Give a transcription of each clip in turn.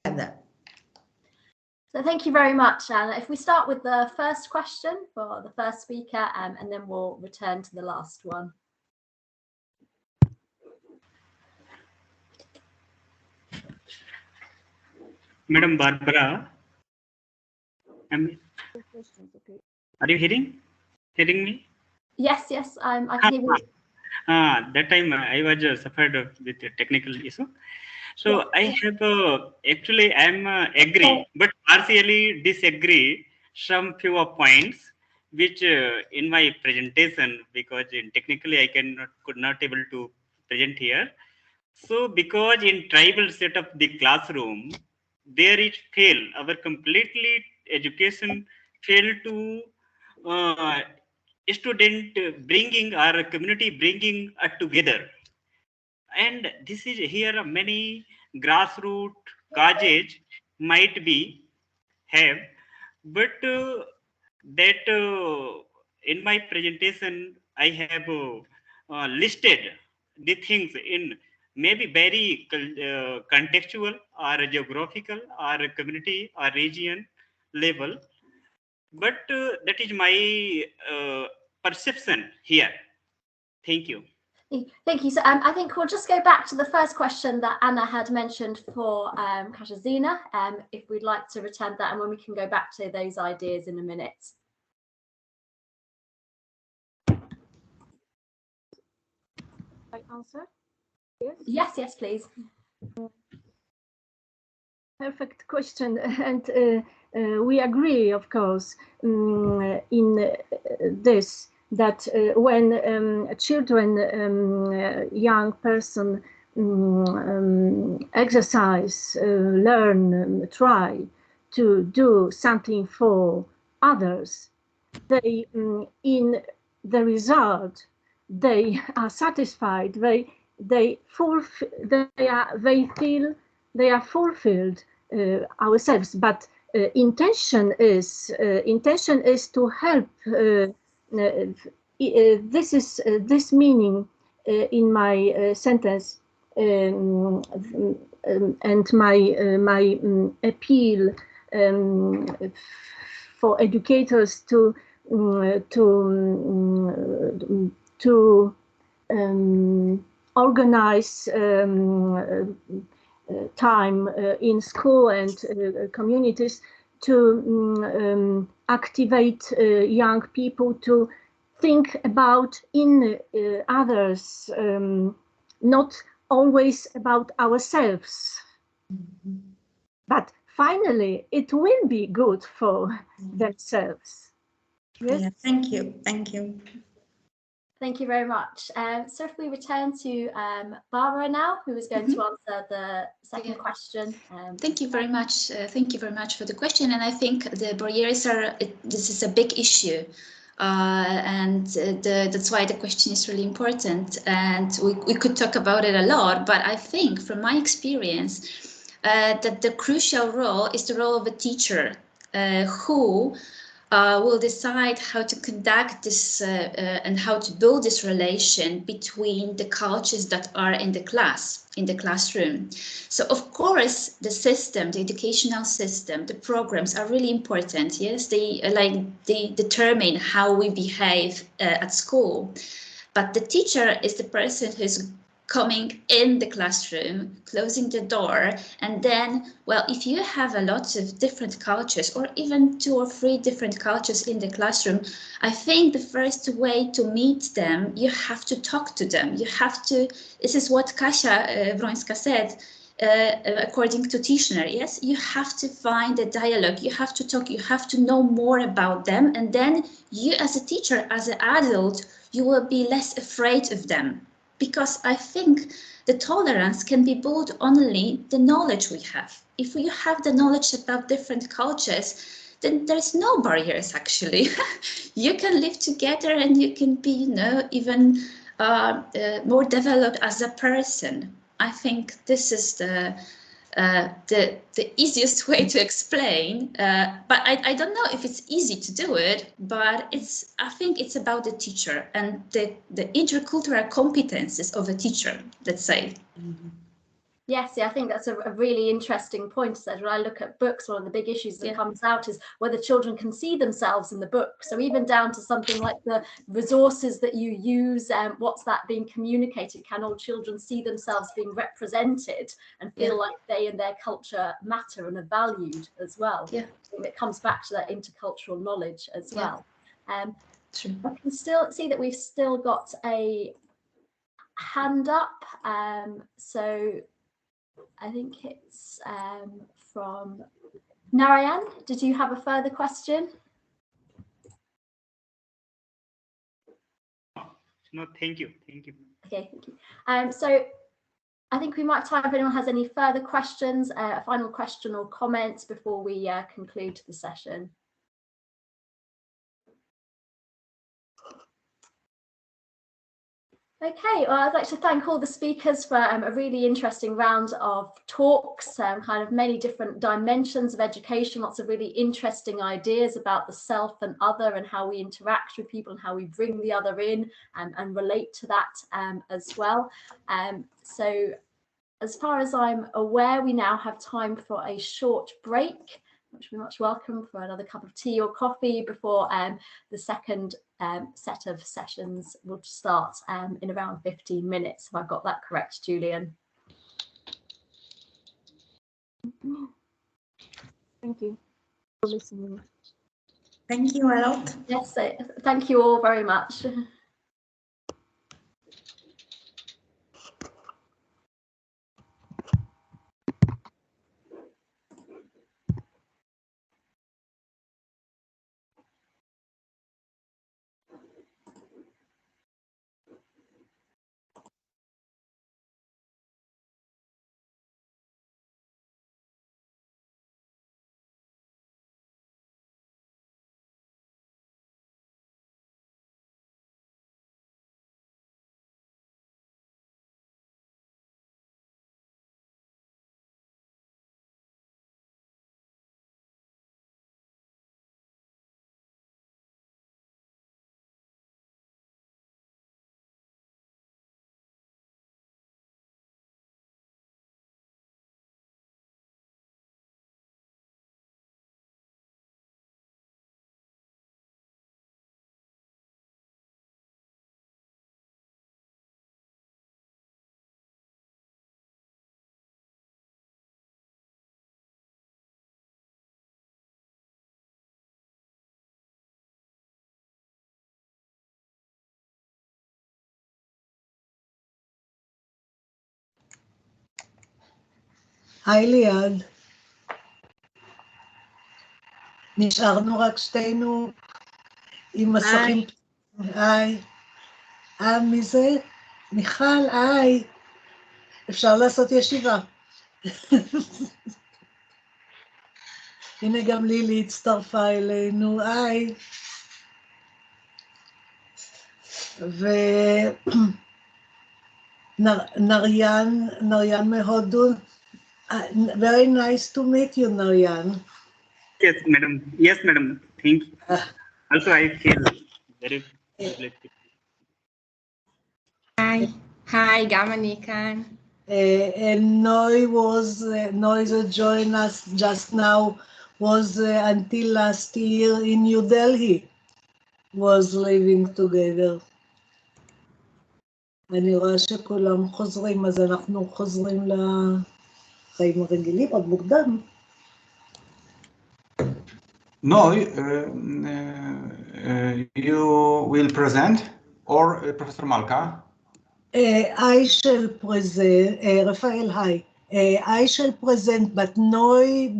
So thank you very much, Anna. If we start with the first question for the first speaker, and then we'll return to the last one. Madam Barbara, are you hearing me? Yes, I can hear you. That time I was suffered with a technical issue. So I have actually I'm agree, but partially disagree some few points which in my presentation, because technically I could not able to present here. So because in tribal set of the classroom, there it fail, our completely education fail to student bringing our community bringing together. And this is here many grassroots causes might be have, but that in my presentation I have listed the things in maybe very contextual or geographical or community or region level, but that is my perception here. Thank you. Thank you. So I think we'll just go back to the first question that Anna had mentioned for Katarzyna, if we'd like to return that, and when we can go back to those ideas in a minute. I answer? Yes? Yes, please. Perfect question, and we agree, of course, in this, that when children, young person exercise, learn, try to do something for others, they in the result they are satisfied. They feel they are fulfilled ourselves. But intention is to help. This is this meaning in my sentence, and my appeal for educators to organize time in school and communities to activate young people to think about in others, not always about ourselves. But finally, it will be good for themselves. Yes? Yeah, thank you. Thank you. Thank you very much. So if we return to Barbara now, who is going to answer the second question. Thank you very much. Thank you very much for the question. And I think the barriers this is a big issue. That's why the question is really important. And we could talk about it a lot, but I think from my experience that the crucial role is the role of a teacher who will decide how to conduct this and how to build this relation between the cultures that are in the classroom. So of course, the system, the educational system, the programs are really important. Yes, they determine how we behave at school. But the teacher is the person who's coming in the classroom, closing the door, and then, well, if you have a lot of different cultures or even 2 or 3 different cultures in the classroom, I think the first way to meet them, you have to talk to them. You have to, this is what Kasia Wrońska said, according to Tischner, yes, you have to find a dialogue, you have to talk, you have to know more about them, and then you as a teacher, as an adult, you will be less afraid of them. Because I think the tolerance can be built only the knowledge we have. If you have the knowledge about different cultures, then there's no barriers actually. You can live together and you can be, you know, even more developed as a person. I think this is the easiest way to explain, but I don't know if it's easy to do it, but I think it's about the teacher and the intercultural competences of a teacher, let's say. Yes, yeah, I think that's a really interesting point. So when I look at books, one of the big issues that comes out is whether children can see themselves in the book. So even down to something like the resources that you use, what's that being communicated? Can all children see themselves being represented and feel like they and their culture matter and are valued as well? Yeah. I think it comes back to that intercultural knowledge as well. True. I can still see that we've still got a hand up. So I think it's from Narayan. Did you have a further question? No, thank you. Okay, thank you. So I think we might have time if anyone has any further questions, a final question or comments before we conclude the session. Okay, well, I'd like to thank all the speakers for a really interesting round of talks, kind of many different dimensions of education, lots of really interesting ideas about the self and other and how we interact with people and how we bring the other in and relate to that as well. So as far as I'm aware, we now have time for a short break, which we're much welcome for another cup of tea or coffee before the second set of sessions will start in around 15 minutes, if I've got that correct, Julian. Thank you for listening. Thank you a lot. Yes, so thank you all very much. היי ליעד. נשארנו רק שתינו עם מסכים. היי. מי זה? מיכל, היי. אפשר לעשות ישיבה. הנה גם לילי הצטרפה אלינו, היי. נריאן מהודו. Very nice to meet you, Narayan. Yes, madam. Yes, madam. Thank you. Also, I feel very privileged. Hi, Gamanikan. And Noi joined us just now, was until last year in New Delhi, was living together. אני רואה שכולם חוזרים, אז אנחנו חוזרים לחיים הרגילים, עוד מוקדם. No, you will present, or Professor Malka? I shall present, Rafael, hi. I shall present, but Noi,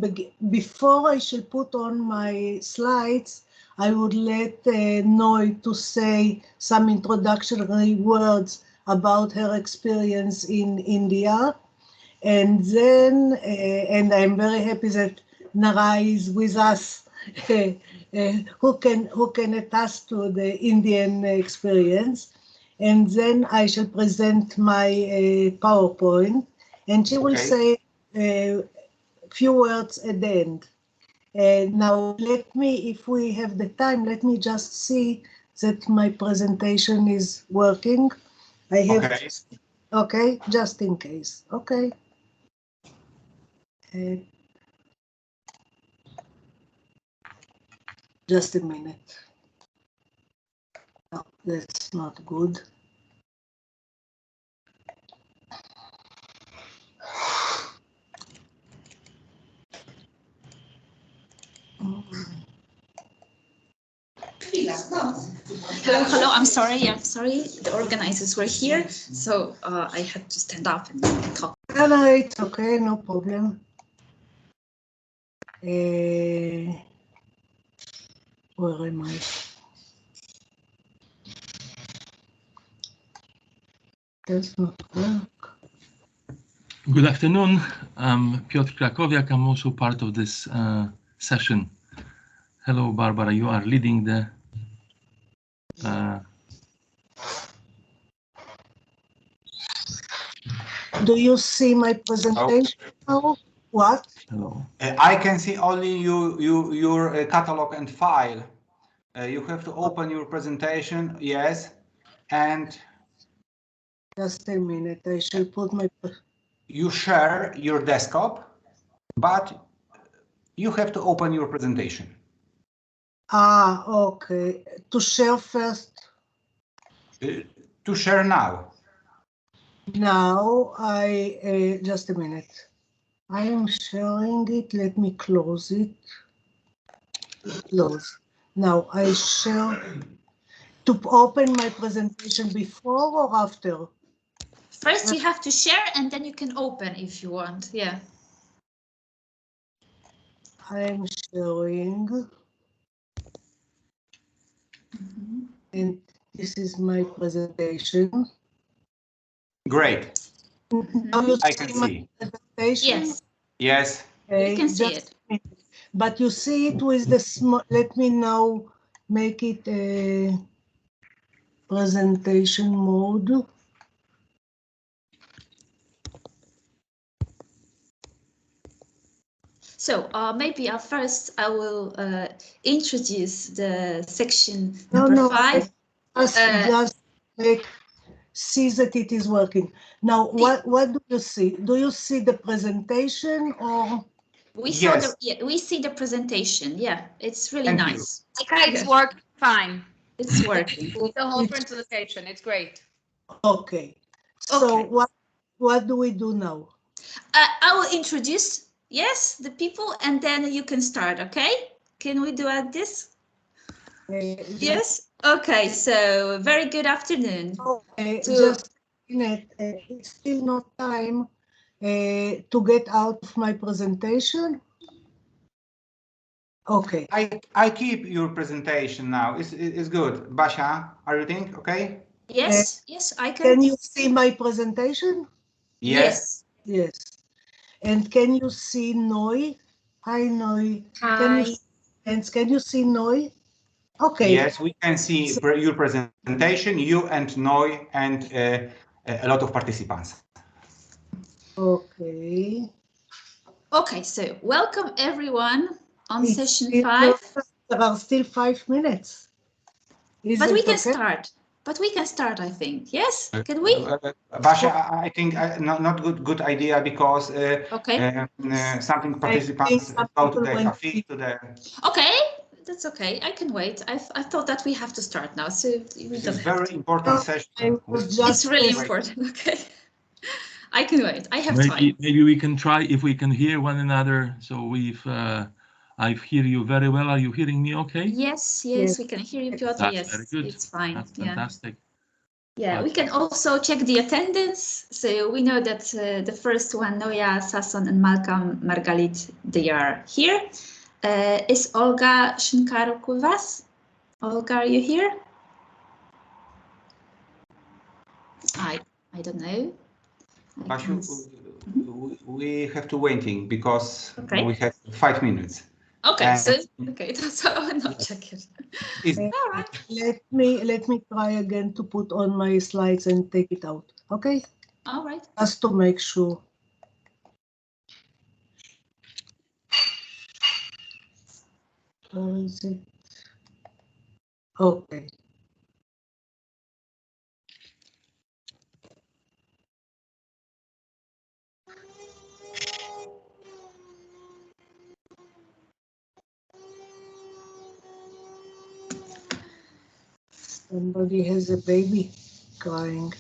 before I shall put on my slides, I would let Noi to say some introductory words about her experience in India. And then, and I'm very happy that Nara is with us, who can attest to the Indian experience. And then I shall present my PowerPoint, and she will say a few words at the end. Now, let me, if we have the time, let me just see that my presentation is working. I have, okay, just in case, okay. Just a minute. No, that's not good. Hello, I'm sorry, the organizers were here, so I had to stand up and talk. No, it's okay, no problem. Where am I? Does not work. Good afternoon. I'm Piotr Krakowiak. I'm also part of this session. Hello, Barbara. You are leading the. Do you see my presentation now? What? Hello. I can see only your catalog and file. You have to open your presentation, yes, and Just a minute. I shall put my. you share your desktop, but you have to open your presentation. Ah, okay. To share first. To share now. Now I just a minute. I am sharing it. Let me close it. Close. Now I share. To open my presentation before or after? First, you have to share, and then you can open if you want. Yeah. I'm sharing. And this is my presentation. Great. Now you I can my see. presentation? Yes. Yes. Okay, You can see it. But you see it with the small. Let me now make it a presentation mode. So maybe first I will introduce the section No, number 5. Just see that it is working. Now, what do you see? Do you see the presentation or? We Yes. we see the presentation. Yeah, it's really Thank you. nice. Okay, it's working fine. It's working. The whole presentation, it's great. Okay. So Okay. what do we do now? I will introduce, yes, the people, and then you can start, okay? Can we do like this? Yes? Okay, so very good afternoon. Okay, just a minute. It's still not time to get out of my presentation. Okay. I keep your presentation now. It's good. Basia, are you think okay? Yes, yes, I can. Can you see my presentation? Yes. Yes. And can you see Noi? Hi, Noi. Hi. Can you see Noi? Okay. Yes, we can see your presentation, you and Noi, and a lot of participants. Okay. Okay, so welcome everyone on It's session still 5. There are still 5 minutes. But we can start. But we can start, I think. Yes, can we? Basia, I think not good idea because something participants go to the cafe to the. Okay, that's okay. I can wait. I thought that we have to start now, so we This don't is have very to. important session. It's really important. Okay, I can wait. I have time. Maybe we can try if we can hear one another. So I hear you very well. Are you hearing me okay? Yes, we can hear you, Piotr. That's yes, very good. It's fine. That's fantastic. Yeah, we can also check the attendance. So we know that the first one, Noya, Sasson, and Malcolm Margalit, they are here. Is Olga Shinkaruk with us? Olga, are you here? I don't know. We have to waiting because we have 5 minutes. Okay, so that's how I'm not checking. All right. Let me try again to put on my slides and take it out. Okay. All right. Just to make sure. Where is it? Okay. Somebody has a baby crying.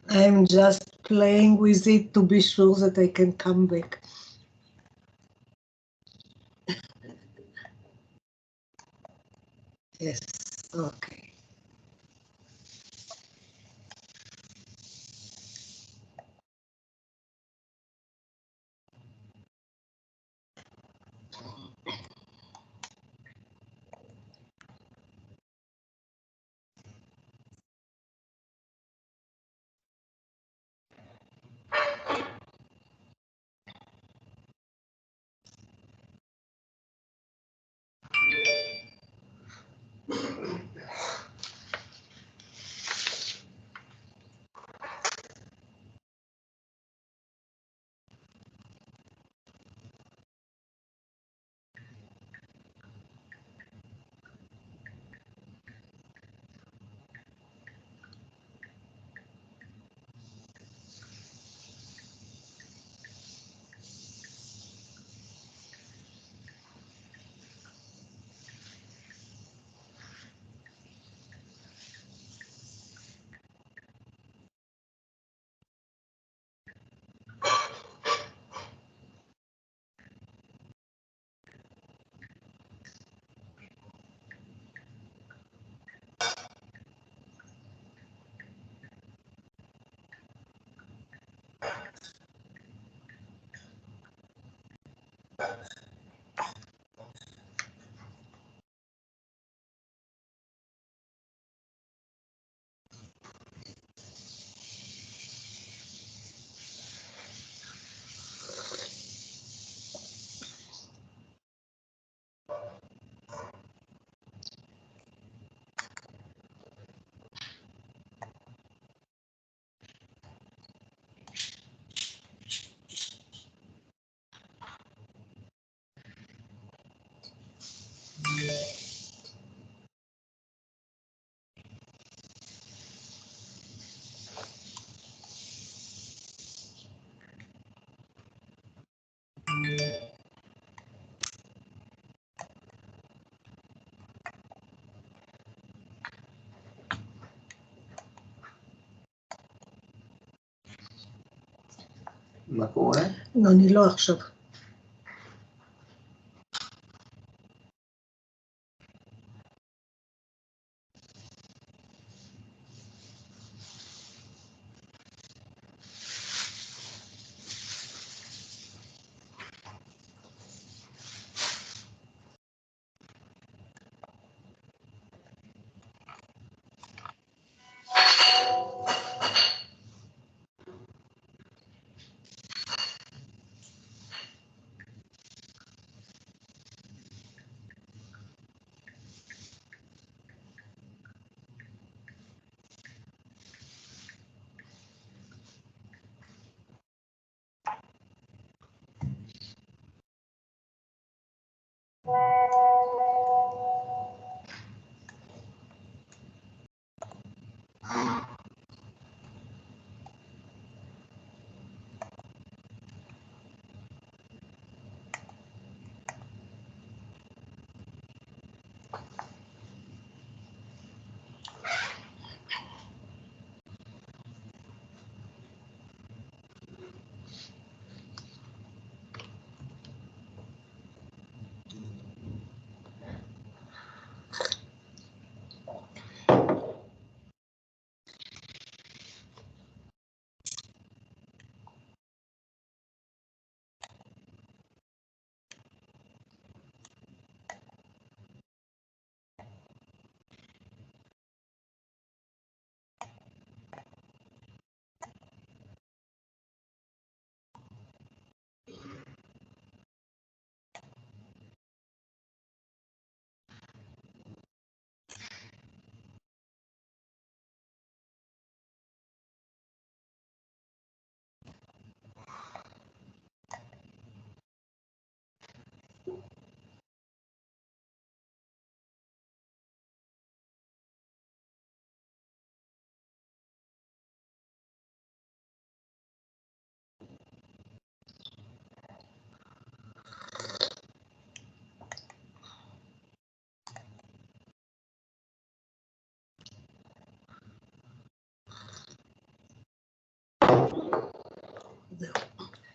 I'm just playing with it to be sure that I can come back. Yes, okay. מה קורה? לא, אני לא עכשיו.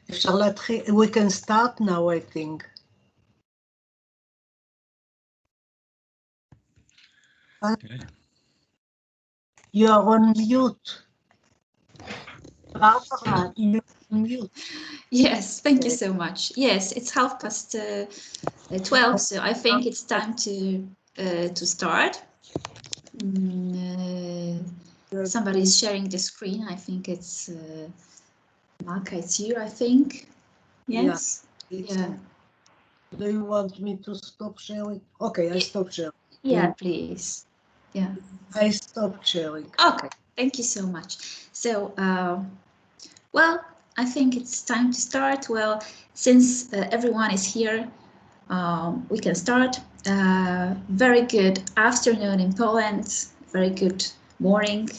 אפשר להתחיל, we can start now, I think. Okay. You are on mute. Barbara, you're on mute. Yes, thank you so much. Yes, it's 12:30, so I think it's time to start. Somebody is sharing the screen. I think it's Marka, it's you, I think. Yes. Yeah. Do you want me to stop sharing? Okay, I stop sharing. Yeah, please. Yeah. I stopped sharing. Okay, thank you so much. So, well, I think it's time to start. Well, since everyone is here, we can start. Very good afternoon in Poland, very good morning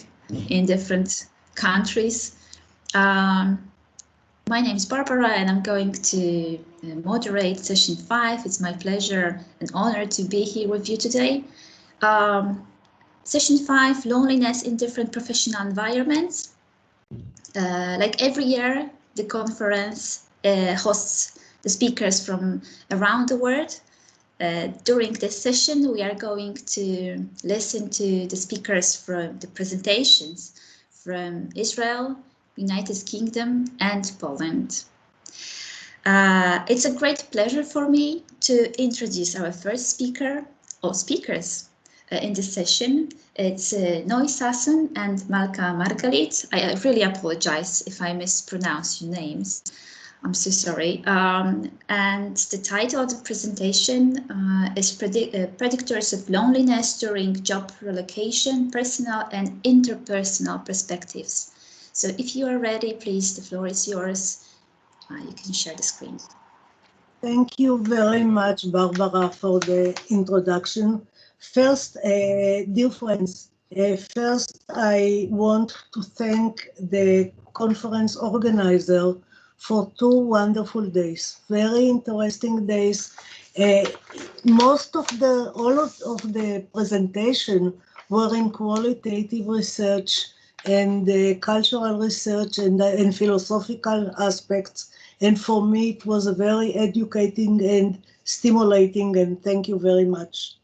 in different countries. My name is Barbara and I'm going to moderate session 5. It's my pleasure and honor to be here with you today. Session 5, loneliness in different professional environments. Like every year, the conference hosts the speakers from around the world. During this session, we are going to listen to the speakers from the presentations from Israel, United Kingdom, and Poland. It's a great pleasure for me to introduce our first speaker, or speakers, in this session. It's Noy Sasson and Malka Margalit. I really apologize if I mispronounce your names. I'm so sorry. And the title of the presentation is Predictors of Loneliness During Job Relocation, Personal and Interpersonal Perspectives. So if you are ready, please, the floor is yours. You can share the screen. Thank you very much, Barbara, for the introduction. First, dear friends, first I want to thank the conference organizer for 2 wonderful days, very interesting days. All of the presentation were in qualitative research and cultural research and philosophical aspects. And for me, it was a very educating and stimulating, and thank you very much.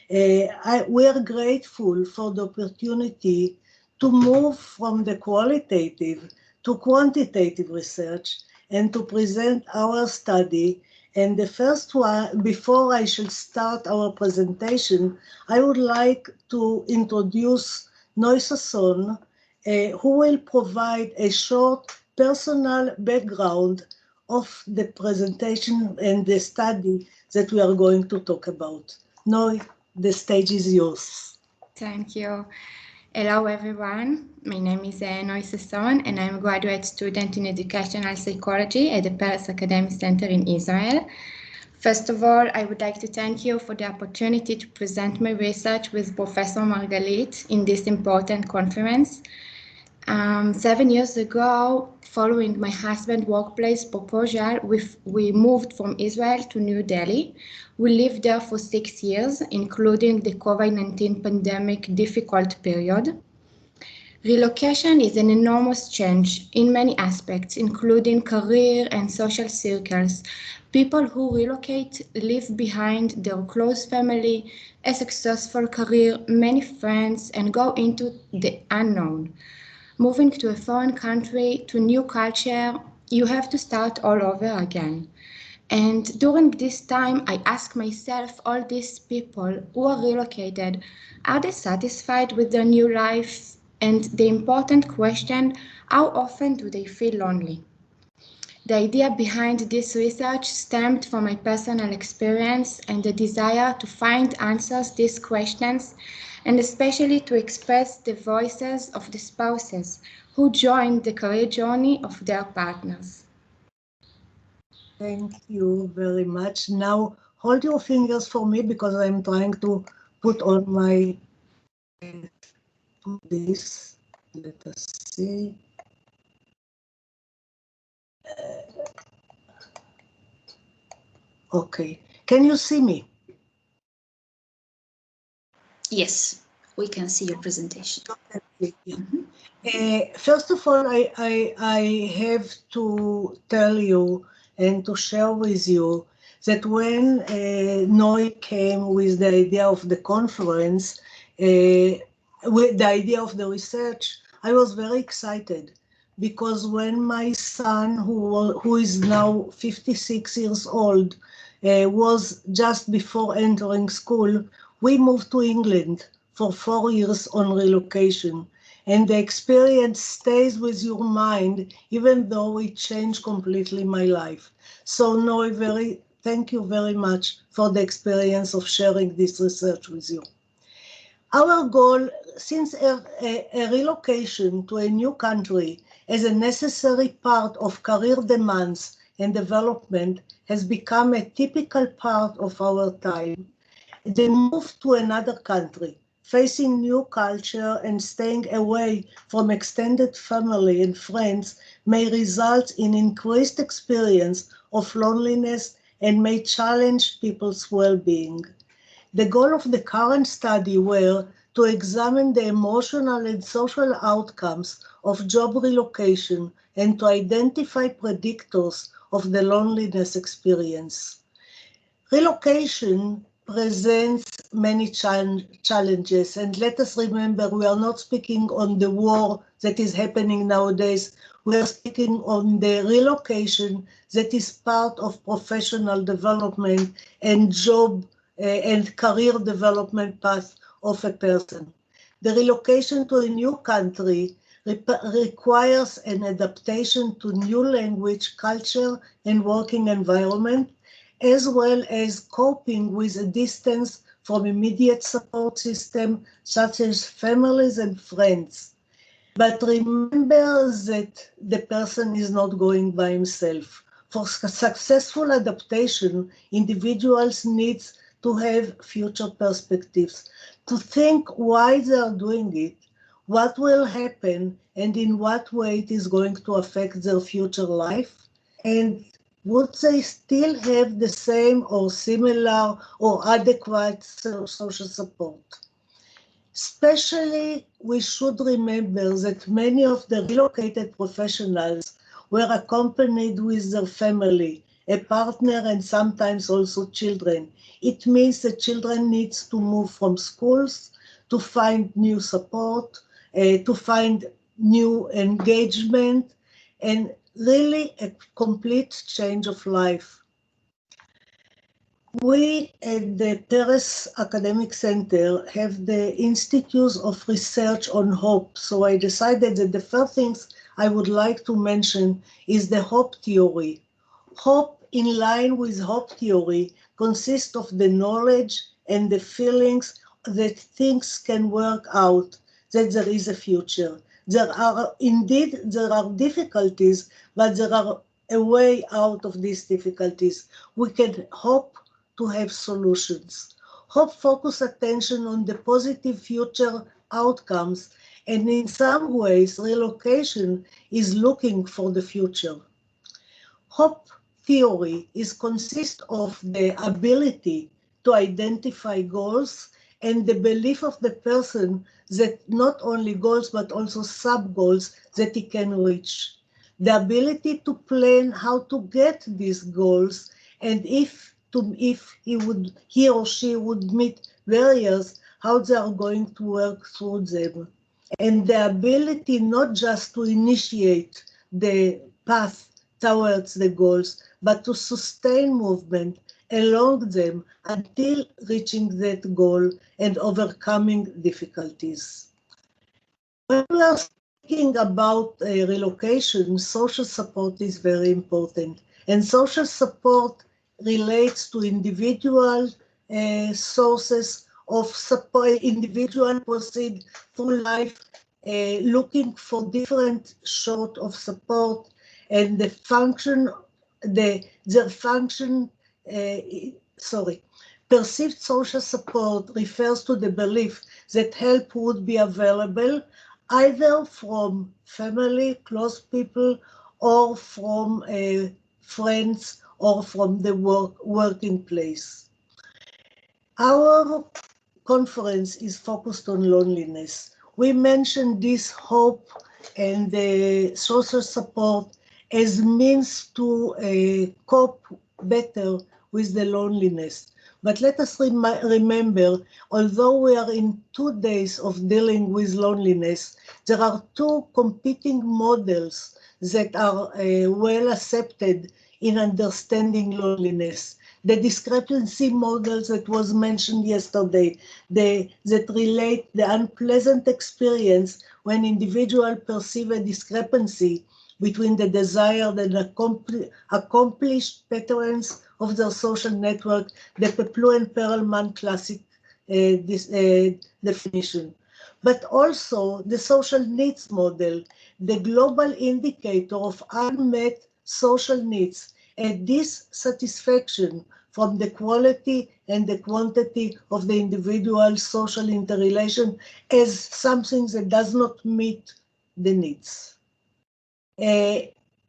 We are grateful for the opportunity to move from the qualitative to quantitative research and to present our study. And the first one, before I should start our presentation, I would like to introduce Noy Sasson, who will provide a short personal background of the presentation and the study that we are going to talk about. Noy, the stage is yours. Thank you. Hello, everyone. My name is Noy Sasson, and I'm a graduate student in educational psychology at the Paris Academic Center in Israel. First of all, I would like to thank you for the opportunity to present my research with Professor Margalit in this important conference. 7 years ago, following my husband's workplace proposal, we moved from Israel to New Delhi. We lived there for 6 years, including the COVID-19 pandemic difficult period. Relocation is an enormous change in many aspects, including career and social circles. People who relocate leave behind their close family, a successful career, many friends, and go into the unknown. Moving to a foreign country, to new culture, you have to start all over again. And during this time, I ask myself, all these people who are relocated, are they satisfied with their new life? And the important question, how often do they feel lonely? The idea behind this research stemmed from my personal experience and the desire to find answers to these questions, and especially to express the voices of the spouses who joined the career journey of their partners. Thank you very much. Now, hold your fingers for me because I'm trying to put on my this. Let us see. Okay. Can you see me? Yes, we can see your presentation. First of all, I have to tell you and to share with you that when Noi came with the idea of the conference, with the idea of the research, I was very excited, because when my son, who is now 56 years old, was just before entering school, we moved to England for 4 years on relocation. And the experience stays with your mind, even though it changed completely my life. So Noi, thank you very much for the experience of sharing this research with you. Our goal, since a relocation to a new country as a necessary part of career demands and development, has become a typical part of our time. The move to another country, facing new culture and staying away from extended family and friends, may result in increased experience of loneliness and may challenge people's well-being. The goal of the current study were to examine the emotional and social outcomes of job relocation and to identify predictors of the loneliness experience. Relocation presents many challenges, and let us remember, we are not speaking on the war that is happening nowadays. We are speaking on the relocation that is part of professional development and job and career development path of a person. The relocation to a new country requires an adaptation to new language, culture, and working environment, as well as coping with a distance from immediate support system, such as families and friends. But remember that the person is not going by himself. For successful adaptation, individuals need to have future perspectives, to think why they are doing it, what will happen, and in what way it is going to affect their future life, and would they still have the same or similar or adequate social support? Especially, we should remember that many of the relocated professionals were accompanied with their family, a partner, and sometimes also children. It means that children need to move from schools to find new support, to find new engagement, and really a complete change of life. We at the Paris Academic Center have the Institutes of Research on Hope. So I decided that the first things I would like to mention is the hope theory. Hope, in line with hope theory, consists of the knowledge and the feelings that things can work out, that there is a future. There are difficulties, but there are a way out of these difficulties. We can hope to have solutions. Hope focuses attention on the positive future outcomes, and in some ways, relocation is looking for the future. Hope theory consists of the ability to identify goals and the belief of the person that not only goals but also sub-goals that he can reach. The ability to plan how to get these goals, and if he or she would meet barriers, how they are going to work through them. And the ability not just to initiate the path towards the goals, but to sustain movement along them until reaching that goal and overcoming difficulties. When we are speaking about relocation, social support is very important. And social support relates to individual sources of support. Individuals proceed through life looking for different sort of support, and the function, perceived social support refers to the belief that help would be available either from family, close people, or from friends, or from the working place. Our conference is focused on loneliness. We mentioned this hope and social support as means to cope better with the loneliness. But let us remember, although we are in 2 days of dealing with loneliness, there are 2 competing models that are well accepted in understanding loneliness. The discrepancy models that was mentioned yesterday, that relate the unpleasant experience when individuals perceive a discrepancy between the desired and accomplished patterns of their social network, the Peplu and Perelman classic definition. But also the social needs model, the global indicator of unmet social needs, and dissatisfaction from the quality and the quantity of the individual social interrelation as something that does not meet the needs.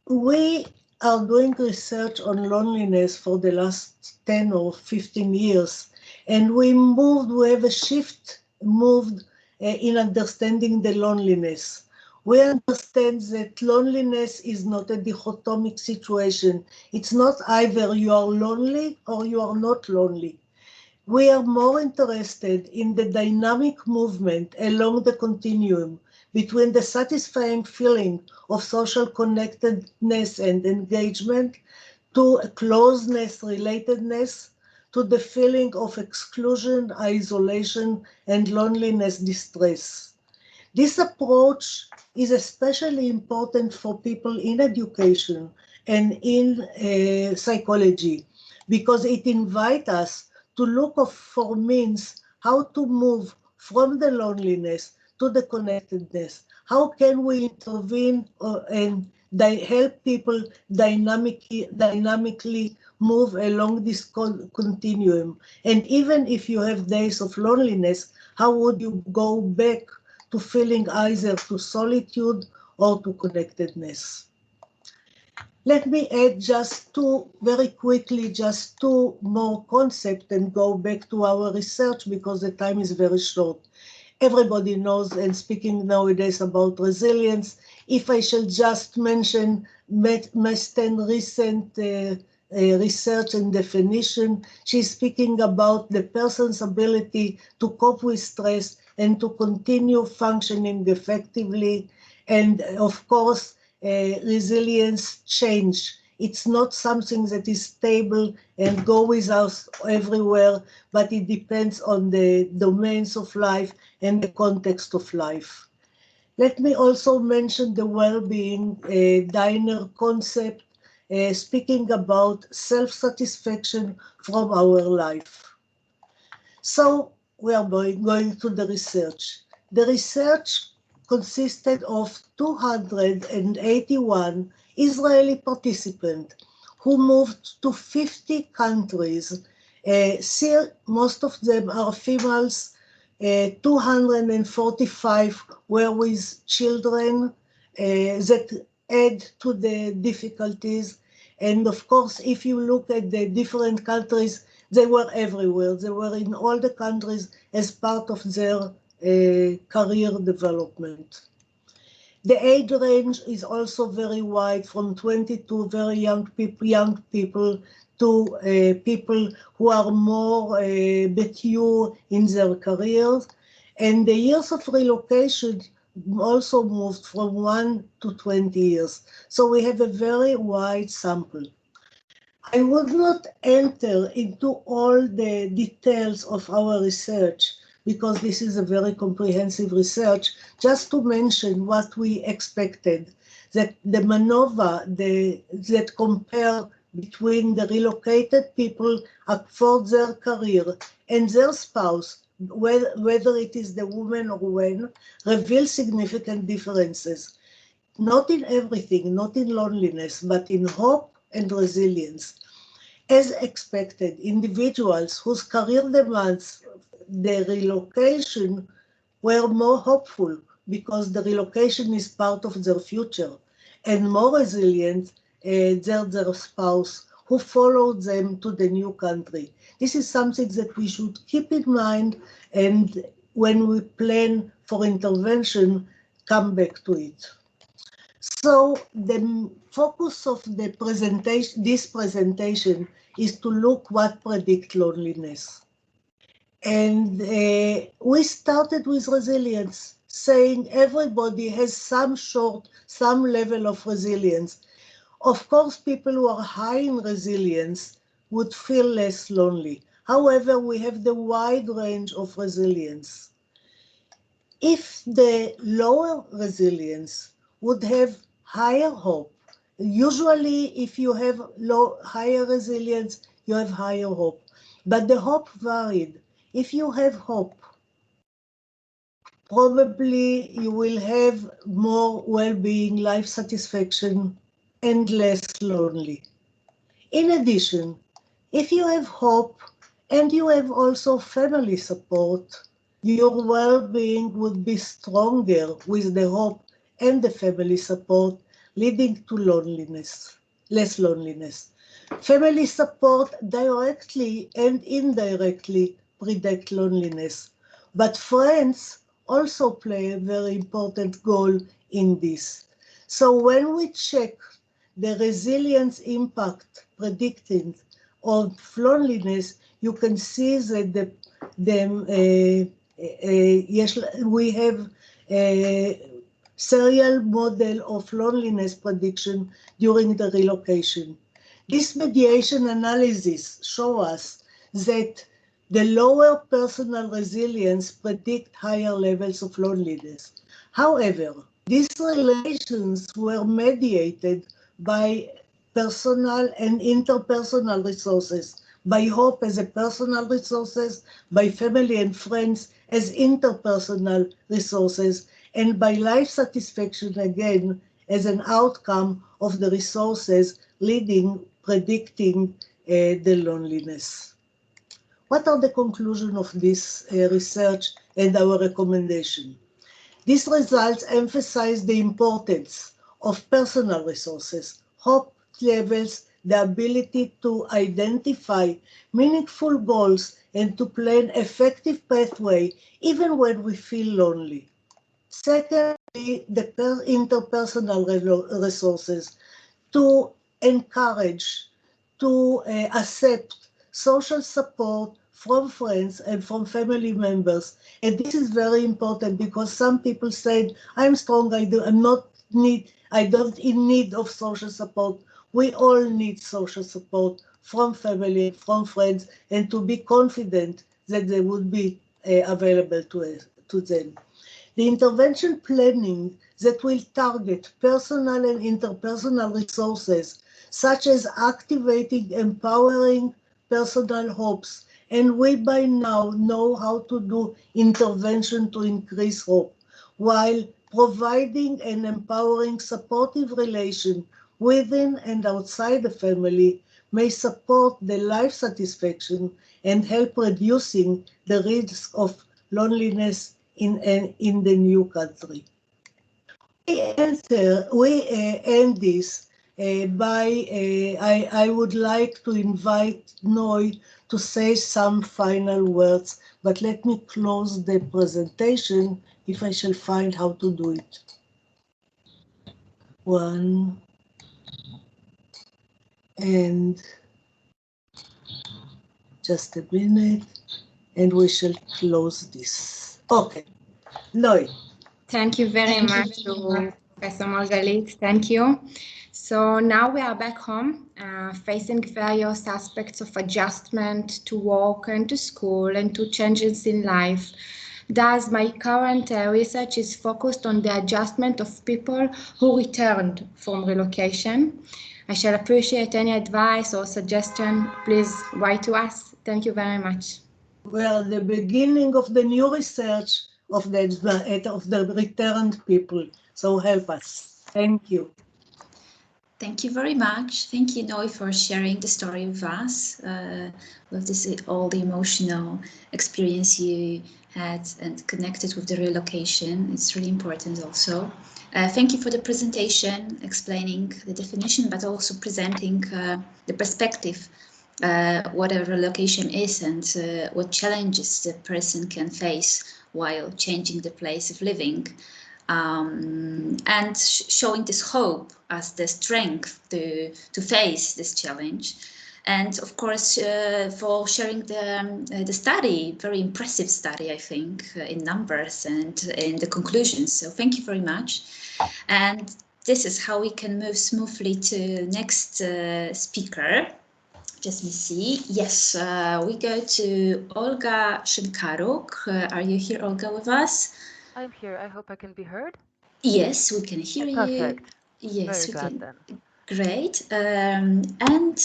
We are doing research on loneliness for the last 10 or 15 years, and we have a shift moved in understanding the loneliness. We understand that loneliness is not a dichotomic situation. It's not either you are lonely or you are not lonely. We are more interested in the dynamic movement along the continuum between the satisfying feeling of social connectedness and engagement to a closeness, relatedness, to the feeling of exclusion, isolation, and loneliness, distress. This approach is especially important for people in education and in psychology, because it invites us to look for means how to move from the loneliness to the connectedness. How can we intervene and help people dynamically move along this continuum? And even if you have days of loneliness, how would you go back to feeling either to solitude or to connectedness? Let me add very quickly, just 2 more concepts and go back to our research because the time is very short. Everybody knows and speaking nowadays about resilience. If I shall just mention Mesten's recent research and definition, she's speaking about the person's ability to cope with stress and to continue functioning effectively. And of course, resilience change. It's not something that is stable and go with us everywhere, but it depends on the domains of life and the context of life. Let me also mention the well-being diner concept, speaking about self-satisfaction from our life. So we are going to the research. The research consisted of 281 Israeli participants who moved to 50 countries. Most of them are females. 245 were with children that add to the difficulties. And of course, if you look at the different countries, they were everywhere. They were in all the countries as part of their career development. The age range is also very wide, from 22 very young people to people who are more mature in their careers. And the years of relocation also moved from 1 to 20 years. So we have a very wide sample. I would not enter into all the details of our research because this is a very comprehensive research, just to mention what we expected, that the MANOVA, that compare between the relocated people for their career and their spouse, whether it is the woman or when, reveal significant differences. Not in everything, not in loneliness, but in hope and resilience. As expected, individuals whose career demands the relocation were more hopeful because the relocation is part of their future, and more resilient their spouse who followed them to the new country. This is something that we should keep in mind, and when we plan for intervention, come back to it. So the focus of the presentation, this presentation, is to look what predicts loneliness. And we started with resilience, saying everybody has some level of resilience. Of course, people who are high in resilience would feel less lonely. However, we have the wide range of resilience. If the lower resilience would have higher hope, usually if you have higher resilience, you have higher hope. But the hope varied. If you have hope, probably you will have more well-being, life satisfaction, and less lonely. In addition, if you have hope and you have also family support, your well-being would be stronger with the hope and the family support, leading to less loneliness. Family support directly and indirectly predict loneliness, but friends also play a very important role in this. So when we check the resilience impact predicted of loneliness, you can see that we have a serial model of loneliness prediction during the relocation. This mediation analysis shows us that the lower personal resilience predict higher levels of loneliness. However, these relations were mediated by personal and interpersonal resources, by hope as a personal resources, by family and friends as interpersonal resources, and by life satisfaction again as an outcome of the resources predicting the loneliness. What are the conclusions of this research and our recommendation? These results emphasize the importance of personal resources, hope levels, the ability to identify meaningful goals and to plan effective pathway even when we feel lonely. Secondly, the interpersonal resources to encourage, to accept social support from friends and from family members. And this is very important because some people said, I'm strong, I'm not in need of social support. We all need social support from family, from friends, and to be confident that they would be available to them. The intervention planning that will target personal and interpersonal resources, such as activating, empowering personal hopes, and we by now know how to do intervention to increase hope, while providing and empowering supportive relation within and outside the family may support the life satisfaction and help reducing the risk of loneliness in the new country. We end this by, I would like to invite Noi to say some final words, but let me close the presentation if I shall find how to do it. One, and just a minute, and we shall close this. Okay, Noi. Thank you very much to Professor Margalit. Thank you. So now we are back home, facing various aspects of adjustment to work and to school and to changes in life. Thus, my current research is focused on the adjustment of people who returned from relocation. I shall appreciate any advice or suggestion. Please write to us. Thank you very much. Well, the beginning of the new research of the returned people. So help us. Thank you. Thank you very much. Thank you, Noi, for sharing the story with us, with this all the emotional experience you had and connected with the relocation. It's really important also. Thank you for the presentation, explaining the definition, but also presenting the perspective whatever location is, and what challenges the person can face while changing the place of living, and showing this hope as the strength to face this challenge. And of course, for sharing the study, very impressive study, I think, in numbers and in the conclusions. So thank you very much. And this is how we can move smoothly to next speaker. Just let me see. Yes, we go to Olga Szynkaruk. Are you here, Olga, with us? I'm here. I hope I can be heard. Yes, we can hear Perfect. you. Yes, Very we glad can. then. Great. And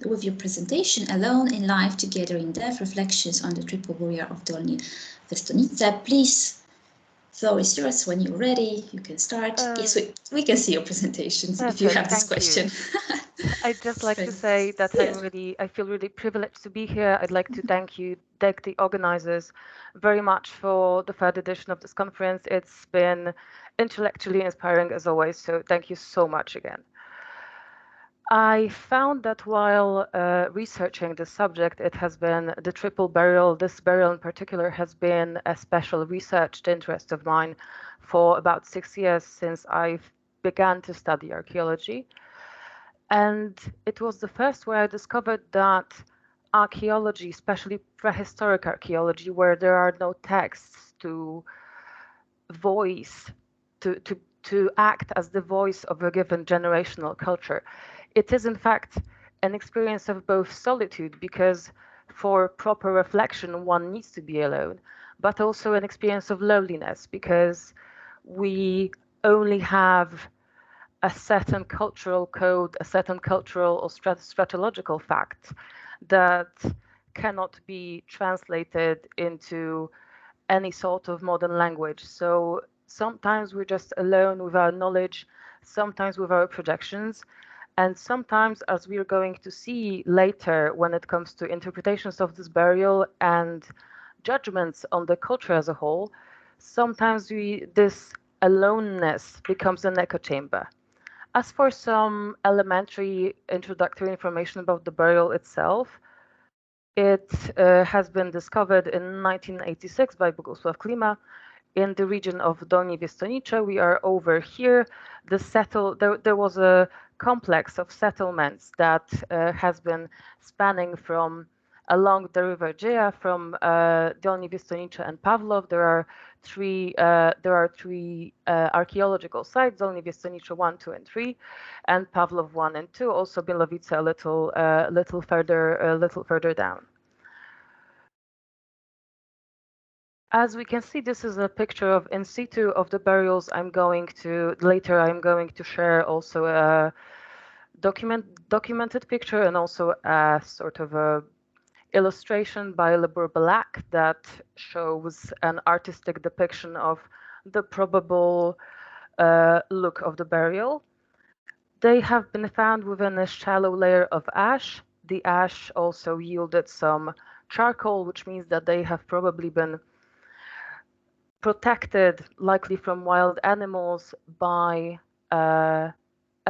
with your presentation, Alone in Life, Together in Death, Reflections on the Triple Warrior of Dolní Věstonice. Please, floor is yours. When you're ready, you can start. Yes, we can see your presentation if you have this question. I'd just like to Great. say that Yeah. I feel really privileged to be here. I'd like to thank the organizers very much for the third edition of this conference. It's been intellectually inspiring as always, so thank you so much again. I found that while researching the subject, it has been the triple burial. This burial in particular has been a special researched interest of mine for about 6 years since I began to study archaeology. And it was the first where I discovered that archaeology, especially prehistoric archaeology, where there are no texts to voice, to act as the voice of a given generational culture, it is in fact an experience of both solitude, because for proper reflection one needs to be alone, but also an experience of loneliness, because we only have a certain cultural code, a certain cultural or stratological fact that cannot be translated into any sort of modern language. So sometimes we're just alone with our knowledge, sometimes with our projections, and sometimes, as we're going to see later when it comes to interpretations of this burial and judgments on the culture as a whole, sometimes this aloneness becomes an echo chamber. As for some elementary introductory information about the burial itself, it has been discovered in 1986 by Bogusław Klima in the region of Dolní Věstonice. We are over here. There was a complex of settlements that has been spanning from along the river Dzieja from Dolní Věstonice and Pawlów. There are three archaeological sites: Dolní Věstonice 1, 2, and 3, and Pawlów 1 and 2. Also Bilowice a little further down. As we can see, this is a picture of in situ of the burials. I'm going to share also a documented picture and also a sort of a illustration by Lebur Balak that shows an artistic depiction of the probable look of the burial. They have been found within a shallow layer of ash. The ash also yielded some charcoal, which means that they have probably been protected, likely from wild animals, by a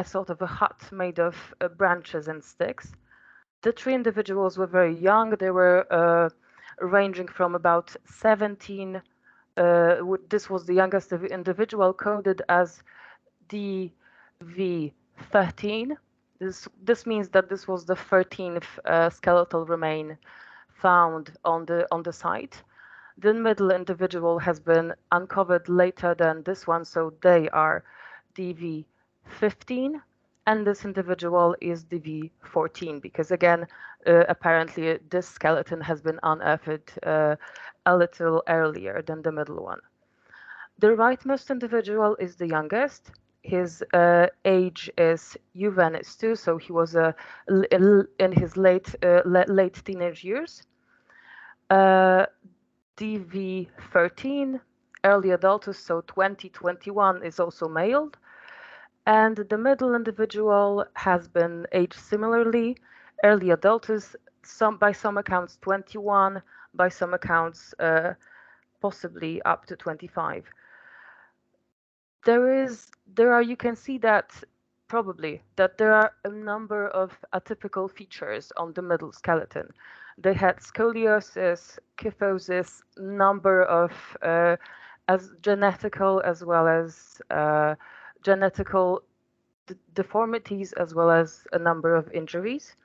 sort of a hut made of branches and sticks. The three individuals were very young. They were ranging from about 17. This was the youngest individual, coded as DV13. This means that this was the 13th skeletal remain found on the site. The middle individual has been uncovered later than this one, so they are DV15, and this individual is DV14, because again, apparently this skeleton has been unearthed a little earlier than the middle one. The rightmost individual is the youngest. His age is juvenis 2, so he was in his late teenage years. DV13, early adultus, so 2021, is also male. And the middle individual has been aged similarly, early adultus, by some accounts 21, by some accounts possibly up to 25. You can see that probably that there are a number of atypical features on the middle skeleton. They had scoliosis, kyphosis, number of as genetical as well as genetical deformities, as well as a number of injuries.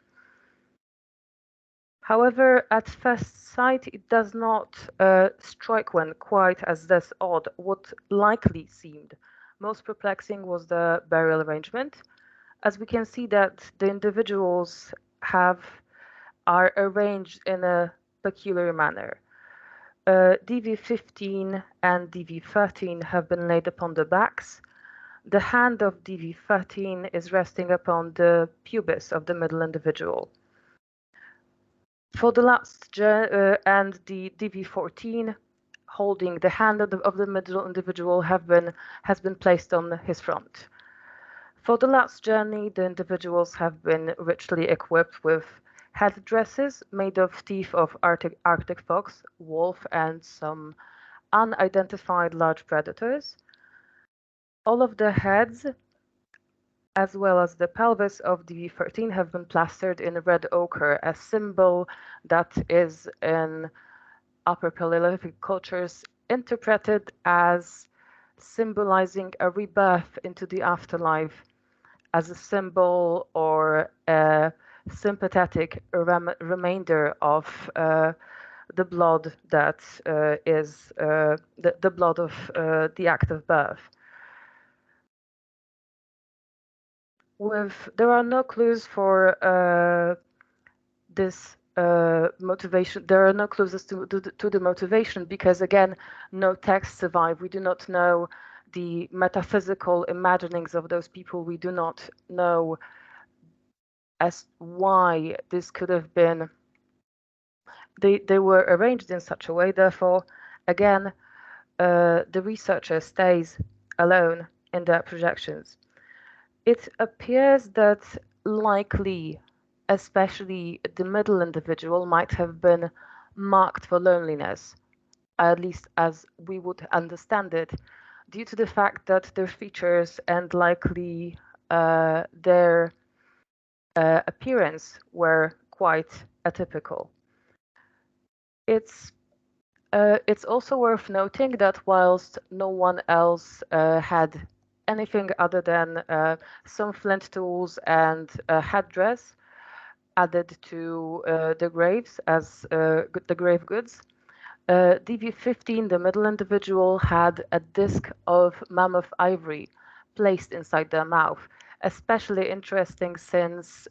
However, at first sight, it does not strike one quite as this odd. What likely seemed most perplexing was the burial arrangement, as we can see that the individuals are arranged in a peculiar manner. DV15 and DV13 have been laid upon the backs. The hand of DV13 is resting upon the pubis of the middle individual. For the last and the DV14 holding the hand of the middle individual has been placed on his front. For the last journey, the individuals have been richly equipped with headdresses made of teeth of Arctic fox, wolf, and some unidentified large predators. All of the heads, as well as the pelvis of DV13, have been plastered in red ochre, a symbol that is in Upper Paleolithic cultures interpreted as symbolizing a rebirth into the afterlife, as a symbol or a sympathetic remainder of the blood that is the blood of the act of birth. There are no clues for this motivation. There are no clues as to the motivation, because again, no texts survive. We do not know the metaphysical imaginings of those people. We do not know as why this could have been. They were arranged in such a way. Therefore, again, the researcher stays alone in their projections. It appears that likely, especially the middle individual, might have been marked for loneliness, at least as we would understand it, due to the fact that their features and likely their appearance were quite atypical. It's also worth noting that whilst no one else had anything other than some flint tools and a headdress added to the graves as the grave goods, DV15, the middle individual, had a disc of mammoth ivory placed inside their mouth. Especially interesting since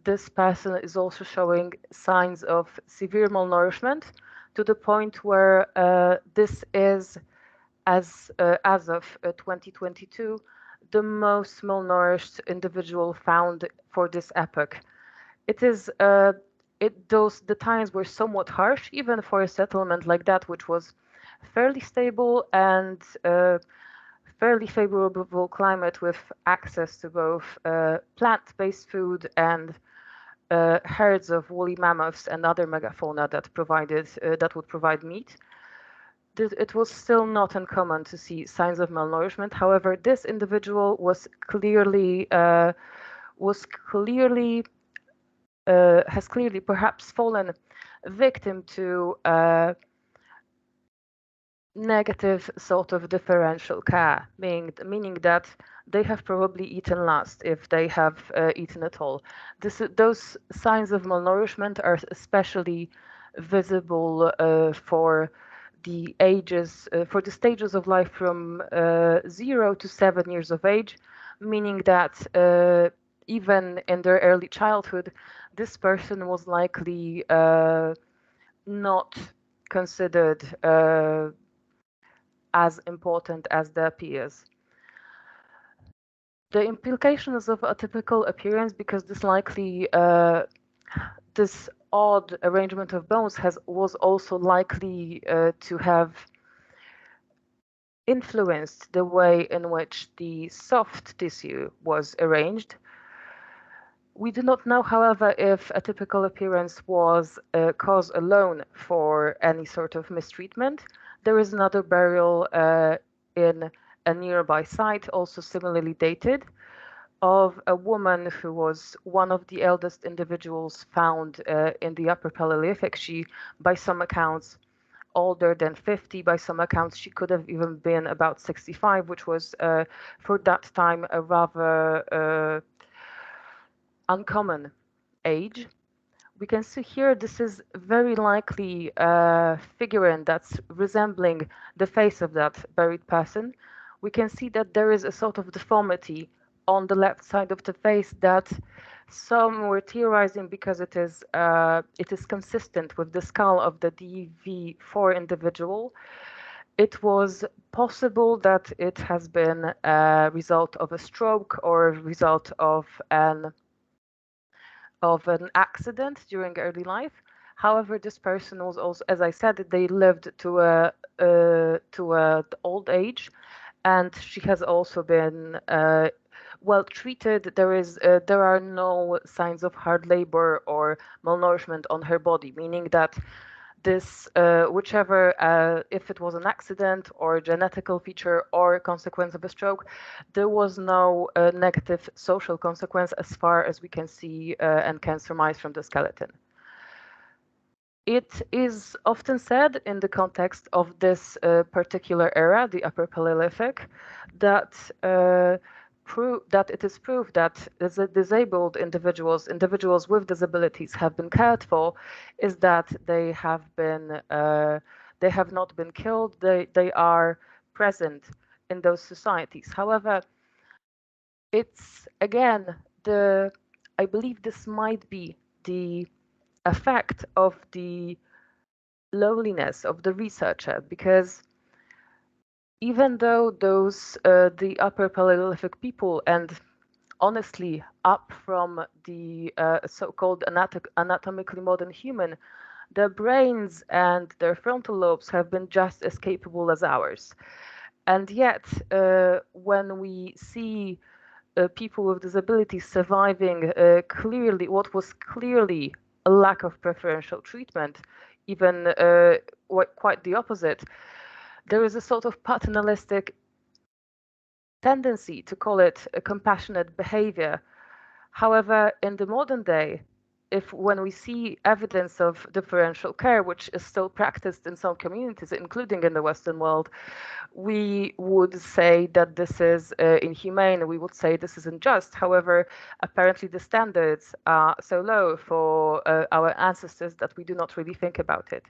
this person is also showing signs of severe malnourishment, to the point where this is, as of 2022, the most malnourished individual found for this epoch. It is the times were somewhat harsh, even for a settlement like that, which was fairly stable and fairly favorable climate with access to both plant-based food and herds of woolly mammoths and other megafauna that would provide meat. It was still not uncommon to see signs of malnourishment. However, this individual has clearly perhaps fallen victim to negative sort of differential care, meaning that they have probably eaten last, if they have eaten at all. Those signs of malnourishment are especially visible for the ages, for the stages of life from 0 to 7 years of age, meaning that even in their early childhood, this person was likely not considered as important as their peers. The implications of atypical appearance, because this likely this odd arrangement of bones was also likely to have influenced the way in which the soft tissue was arranged. We do not know, however, if atypical appearance was cause alone for any sort of mistreatment. There is another burial in a nearby site, also similarly dated, of a woman who was one of the eldest individuals found in the Upper Paleolithic. She, by some accounts, older than 50. By some accounts, she could have even been about 65, which was for that time a rather uncommon age. We can see here this is very likely a figurine that's resembling the face of that buried person. We can see that there is a sort of deformity on the left side of the face that some were theorizing because it is consistent with the skull of the DV4 individual. It was possible that it has been a result of a stroke or a result of an accident during early life. However, this person was also, as I said, they lived to a old age, and she has also been well treated. There are no signs of hard labor or malnourishment on her body, meaning that this whichever if it was an accident or a genetical feature or a consequence of a stroke, there was no negative social consequence as far as we can see and can surmise from the skeleton. It is often said in the context of this particular era, the Upper Paleolithic, that it is proof that disabled individuals with disabilities have been cared for, is that they have not been killed. They are present in those societies. However, it's again I believe this might be the effect of the loneliness of the researcher, because even though those the Upper Paleolithic people, and honestly up from the so-called anatomically modern human, their brains and their frontal lobes have been just as capable as ours. And yet when we see people with disabilities surviving clearly what was clearly a lack of preferential treatment, even quite the opposite, there is a sort of paternalistic tendency to call it a compassionate behavior. However, in the modern day, when we see evidence of differential care, which is still practiced in some communities, including in the Western world, we would say that this is inhumane. We would say this is unjust. However, apparently the standards are so low for our ancestors that we do not really think about it.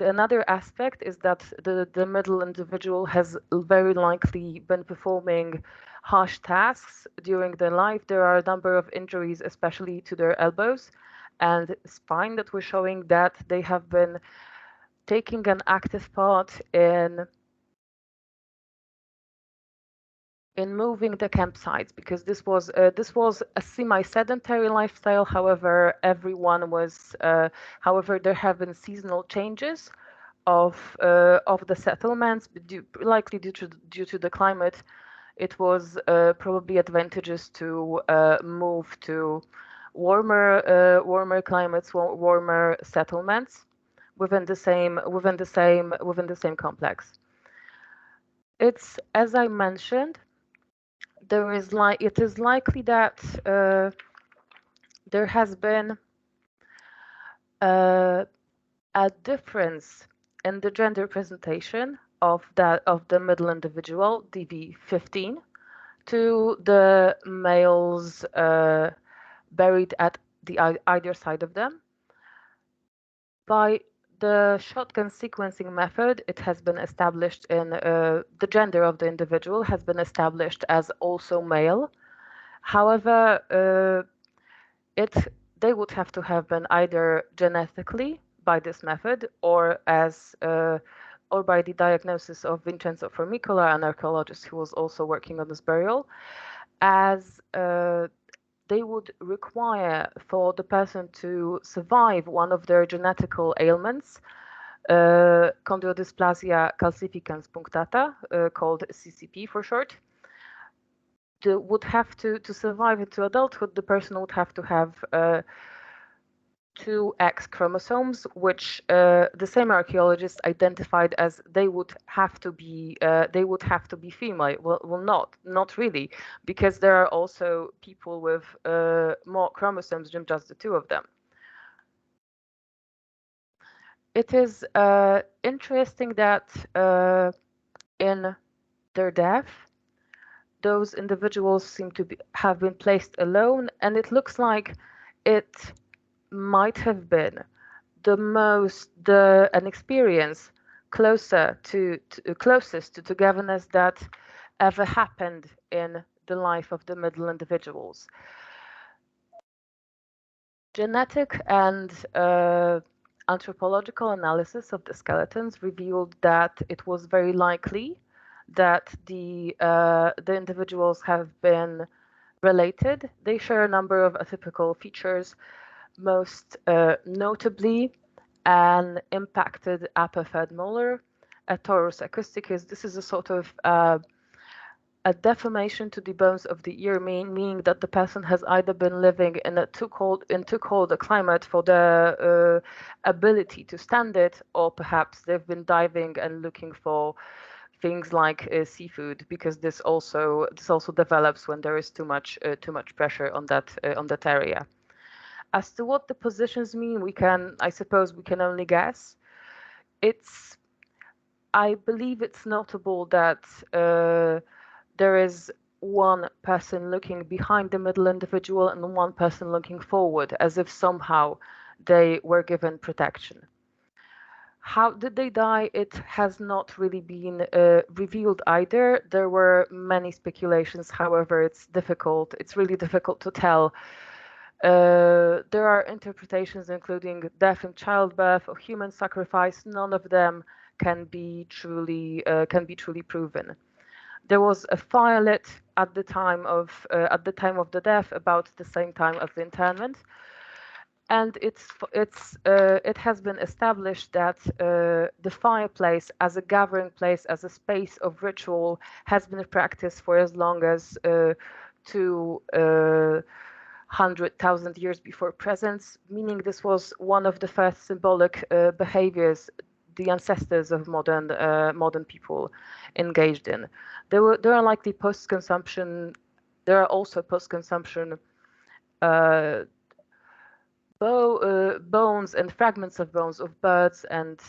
Another aspect is that the middle individual has very likely been performing harsh tasks during their life. There are a number of injuries, especially to their elbows and spine, that were showing that they have been taking an active part in moving the campsites, because this was a semi-sedentary lifestyle. However, however, there have been seasonal changes of the settlements, likely due to the climate. It was probably advantageous to move to warmer climates, warmer settlements within the same complex. It's, as I mentioned, it is likely that there has been a difference in the gender presentation of the middle individual, DV15, to the males buried at either side of them. By the shotgun sequencing method, it has been established in the gender of the individual has been established as also male. However, they would have to have been either genetically by this method, or by the diagnosis of Vincenzo Formicola, an archaeologist who was also working on this burial, as they would require for the person to survive one of their genetical ailments, chondrodysplasia calcificans punctata, called CCP for short. Would have to survive into adulthood. The person would have to have two X chromosomes, which the same archaeologists identified as they would have to be female. Well, not really, because there are also people with more chromosomes than just the two of them. It is interesting that in their death, those individuals seem to have been placed alone, and it looks like it might have been an experience closest to togetherness that ever happened in the life of the middle individuals. Genetic and anthropological analysis of the skeletons revealed that it was very likely that the individuals have been related. They share a number of atypical features, most notably an impacted upper third molar, a torus acousticus. This is a sort of a deformation to the bones of the ear, meaning that the person has either been living in too cold a climate for the ability to stand it, or perhaps they've been diving and looking for things like seafood, because this also develops when there is too much pressure on that area. As to what the positions mean, I suppose we can only guess. I believe it's notable that there is one person looking behind the middle individual and one person looking forward, as if somehow they were given protection. How did they die? It has not really been revealed either. There were many speculations, however, it's really difficult to tell. There are interpretations including death in childbirth or human sacrifice. None of them can be truly proven. There was a fire lit at the time of the death, about the same time as the interment, and it has been established that the fireplace as a gathering place, as a space of ritual, has been practiced for as long as 200,000 years before presence, meaning this was one of the first symbolic behaviors the ancestors of modern people engaged in. There are likely post-consumption. There are also post-consumption bones and fragments of bones of birds and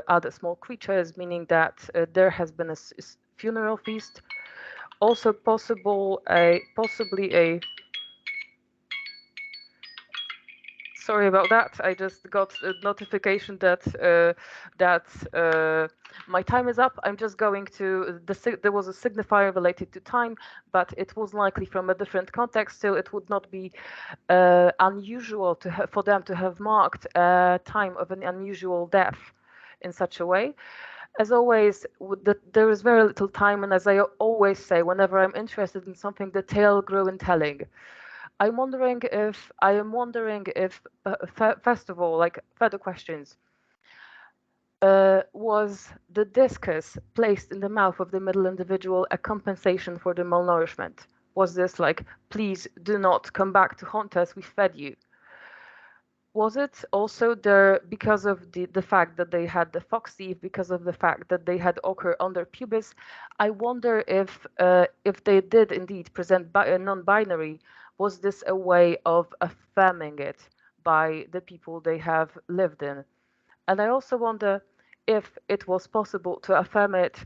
other small creatures, meaning that there has been a funeral feast. Also possibly a. Sorry about that. I just got a notification that my time is up. I'm just going to there was a signifier related to time, but it was likely from a different context. So it would not be unusual for them to have marked a time of an unusual death in such a way. As always, there is very little time, and as I always say, whenever I'm interested in something, the tale grew in telling. I am wondering if first of all, like further questions, was the discus placed in the mouth of the middle individual a compensation for the malnourishment? Was this like, please do not come back to haunt us, we fed you? Was it also there because of the fact that they had the fox teeth, because of the fact that they had ochre on their pubis? I wonder if they did indeed present a non-binary, was this a way of affirming it by the people they have lived in? And I also wonder if it was possible to affirm it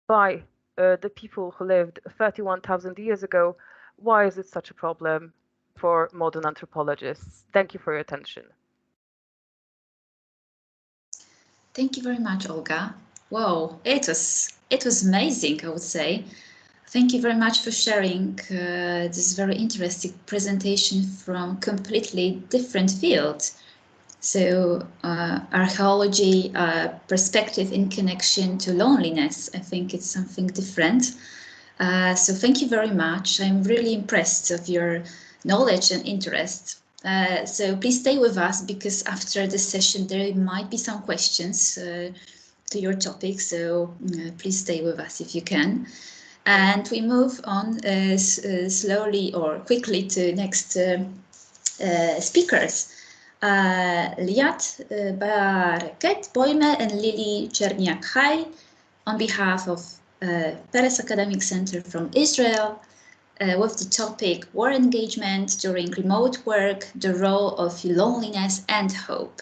by the people who lived 31,000 years ago. Why is it such a problem for modern anthropologists? Thank you for your attention. Thank you very much, Olga. Wow, it was amazing, I would say. Thank you very much for sharing this very interesting presentation from completely different field. So archaeology perspective in connection to loneliness, I think it's something different. So thank you very much. I'm really impressed of your knowledge and interest. So please stay with us, because after this session there might be some questions to your topic. So please stay with us if you can. And we move on slowly or quickly to next speakers. Liat Baraket Boime and Lily Cherniak-Hai on behalf of Peres Academic Center from Israel with the topic War Engagement During Remote Work, the Role of Loneliness and Hope.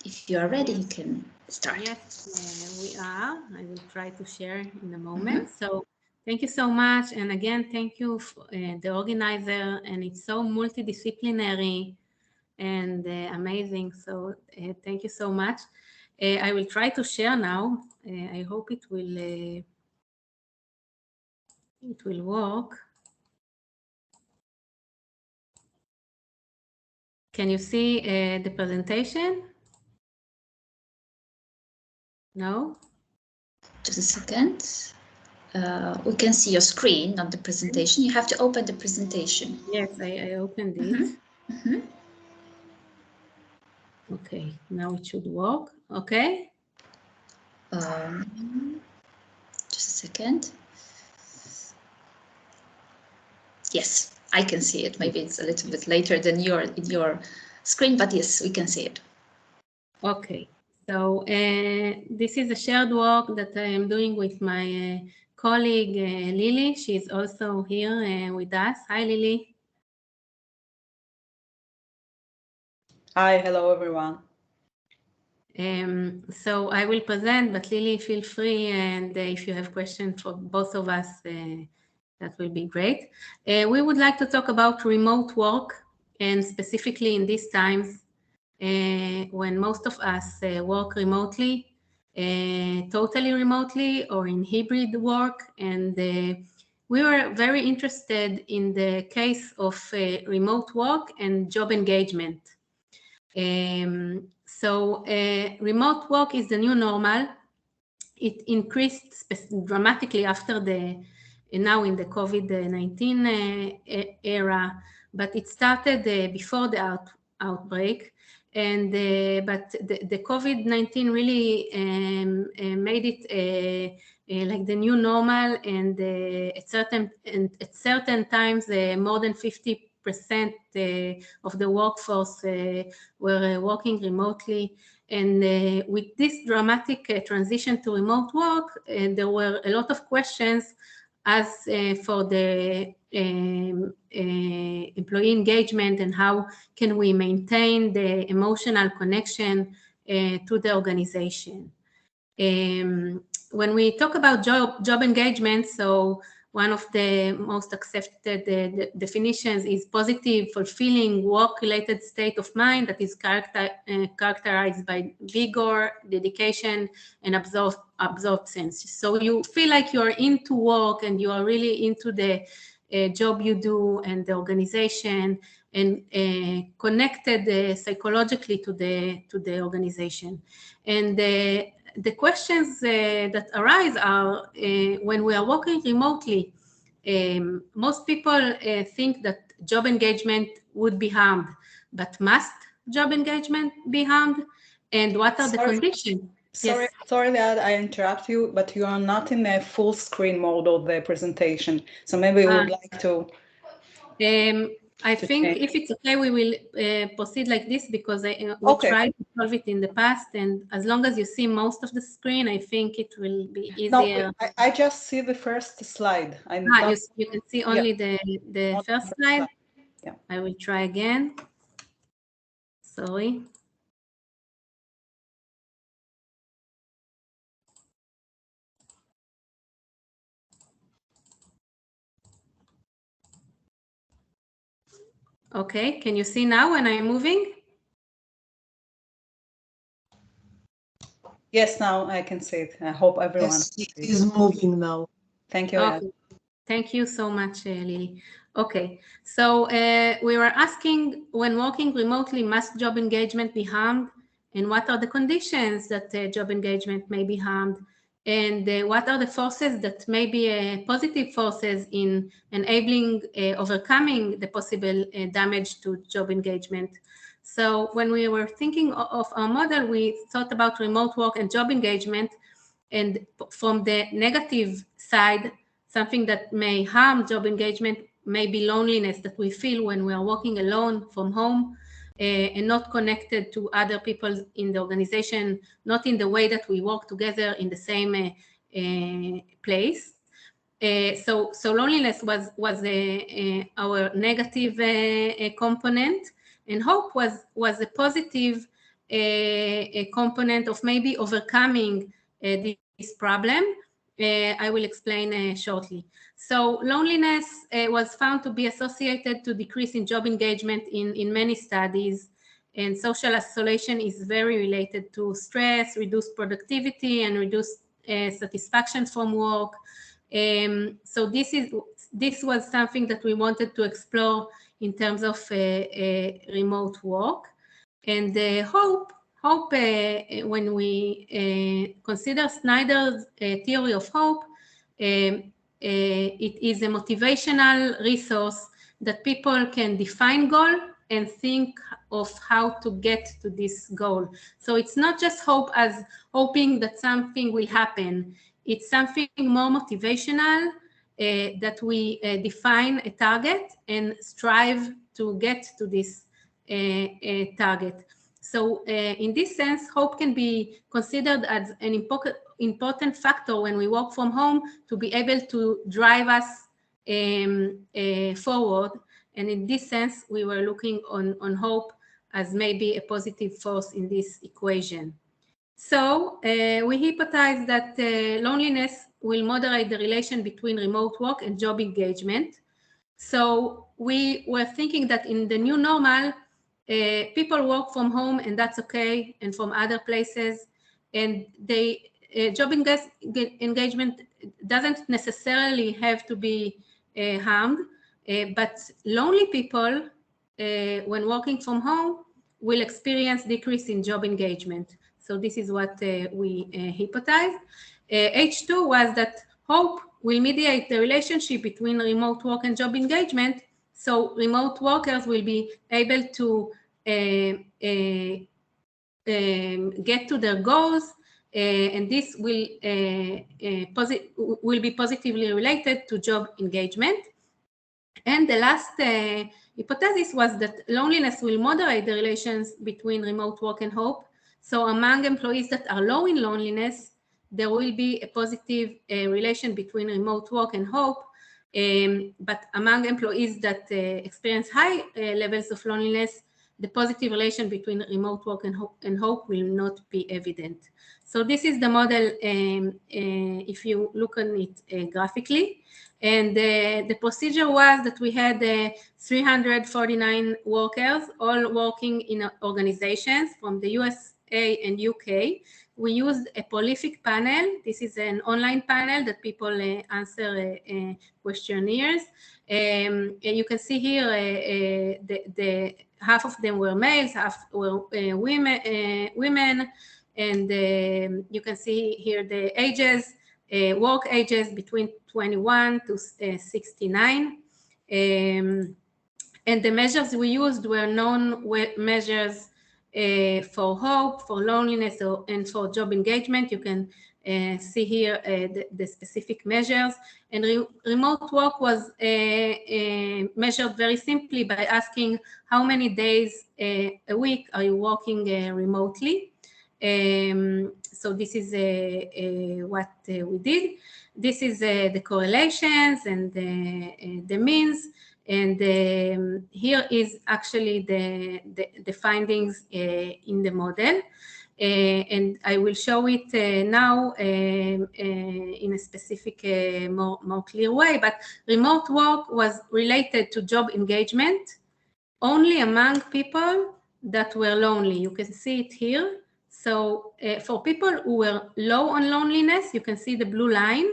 If you are ready, you can start. Yes, we are. I will try to share in a moment. So thank you so much. And again, thank you, the organizer. And it's so multidisciplinary and amazing. So thank you so much. I will try to share now. I hope it will work. Can you see the presentation? No? Just a second. We can see your screen, not the presentation. You have to open the presentation. Yes, I opened it. Okay, now it should work. Okay. Just a second. Yes, I can see it. Maybe it's a little bit later than your screen, but yes, we can see it. Okay, so this is a shared work that I am doing with my colleague Lily. She's also here with us. Hi, Lily. Hi, hello everyone. So I will present, but Lily, feel free, and if you have questions for both of us, that will be great. We would like to talk about remote work, and specifically in these times when most of us work remotely, totally remotely or in hybrid work. And we were very interested in the case of remote work and job engagement. So remote work is the new normal. It increased dramatically after now in the COVID-19 era, but it started before the outbreak. And but the COVID-19 really made it like the new normal, and at certain times more than 50% of the workforce were working remotely. And with this dramatic transition to remote work, there were a lot of questions as for the employee engagement, and how can we maintain the emotional connection to the organization. When we talk about job engagement, so one of the most accepted definitions is positive, fulfilling, work-related state of mind that is characterized by vigor, dedication, and absorption. So you feel like you are into work and you are really into the job you do and the organization, and connected psychologically to the organization. And the questions that arise are when we are working remotely, most people think that job engagement would be harmed, but must job engagement be harmed? And what are the conditions? Sorry, sorry that I interrupt you, but you are not in a full screen mode of the presentation. So maybe you would like to... I think if it's okay, we will proceed like this, because we tried to solve it in the past, and as long as you see most of the screen, I think it will be easier. No, I just see the first slide. You can see only the first slide? Yeah. I will try again. Sorry. Okay, can you see now when I'm moving? Yes, now I can see it. I hope everyone is moving now. Thank you. Okay. Thank you so much, Lily. Okay, so we were asking, when working remotely, must job engagement be harmed? And what are the conditions that job engagement may be harmed? And what are the forces that may be positive forces in enabling overcoming the possible damage to job engagement? So when we were thinking of our model, we thought about remote work and job engagement. And from the negative side, something that may harm job engagement may be loneliness that we feel when we are working alone from home. and not connected to other people in the organization, not in the way that we work together in the same place. So loneliness was our negative component, and hope was a positive component of maybe overcoming this problem. I will explain shortly. So loneliness was found to be associated to decrease in job engagement in many studies, and social isolation is very related to stress, reduced productivity, and reduced satisfaction from work. So this was something that we wanted to explore in terms of remote work. And hope, when we consider Snyder's theory of hope, it is a motivational resource that people can define goal and think of how to get to this goal. So it's not just hope as hoping that something will happen. It's something more motivational, that we define a target and strive to get to this target. So in this sense, hope can be considered as an important factor when we work from home to be able to drive us forward. And in this sense, we were looking on hope as maybe a positive force in this equation. So we hypothesized that loneliness will moderate the relation between remote work and job engagement. So we were thinking that in the new normal, people work from home, and that's okay, and from other places, and they job engagement doesn't necessarily have to be harmed, but lonely people, when working from home, will experience decrease in job engagement. So this is what we hypothesized. H2 was that hope will mediate the relationship between remote work and job engagement. So remote workers will be able to get to their goals, and this will be positively related to job engagement. And the last hypothesis was that loneliness will moderate the relations between remote work and hope. So among employees that are low in loneliness, there will be a positive relation between remote work and hope. But among employees that experience high levels of loneliness, the positive relation between remote work and hope will not be evident. So this is the model if you look on it graphically. And the procedure was that we had 349 workers, all working in organizations from the USA and UK. We used a prolific panel. This is an online panel that people answer questionnaires. You can see here the half of them were males, half were women, and you can see here the ages, work ages between 21 to 69. And the measures we used were known measures for hope, for loneliness, and for job engagement. You can see here the specific measures. And remote work was measured very simply by asking how many days a week are you working remotely. So this is what we did. This is the correlations and the means. And here is actually the findings in the model. And I will show it now in a specific, more clear way. But remote work was related to job engagement only among people that were lonely. You can see it here. So for people who were low on loneliness, you can see the blue line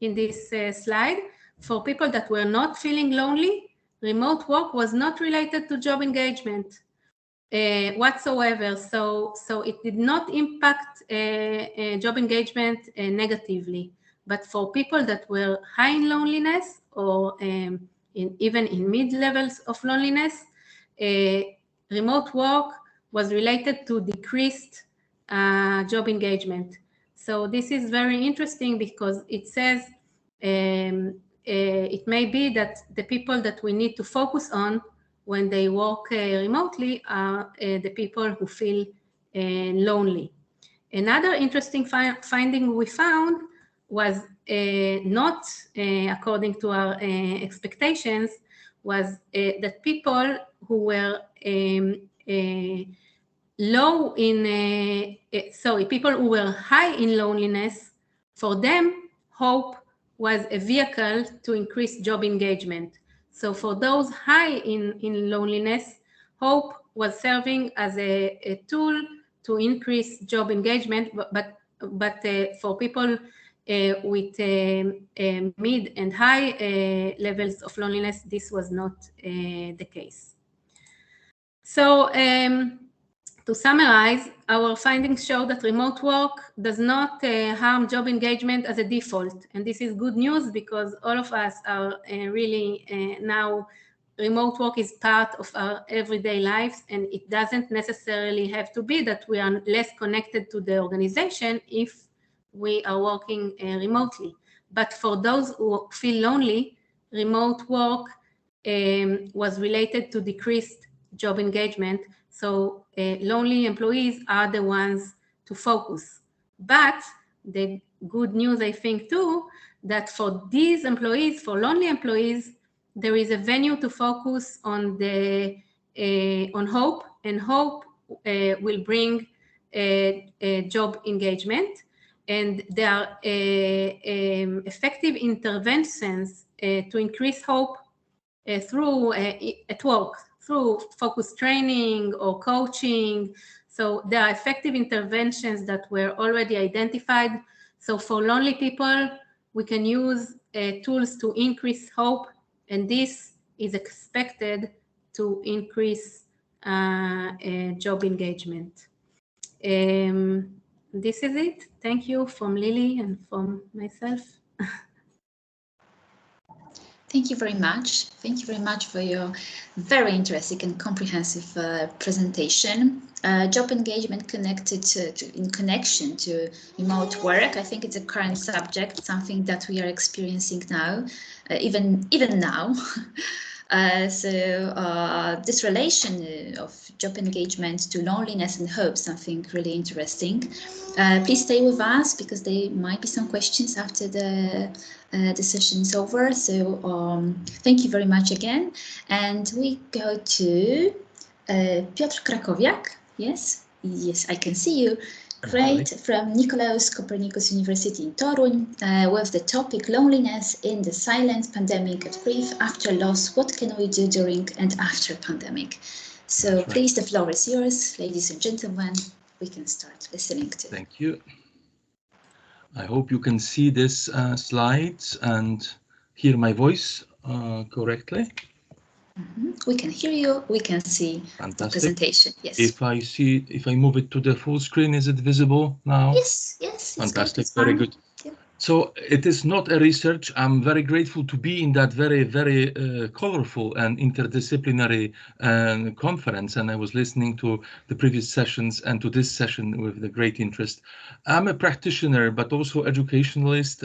in this slide. For people that were not feeling lonely, remote work was not related to job engagement whatsoever. So it did not impact job engagement negatively. But for people that were high in loneliness or even in mid-levels of loneliness, remote work was related to decreased job engagement. So this is very interesting because it says it may be that the people that we need to focus on when they work remotely are the people who feel lonely. Another interesting finding we found was not according to our expectations, was that people who were people who were high in loneliness, for them, hope was a vehicle to increase job engagement. So for those high in loneliness, hope was serving as a tool to increase job engagement, but for people with mid and high levels of loneliness, this was not the case. So to summarize, our findings show that remote work does not harm job engagement as a default. And this is good news because all of us are really now, remote work is part of our everyday lives, and it doesn't necessarily have to be that we are less connected to the organization if we are working remotely. But for those who feel lonely, remote work was related to decreased job engagement. So lonely employees are the ones to focus. But the good news, I think, too, that for these employees, for lonely employees, there is a venue to focus on the on hope, and hope will bring job engagement. And there are effective interventions to increase hope through at work, through focus training or coaching. So there are effective interventions that were already identified. So for lonely people, we can use tools to increase hope, and this is expected to increase job engagement. This is it. Thank you from Lily and from myself. Thank you very much. Thank you very much for your very interesting and comprehensive presentation. Job engagement connected in connection to remote work. I think it's a current subject, something that we are experiencing now, even now. This relation of job engagement to loneliness and hope, something really interesting. Please stay with us because there might be some questions after the session is over. So thank you very much again. And we go to Piotr Krakowiak. Yes, I can see you. Great, from Nicolaus Copernicus University in Toruń, with the topic loneliness in the silent pandemic at grief after loss. What can we do during and after pandemic? So please, the floor is yours, ladies and gentlemen. We can start listening to. Thank you. I hope you can see this slides and hear my voice correctly. We can hear you. We can see the presentation. Yes. If I move it to the full screen, is it visible now? Yes. Fantastic. Very good. Yeah. So it is not a research. I'm very grateful to be in that very, very colorful and interdisciplinary conference. And I was listening to the previous sessions and to this session with the great interest. I'm a practitioner, but also educationalist,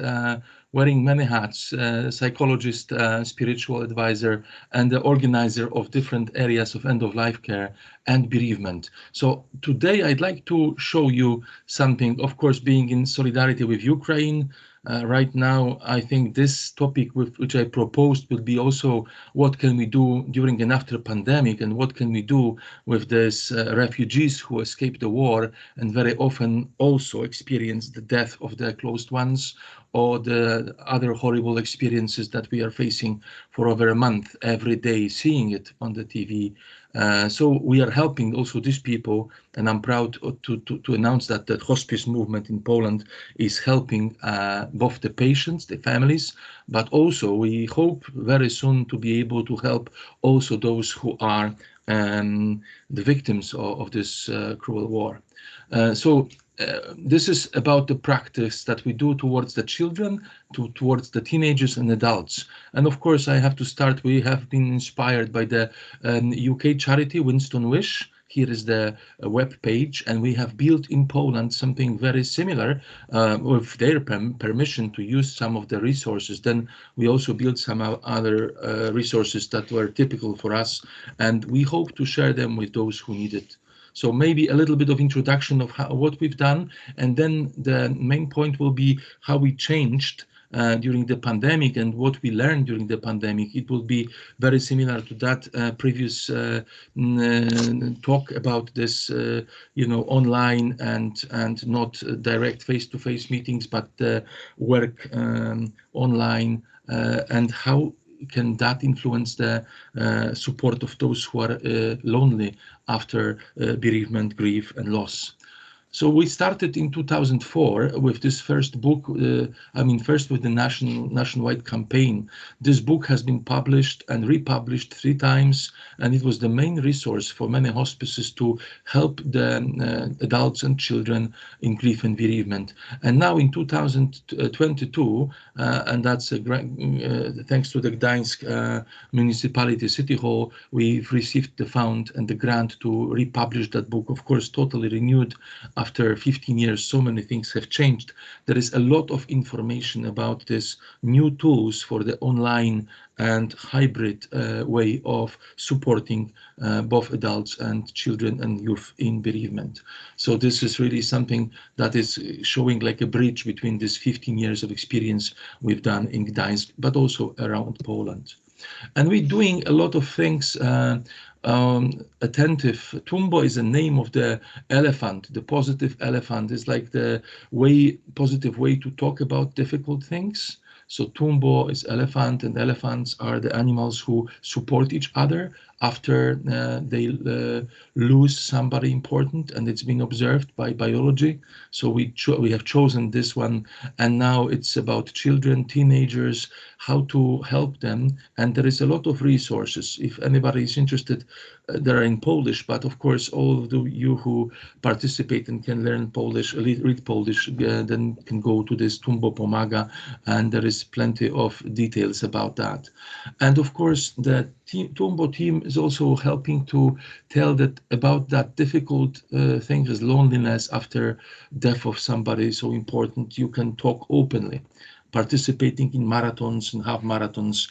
wearing many hats, psychologist, spiritual advisor, and the organizer of different areas of end-of-life care and bereavement. So today I'd like to show you something, of course, being in solidarity with Ukraine. Right now, I think this topic which I proposed will be also what can we do during and after pandemic, and what can we do with these refugees who escaped the war and very often also experience the death of their close ones or the other horrible experiences that we are facing for over a month, every day, seeing it on the TV. So we are helping also these people, and I'm proud to announce that the hospice movement in Poland is helping both the patients, the families, but also we hope very soon to be able to help also those who are the victims of this cruel war. This is about the practice that we do towards the children, towards the teenagers and adults. And of course, I have to start, we have been inspired by the UK charity Winston Wish, Here is the web page, and we have built in Poland something very similar with their permission to use some of the resources. Then we also built some other resources that were typical for us, and we hope to share them with those who need it. So maybe a little bit of introduction of what we've done, and then the main point will be how we changed during the pandemic and what we learned during the pandemic. It will be very similar to that previous talk about this, online and not direct face-to-face meetings, but work online, and how can that influence the support of those who are lonely after bereavement, grief, and loss. So we started in 2004 with this first book, first with the nationwide campaign. This book has been published and republished 3 times, and it was the main resource for many hospices to help the adults and children in grief and bereavement. And now in 2022, and that's thanks to the Gdańsk municipality city hall, we've received the fund and the grant to republish that book, of course, totally renewed. After 15 years, so many things have changed. There is a lot of information about this new tools for the online and hybrid way of supporting both adults and children and youth in bereavement. So this is really something that is showing like a bridge between this 15 years of experience we've done in Gdańsk, but also around Poland. And we're doing a lot of things attentive. Tumbo is the name of the elephant. The positive elephant is like the positive way to talk about difficult things. So Tumbo is elephant, and elephants are the animals who support each other after they lose somebody important, and it's been observed by biology. So we have chosen this one, and now it's about children, teenagers, how to help them. And there is a lot of resources. If anybody is interested, they're in Polish, but of course, all of you who participate and can learn Polish, read Polish, then can go to this Tumbo Pomaga, and there is plenty of details about that. And of course, the Tumbo team is also helping to tell that about that difficult thing as loneliness after death of somebody so important. You can talk openly. Participating in marathons and half marathons,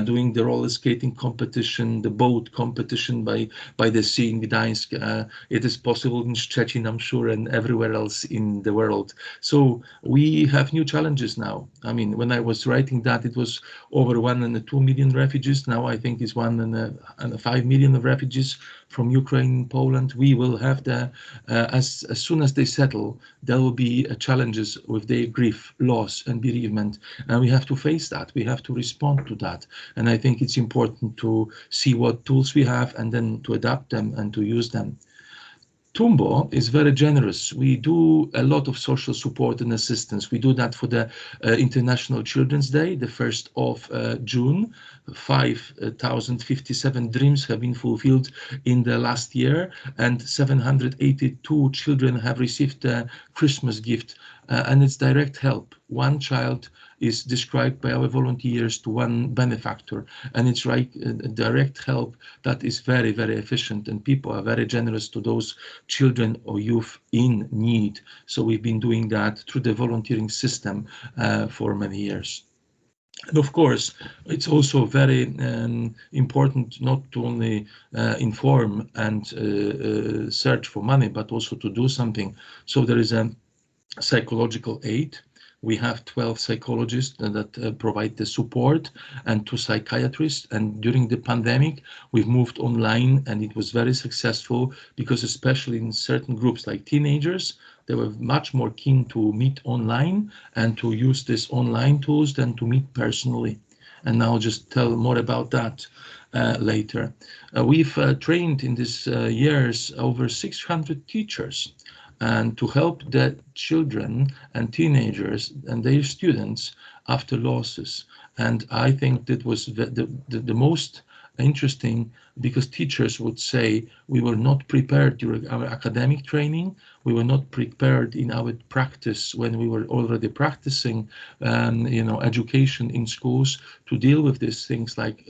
doing the roller skating competition, the boat competition by the sea in Gdańsk. It is possible in Szczecin, I'm sure, and everywhere else in the world. So we have new challenges now. I mean, when I was writing that, it was over 1.2 million refugees. Now I think it's 1.5 million of refugees from Ukraine, Poland. We will have as soon as they settle, there will be challenges with their grief, loss, and bereavement, and we have to face that. We have to respond to that, and I think it's important to see what tools we have and then to adapt them and to use them. Tumbo is very generous. We do a lot of social support and assistance. We do that for the International Children's Day, the 1st of June. 5,057 dreams have been fulfilled in the last year, and 782 children have received a Christmas gift, and it's direct help. One child is described by our volunteers to one benefactor, and it's like direct help that is very, very efficient, and people are very generous to those children or youth in need. So we've been doing that through the volunteering system for many years. And of course, it's also very important not to only inform and search for money, but also to do something. So there is a psychological aid. We have 12 psychologists that provide the support, and 2 psychiatrists. And during the pandemic, we've moved online, and it was very successful because especially in certain groups like teenagers, they were much more keen to meet online and to use these online tools than to meet personally. And I'll just tell more about that later. We've trained in these years over 600 teachers, and to help the children and teenagers and their students after losses. And I think that was the most interesting, because teachers would say we were not prepared during our academic training. We were not prepared in our practice when we were already practicing, education in schools to deal with these things like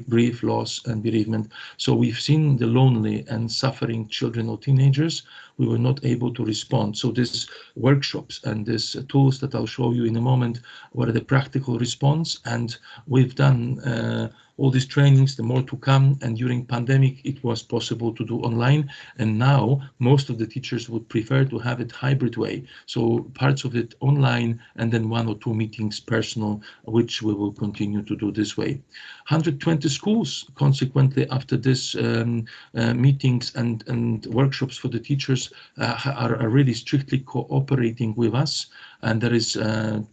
grief, loss, and bereavement. So we've seen the lonely and suffering children or teenagers. We were not able to respond. So these workshops and these tools that I'll show you in a moment were the practical response, and we've done all these trainings, the more to come, and during pandemic it was possible to do online, and now most of the teachers would prefer to have it hybrid way, so parts of it online and then 1 or 2 meetings personal, which we will continue to do this way. 120 schools consequently after this meetings and workshops for the teachers are really strictly cooperating with us, and there is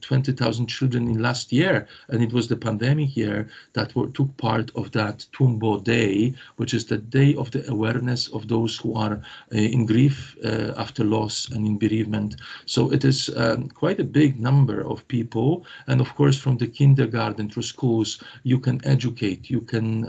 20,000 children in last year, and it was the pandemic year that took part of that Tumbo Day, which is the day of the awareness of those who are in grief after loss and in bereavement. So it is quite a big number of people, and of course from the kindergarten through schools you can educate, you can,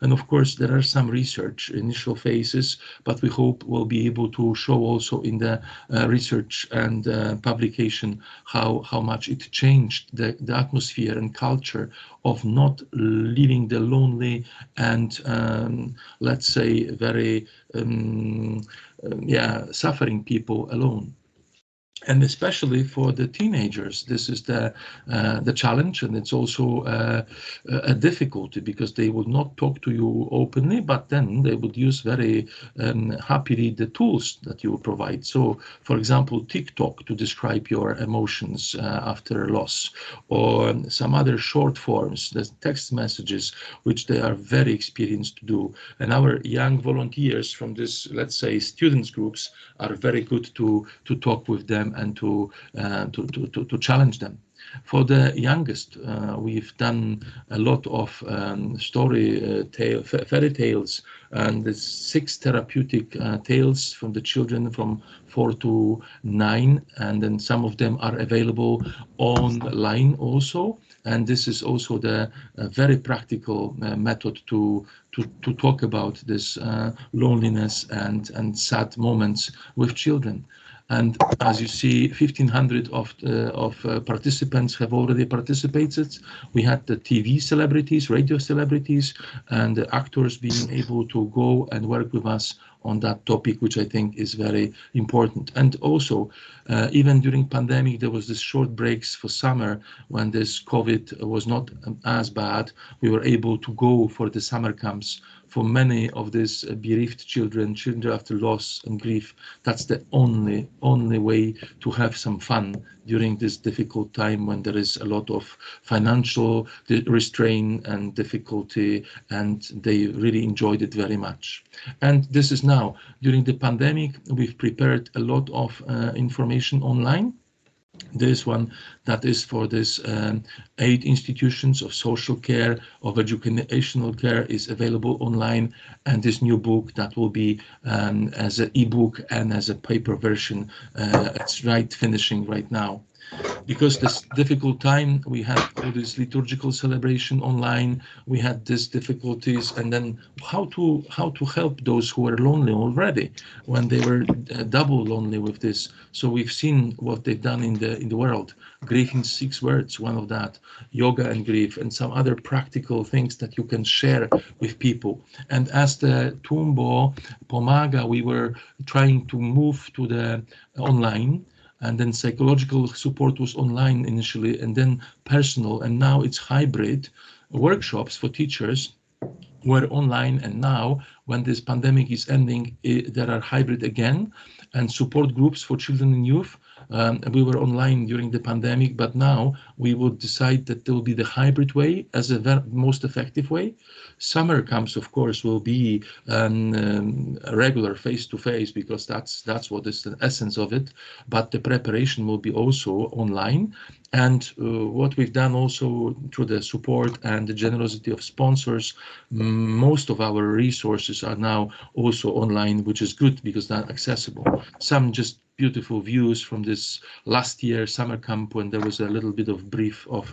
and of course there are some research initial phases, but we hope we'll be able to show also in the research and publication how much it changed the atmosphere and culture of not leaving the lonely and let's say very suffering people alone. And especially for the teenagers, this is the challenge, and it's also a difficulty because they would not talk to you openly, but then they would use very happily the tools that you provide. So, for example, TikTok to describe your emotions after loss, or some other short forms, the text messages, which they are very experienced to do. And our young volunteers from this, let's say, students groups are very good to talk with them and to challenge them. For the youngest, we've done a lot of fairy tales, and the 6 therapeutic tales from the children from 4 to 9, and then some of them are available online also. And this is also the very practical method to talk about this loneliness and sad moments with children. And as you see, 1,500 of participants have already participated. We had the TV celebrities, radio celebrities, and the actors being able to go and work with us on that topic, which I think is very important. And also, even during pandemic, there was this short breaks for summer when this COVID was not as bad. We were able to go for the summer camps for many of these bereaved children after loss and grief. That's the only way to have some fun during this difficult time when there is a lot of financial restraint and difficulty, and they really enjoyed it very much. And this is now, during the pandemic, we've prepared a lot of information online. This one that is for this 8 institutions of social care, of educational care, is available online, and this new book that will be as an ebook and as a paper version, it's finishing right now. Because this difficult time, we had all this liturgical celebration online, we had these difficulties, and then how to help those who were lonely already when they were double lonely with this. So we've seen what they've done in the world. Grief in 6 words, one of that, yoga and grief, and some other practical things that you can share with people. And as the Tumbo Pomaga, we were trying to move to the online, and then psychological support was online initially, and then personal, and now it's hybrid. Workshops for teachers were online, and now when this pandemic is ending, there are hybrid again, and support groups for children and youth. We were online during the pandemic, but now we would decide that there will be the hybrid way as a most effective way. Summer camps, of course, will be a regular face-to-face, because that's what is the essence of it. But the preparation will be also online. And what we've done also through the support and the generosity of sponsors, most of our resources are now also online, which is good because they're accessible. Some just beautiful views from this last year summer camp when there was a little bit of brief of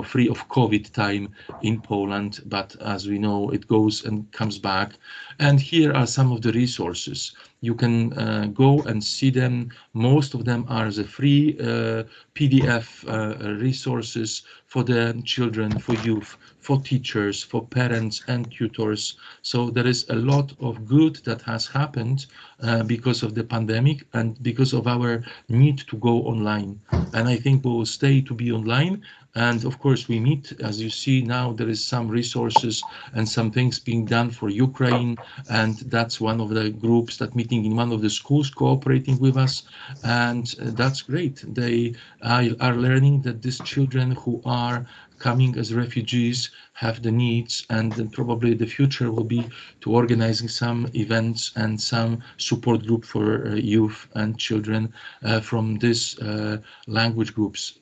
free of COVID time in Poland, but as we know, it goes and comes back. And here are some of the resources. You can go and see them. Most of them are the free PDF resources for the children, for youth, for teachers, for parents and tutors. So there is a lot of good that has happened because of the pandemic and because of our need to go online. And I think we will stay to be online. And of course, we meet, as you see now, there is some resources and some things being done for Ukraine. And that's one of the groups that meeting in one of the schools cooperating with us. And that's great. They are learning that these children who are coming as refugees have the needs, and then probably the future will be to organizing some events and some support group for youth and children from these language groups.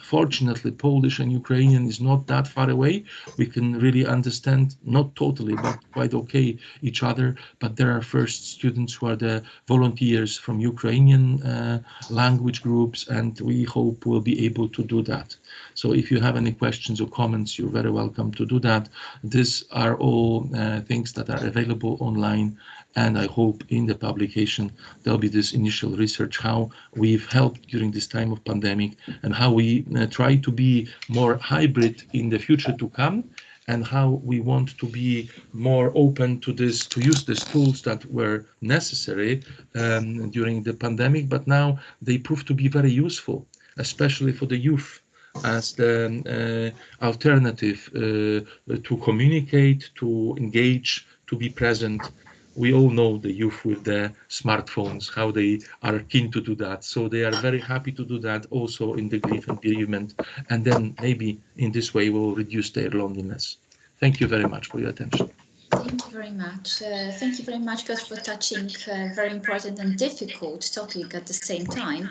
Fortunately, Polish and Ukrainian is not that far away. We can really understand, not totally, but quite okay each other. But there are first students who are the volunteers from Ukrainian language groups, and we hope we'll be able to do that. So if you have any questions or comments, you're very welcome to do that. These are all things that are available online. And I hope in the publication, there'll be this initial research, how we've helped during this time of pandemic and how we try to be more hybrid in the future to come, and how we want to be more open to this, to use these tools that were necessary during the pandemic, but now they prove to be very useful, especially for the youth, as the alternative to communicate, to engage, to be present. We all know the youth with the smartphones, how they are keen to do that. So they are very happy to do that also in the grief and bereavement. And then maybe in this way we'll reduce their loneliness. Thank you very much for your attention. Thank you very much. Thank you very much, Piotr, for touching a very important and difficult topic at the same time.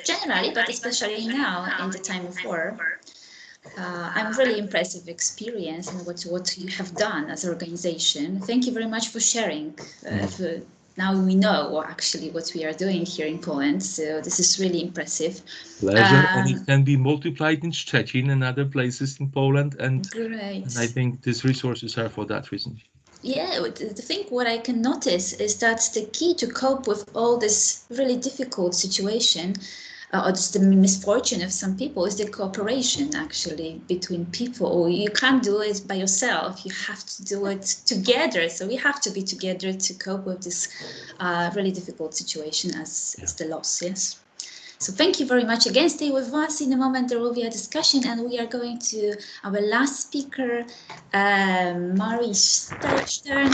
Generally, but especially now in the time of war. I'm really impressed with experience and what you have done as an organization. Thank you very much for sharing. Now we know actually what we are doing here in Poland, so this is really impressive. Pleasure, and it can be multiplied in Szczecin and other places in Poland, and I think these resources are for that reason. Yeah, the thing what I can notice is that the key to cope with all this really difficult situation or just the misfortune of some people is the cooperation actually between people. You can't do it by yourself, you have to do it together. So we have to be together to cope with this really difficult situation as the loss, yes. So thank you very much again. Stay with us. In a moment there will be a discussion and we are going to our last speaker, Mariusz.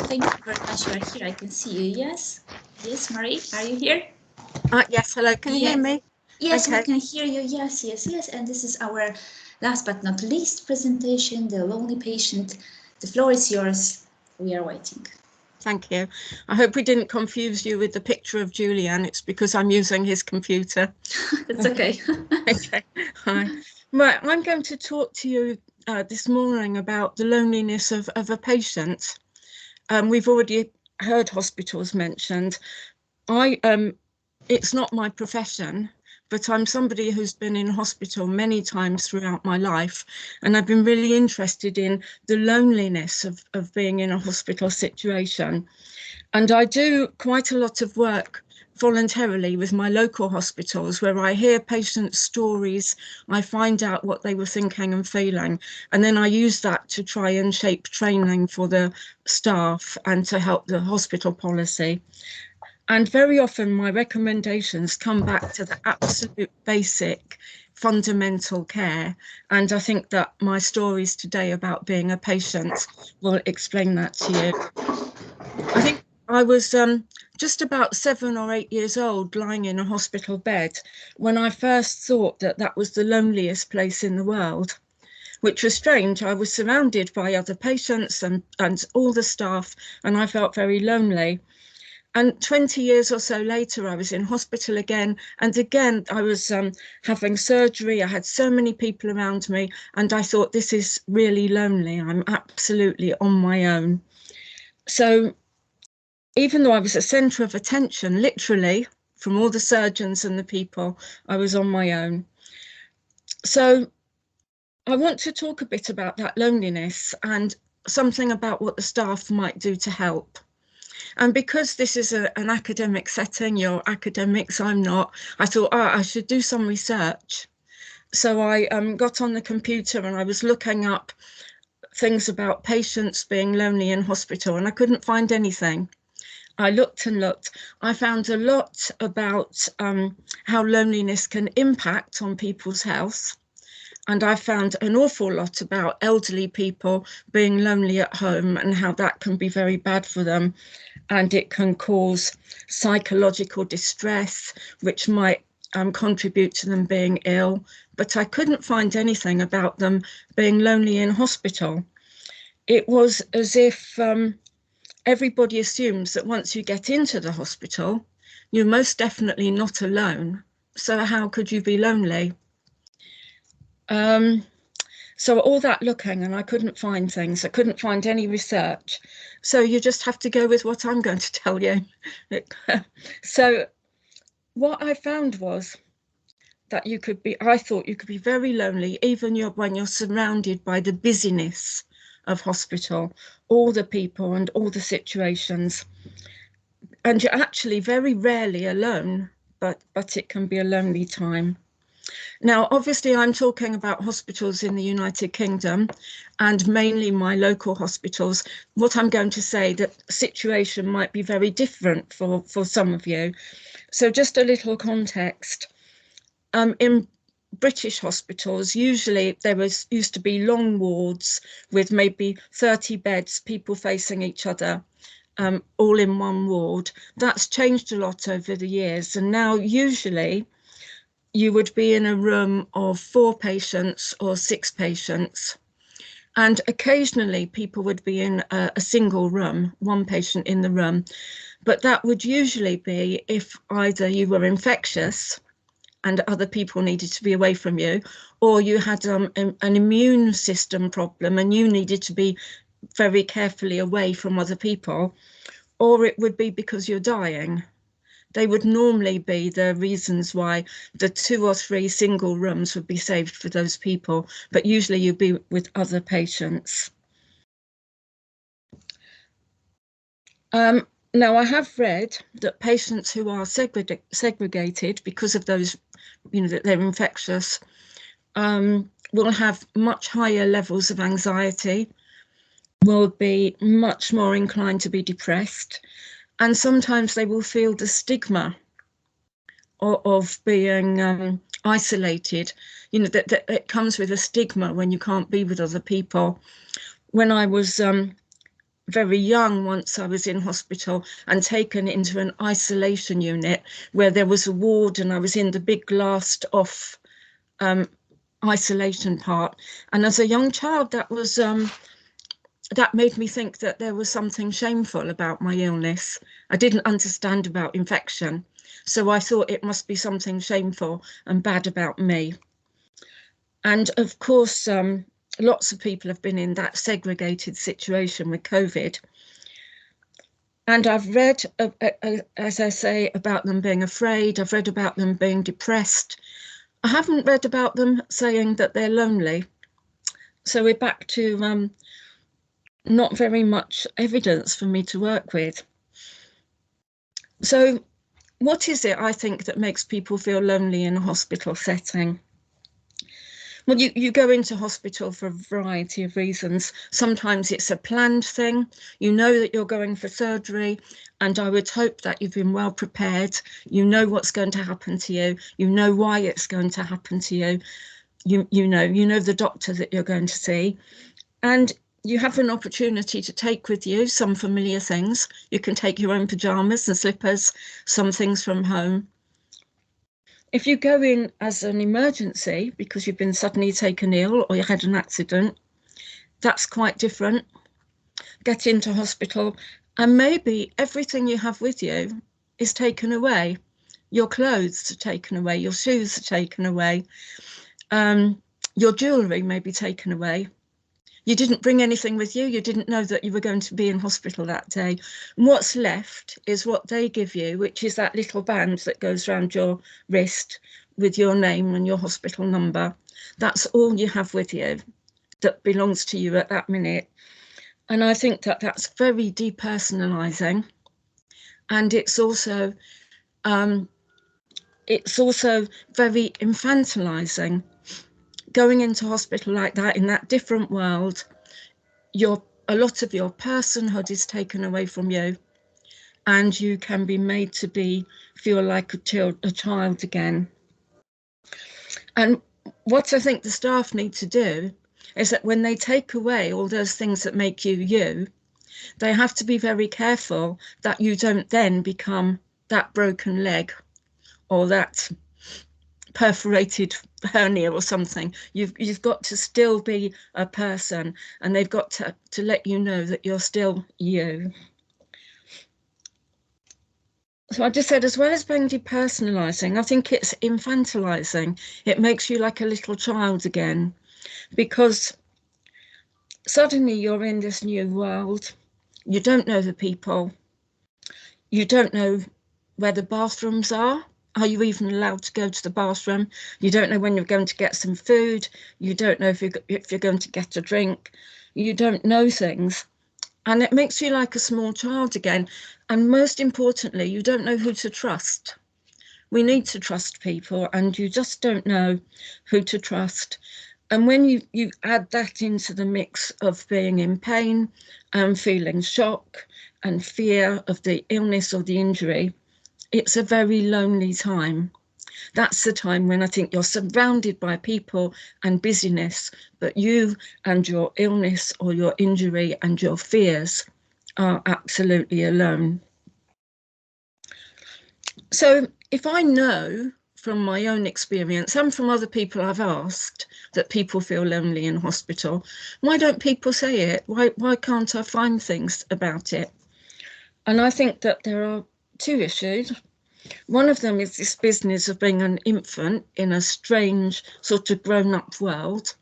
Thank you very much. You are here. I can see you. Yes? Yes, Marie, are you here? Yes, hello. Can you hear me? Yes, okay. We can hear you. Yes. And this is our last but not least presentation, The Lonely Patient. The floor is yours. We are waiting. Thank you. I hope we didn't confuse you with the picture of Julian. It's because I'm using his computer. That's okay. Okay. Hi. Right, I'm going to talk to you this morning about the loneliness of a patient. We've already heard hospitals mentioned. It's not my profession, but I'm somebody who's been in hospital many times throughout my life, and I've been really interested in the loneliness of being in a hospital situation. And I do quite a lot of work voluntarily with my local hospitals, where I hear patients' stories, I find out what they were thinking and feeling, and then I use that to try and shape training for the staff and to help the hospital policy. And very often my recommendations come back to the absolute basic fundamental care. And I think that my stories today about being a patient will explain that to you. I think I was just about 7 or 8 years old, lying in a hospital bed, when I first thought that that was the loneliest place in the world, which was strange. I was surrounded by other patients and all the staff, and I felt very lonely. And 20 years or so later, I was in hospital again, and again, I was having surgery. I had so many people around me, and I thought, this is really lonely. I'm absolutely on my own. So even though I was a centre of attention, literally, from all the surgeons and the people, I was on my own. So I want to talk a bit about that loneliness and something about what the staff might do to help. And because this is an academic setting, you're academics, I'm not, I thought, I should do some research. So I got on the computer and I was looking up things about patients being lonely in hospital, and I couldn't find anything. I looked and looked. I found a lot about how loneliness can impact on people's health. And I found an awful lot about elderly people being lonely at home and how that can be very bad for them. And it can cause psychological distress, which might contribute to them being ill. But I couldn't find anything about them being lonely in hospital. It was as if everybody assumes that once you get into the hospital, you're most definitely not alone. So how could you be lonely? So all that looking, and I couldn't find things. I couldn't find any research. So you just have to go with what I'm going to tell you. So what I found was that I thought you could be very lonely even when you're surrounded by the busyness of hospital, all the people and all the situations. And you're actually very rarely alone, but it can be a lonely time. Now, obviously, I'm talking about hospitals in the United Kingdom and mainly my local hospitals. What I'm going to say, the situation might be very different for some of you. So just a little context. In British hospitals, usually there used to be long wards with maybe 30 beds, people facing each other, all in one ward. That's changed a lot over the years. And now usually you would be in a room of 4 patients or 6 patients. And occasionally people would be in a single room, 1 patient in the room. But that would usually be if either you were infectious and other people needed to be away from you, or you had an immune system problem and you needed to be very carefully away from other people, or it would be because you're dying. They would normally be the reasons why the 2 or 3 single rooms would be saved for those people, but usually you'd be with other patients. Now, I have read that patients who are segregated because of those, that they're infectious, will have much higher levels of anxiety, will be much more inclined to be depressed, and sometimes they will feel the stigma of being isolated. That it comes with a stigma when you can't be with other people. When I was very young, once I was in hospital and taken into an isolation unit where there was a ward and I was in the big glassed off isolation part. And as a young child, that was that made me think that there was something shameful about my illness. I didn't understand about infection, so I thought it must be something shameful and bad about me. And of course, lots of people have been in that segregated situation with COVID. And I've read, as I say, about them being afraid. I've read about them being depressed. I haven't read about them saying that they're lonely. So we're back to not very much evidence for me to work with. So what is it, I think, that makes people feel lonely in a hospital setting? Well, you go into hospital for a variety of reasons. Sometimes it's a planned thing. You know that you're going for surgery, and I would hope that you've been well prepared. You know what's going to happen to you. You know why it's going to happen to you. You know the doctor that you're going to see. And you have an opportunity to take with you some familiar things. You can take your own pajamas and slippers, some things from home. If you go in as an emergency because you've been suddenly taken ill or you had an accident, that's quite different. Get into hospital and maybe everything you have with you is taken away. Your clothes are taken away, your shoes are taken away, your jewellery may be taken away. You didn't bring anything with you. You didn't know that you were going to be in hospital that day. And what's left is what they give you, which is that little band that goes around your wrist with your name and your hospital number. That's all you have with you that belongs to you at that minute. And I think that that's very depersonalizing. And it's also very infantilizing. Going into hospital like that, in that different world, a lot of your personhood is taken away from you, and you can be made to feel like a child again. And what I think the staff need to do is that when they take away all those things that make you you, they have to be very careful that you don't then become that broken leg or that perforated hernia or something. You've got to still be a person, and they've got to let you know that you're still you. So I just said, as well as being depersonalizing, I think it's infantilizing. It makes you like a little child again, because suddenly you're in this new world. You don't know the people. You don't know where the bathrooms are. Are you even allowed to go to the bathroom? You don't know when you're going to get some food. You don't know if you're going to get a drink. You don't know things. And it makes you like a small child again. And most importantly, you don't know who to trust. We need to trust people, and you just don't know who to trust. And when you add that into the mix of being in pain and feeling shock and fear of the illness or the injury, it's a very lonely time. That's the time when I think you're surrounded by people and busyness, but you and your illness or your injury and your fears are absolutely alone. So if I know from my own experience and from other people I've asked that people feel lonely in hospital, why don't people say it? Why can't I find things about it? And I think that there are two issues. One of them is this business of being an infant in a strange sort of grown-up world,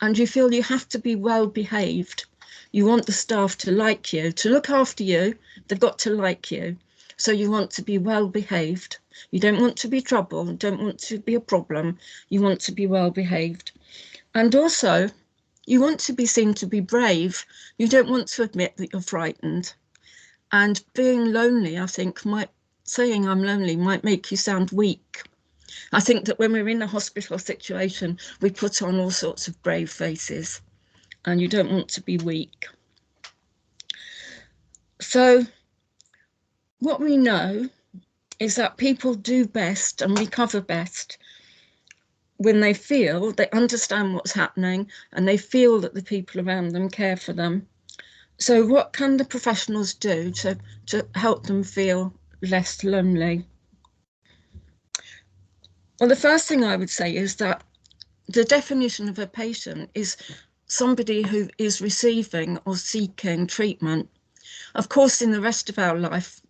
and you feel you have to be well behaved. You want the staff to like you, to look after you. They've got to like you. So you want to be well behaved. You don't want to be trouble, you don't want to be a problem. You want to be well behaved. And also, you want to be seen to be brave. You don't want to admit that you're frightened. And being lonely, I think, saying I'm lonely might make you sound weak. I think that when we're in a hospital situation, we put on all sorts of brave faces, and you don't want to be weak. So what we know is that people do best and recover best when they feel they understand what's happening and they feel that the people around them care for them. So what can the professionals do to help them feel less lonely? Well, the first thing I would say is that the definition of a patient is somebody who is receiving or seeking treatment. Of course, in the rest of our lives,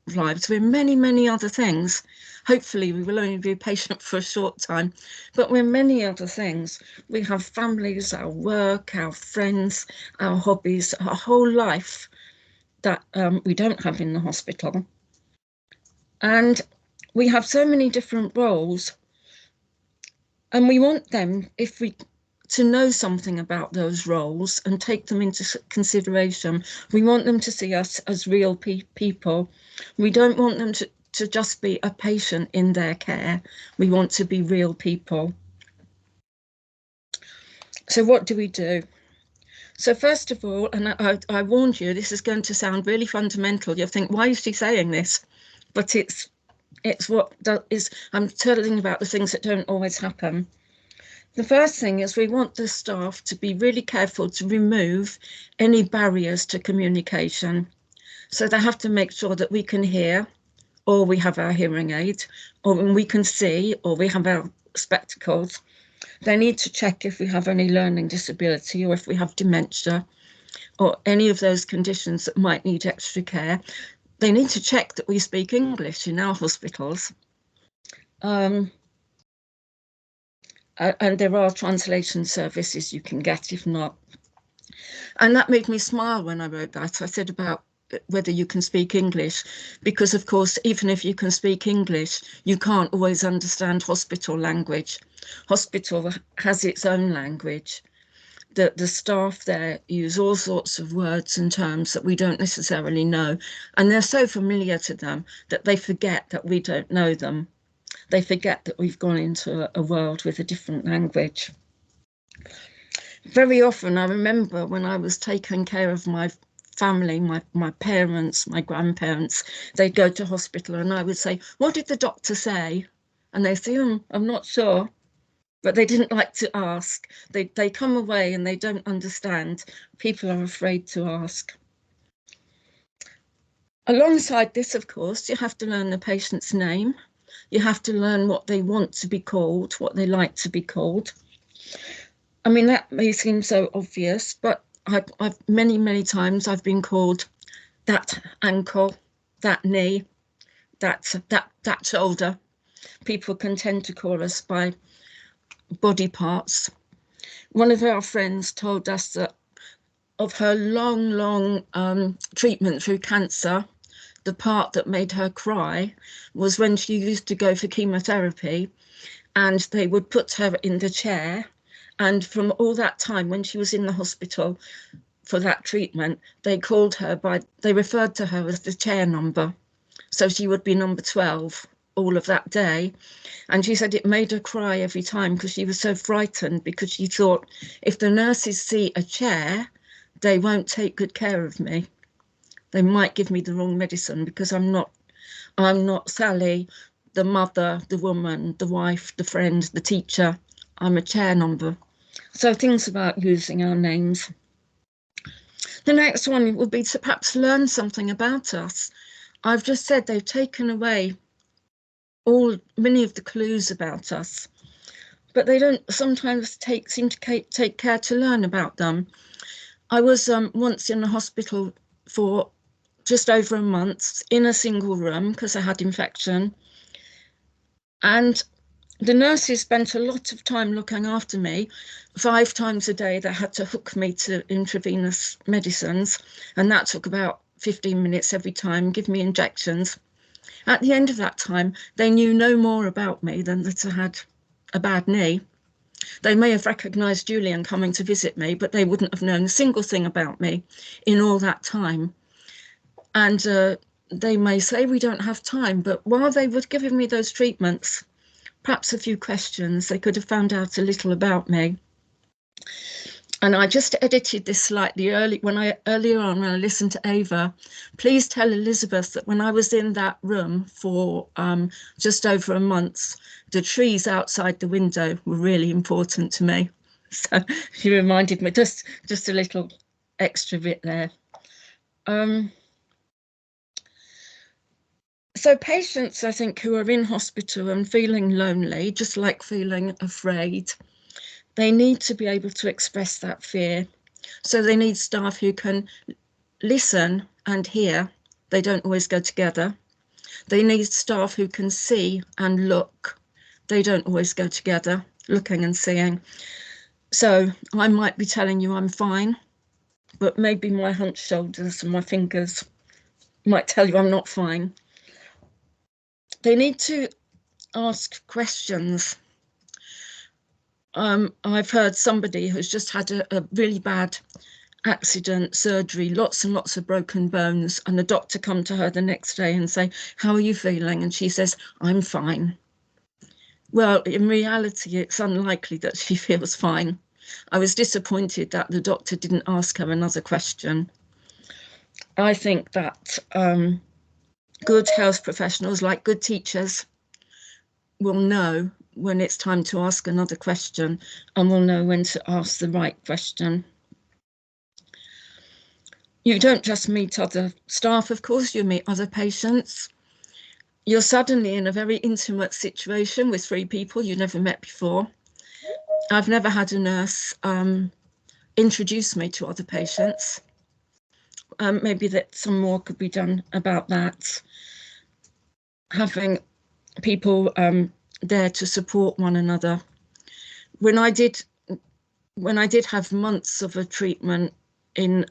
we're many, many other things. Hopefully, we will only be a patient for a short time, but we're many other things. We have families, our work, our friends, our hobbies, our whole life that we don't have in the hospital. And we have so many different roles, and we want them, to know something about those roles and take them into consideration. We want them to see us as real people. We don't want them to just be a patient in their care. We want to be real people. So what do we do? So first of all, and I warned you, this is going to sound really fundamental. You'll think, why is she saying this? But it's I'm telling about the things that don't always happen. The first thing is we want the staff to be really careful to remove any barriers to communication. So they have to make sure that we can hear, or we have our hearing aid, or we can see, or we have our spectacles. They need to check if we have any learning disability or if we have dementia or any of those conditions that might need extra care. They need to check that we speak English in our hospitals. And there are translation services you can get if not. And that made me smile when I wrote that. I said about whether you can speak English, because of course, even if you can speak English, you can't always understand hospital language. Hospital has its own language, the staff there use all sorts of words and terms that we don't necessarily know, and they're so familiar to them that they forget that we don't know them. They forget that we've gone into a world with a different language. Very often, I remember when I was taking care of my family, my parents, my grandparents, they'd go to hospital and I would say, "What did the doctor say?" And they say, "I'm not sure." But they didn't like to ask. They come away and they don't understand. People are afraid to ask. Alongside this, of course, you have to learn the patient's name. You have to learn what they want to be called, what they like to be called. I mean, that may seem so obvious, but I've many times I've been called that ankle, that knee, that shoulder. People can tend to call us by body parts. One of our friends told us that of her long treatment through cancer, the part that made her cry was when she used to go for chemotherapy and they would put her in the chair, and from all that time when she was in the hospital for that treatment, they referred to her as the chair number, so she would be number 12 all of that day. And she said it made her cry every time because she was so frightened, because she thought if the nurses see a chair, they won't take good care of me. They might give me the wrong medicine because I'm not Sally, the mother, the woman, the wife, the friend, the teacher. I'm a chair number. So things about using our names. The next one would be to perhaps learn something about us. I've just said they've taken away many of the clues about us, but they don't sometimes seem to take care to learn about them. I was once in the hospital for just over a month in a single room because I had infection, and the nurses spent a lot of time looking after me. 5 times a day they had to hook me to intravenous medicines, and that took about 15 minutes every time, give me injections. At the end of that time, they knew no more about me than that I had a bad knee. They may have recognised Julian coming to visit me, but they wouldn't have known a single thing about me in all that time. And they may say we don't have time, but while they were giving me those treatments, perhaps a few questions, they could have found out a little about me. And I just edited this slightly earlier on when I listened to Ava. Please tell Elizabeth that when I was in that room for just over a month, the trees outside the window were really important to me. So she reminded me, just a little extra bit there. So patients, I think, who are in hospital and feeling lonely, just like feeling afraid, they need to be able to express that fear. So they need staff who can listen and hear. They don't always go together. They need staff who can see and look. They don't always go together, looking and seeing. So I might be telling you I'm fine, but maybe my hunched shoulders and my fingers might tell you I'm not fine. They need to ask questions. I've heard somebody who's just had a really bad accident, surgery, lots and lots of broken bones, and the doctor come to her the next day and say, "How are you feeling?" And she says, "I'm fine." Well, in reality, it's unlikely that she feels fine. I was disappointed that the doctor didn't ask her another question. I think that good health professionals, like good teachers, will know when it's time to ask another question and will know when to ask the right question. You don't just meet other staff, of course, you meet other patients. You're suddenly in a very intimate situation with 3 people you never met before. I've never had a nurse introduce me to other patients. Maybe that some more could be done about that. Having people there to support one another. When I did have months of a treatment in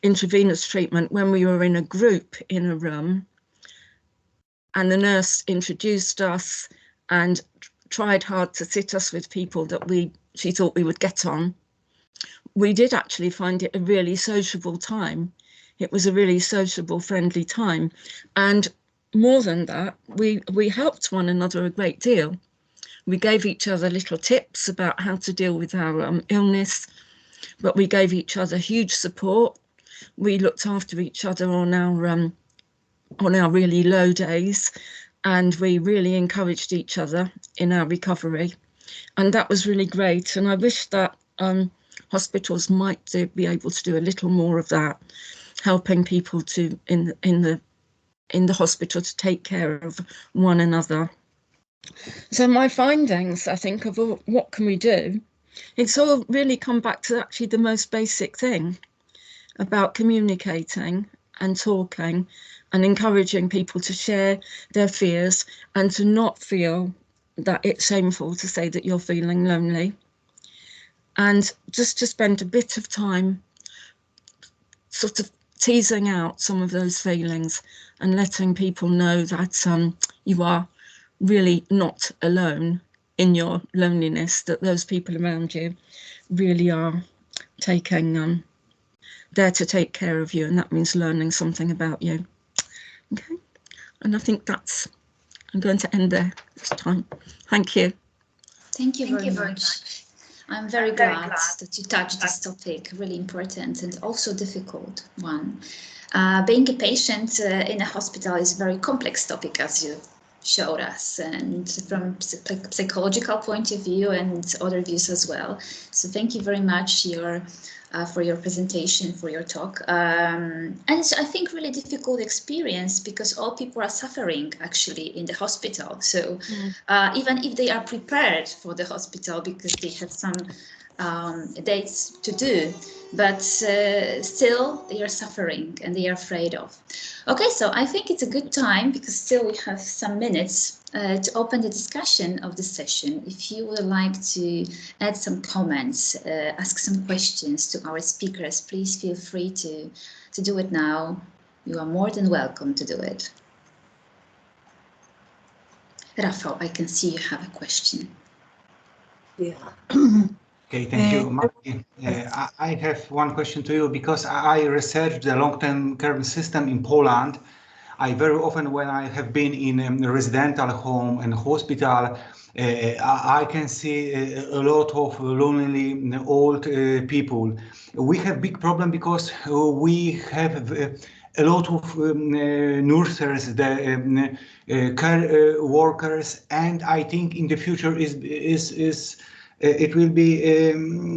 intravenous treatment, when we were in a group in a room, and the nurse introduced us and tried hard to sit us with people that she thought we would get on. we did actually find it a really sociable time. It was a really sociable, friendly time. And more than that, we helped one another a great deal. We gave each other little tips about how to deal with our illness, but we gave each other huge support. We looked after each other on our really low days, and we really encouraged each other in our recovery. And that was really great. And I wish that hospitals might be able to do a little more of that, helping people to in the hospital to take care of one another. So my findings, I think, of what can we do, it's all really come back to actually the most basic thing about communicating and talking and encouraging people to share their fears and to not feel that it's shameful to say that you're feeling lonely, and just to spend a bit of time sort of teasing out some of those feelings and letting people know that you are really not alone in your loneliness, that those people around you really are taking there to take care of you, and that means learning something about you. Okay, and I think I'm going to end there this time. Thank you. Thank you very much. I'm very glad that you touched this topic, really important and also difficult one. Being a patient in a hospital is a very complex topic, as you showed us, and from psychological point of view and other views as well. So thank you very much for your presentation, for your talk. And it's, I think, really difficult experience because all people are suffering actually in the hospital. So even if they are prepared for the hospital because they have some dates to do, but still they are suffering and they are afraid of. Okay, so I think it's a good time, because still we have some minutes to open the discussion of the session. If you would like to add some comments, ask some questions to our speakers, please feel free to do it now. You are more than welcome to do it. Rafael, I can see you have a question. Yeah. Okay, thank you, Martin. I have one question to you, because I researched the long-term care system in Poland. I very often, when I have been in a residential home and hospital, I can see a lot of lonely old people. We have big problem because we have a lot of nurses, the care workers, and I think in the future it will be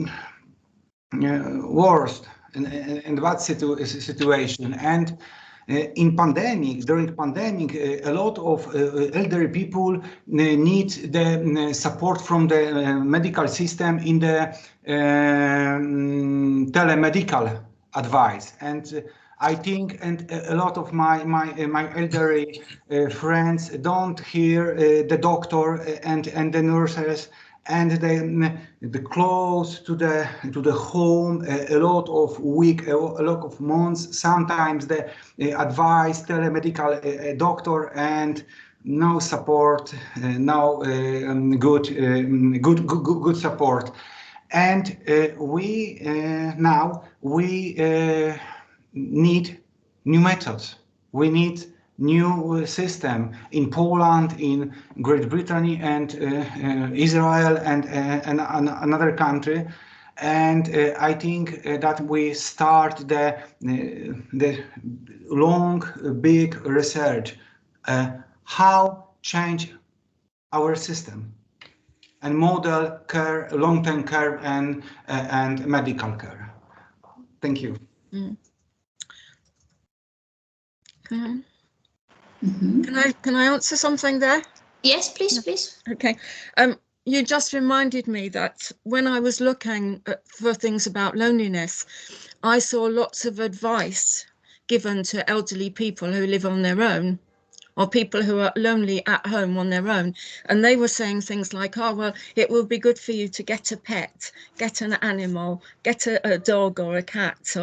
worse in that situation. And during pandemic, a lot of elderly people need the support from the medical system in the telemedical advice. And I think, and a lot of my elderly friends don't hear the doctor and the nurses, and the close to the home a lot of week, a lot of months. Sometimes the advice telemedical doctor and no support, no good support. And we need new methods. We need new system in Poland, in Great Britain, and Israel, and another country. And I think that we start the long, big research, how change our system and model care, long-term care, and medical care. Thank you. Okay. Can I answer something there? Yes, please. Okay. You just reminded me that when I was looking for things about loneliness, I saw lots of advice given to elderly people who live on their own, or people who are lonely at home on their own. And they were saying things like, oh, well, it will be good for you to get a pet, get an animal, get a dog or a cat,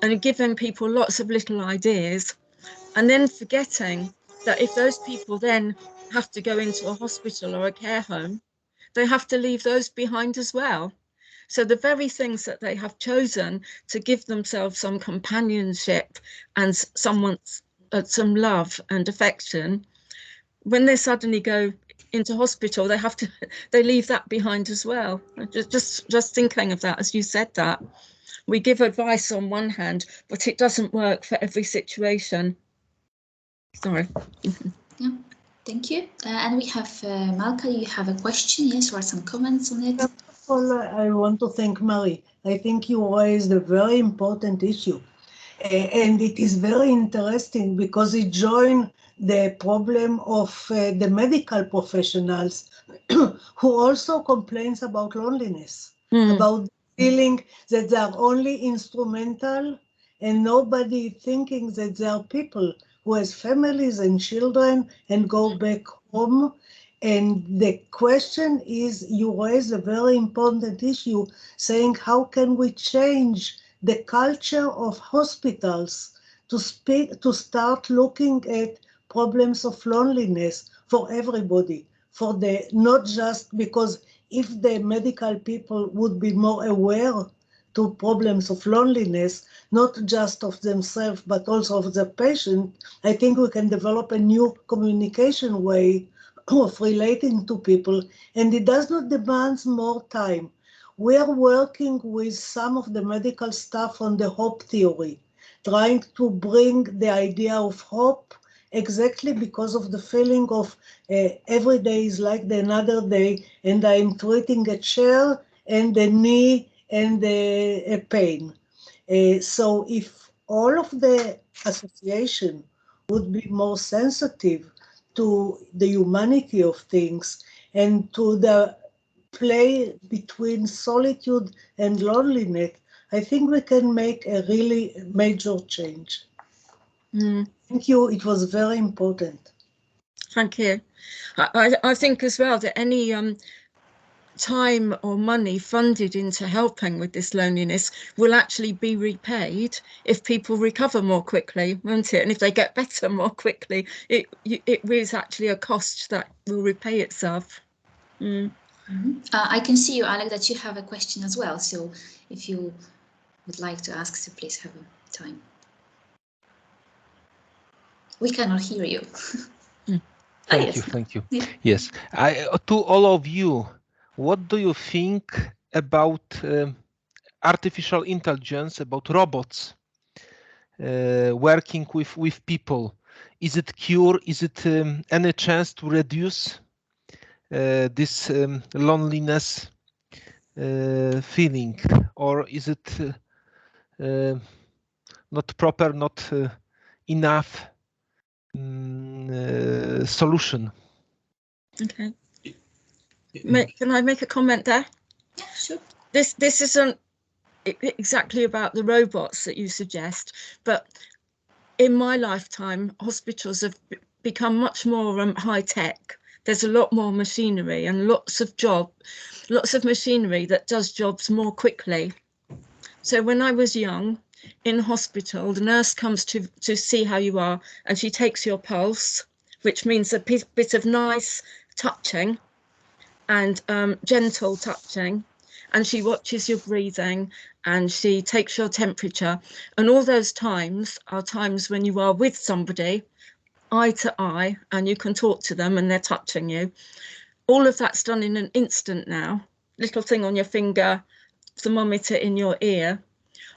and giving people lots of little ideas. And then forgetting that if those people then have to go into a hospital or a care home, they have to leave those behind as well. So the very things that they have chosen to give themselves some companionship and some love and affection, when they suddenly go into hospital, they leave that behind as well. Just thinking of that as you said that. We give advice on one hand, but it doesn't work for every situation. Sorry. Yeah, thank you. And we have Malka, you have a question, yes, or some comments on it? Well, I want to thank Mary. I think you raised a very important issue. And it is very interesting because it joins the problem of the medical professionals who also complains about loneliness, about feeling that they are only instrumental and nobody thinking that they are people who has families and children and go back home. And the question is, you raise a very important issue, saying how can we change the culture of hospitals to start looking at problems of loneliness for everybody, not just because if the medical people would be more aware to problems of loneliness, not just of themselves, but also of the patient, I think we can develop a new communication way of relating to people, and it does not demand more time. We are working with some of the medical staff on the hope theory, trying to bring the idea of hope exactly because of the feeling of every day is like the another day, and I'm treating a chair and a knee and a pain. So if all of the association would be more sensitive to the humanity of things and to the play between solitude and loneliness, I think we can make a really major change. Thank you. It was very important. Thank you. I think as well that any time or money funded into helping with this loneliness will actually be repaid if people recover more quickly, won't it? And if they get better more quickly, it is actually a cost that will repay itself. I can see you, Alec, that you have a question as well. So if you would like to ask, so please have a time. We cannot hear you. Thank you. Yeah. Yes, to all of you, what do you think about artificial intelligence, about robots working with people? Is it cure? Is it any chance to reduce this loneliness feeling, or is it not proper, not enough solution? Okay. Can I make a comment there? Yeah, sure. This isn't exactly about the robots that you suggest, but in my lifetime, hospitals have become much more high tech. There's a lot more machinery and lots of machinery that does jobs more quickly. So when I was young, in hospital, the nurse comes to see how you are, and she takes your pulse, which means a bit of nice touching and gentle touching, and she watches your breathing and she takes your temperature. And all those times are times when you are with somebody eye to eye and you can talk to them and they're touching you. All of that's done in an instant now. Little thing on your finger, thermometer in your ear.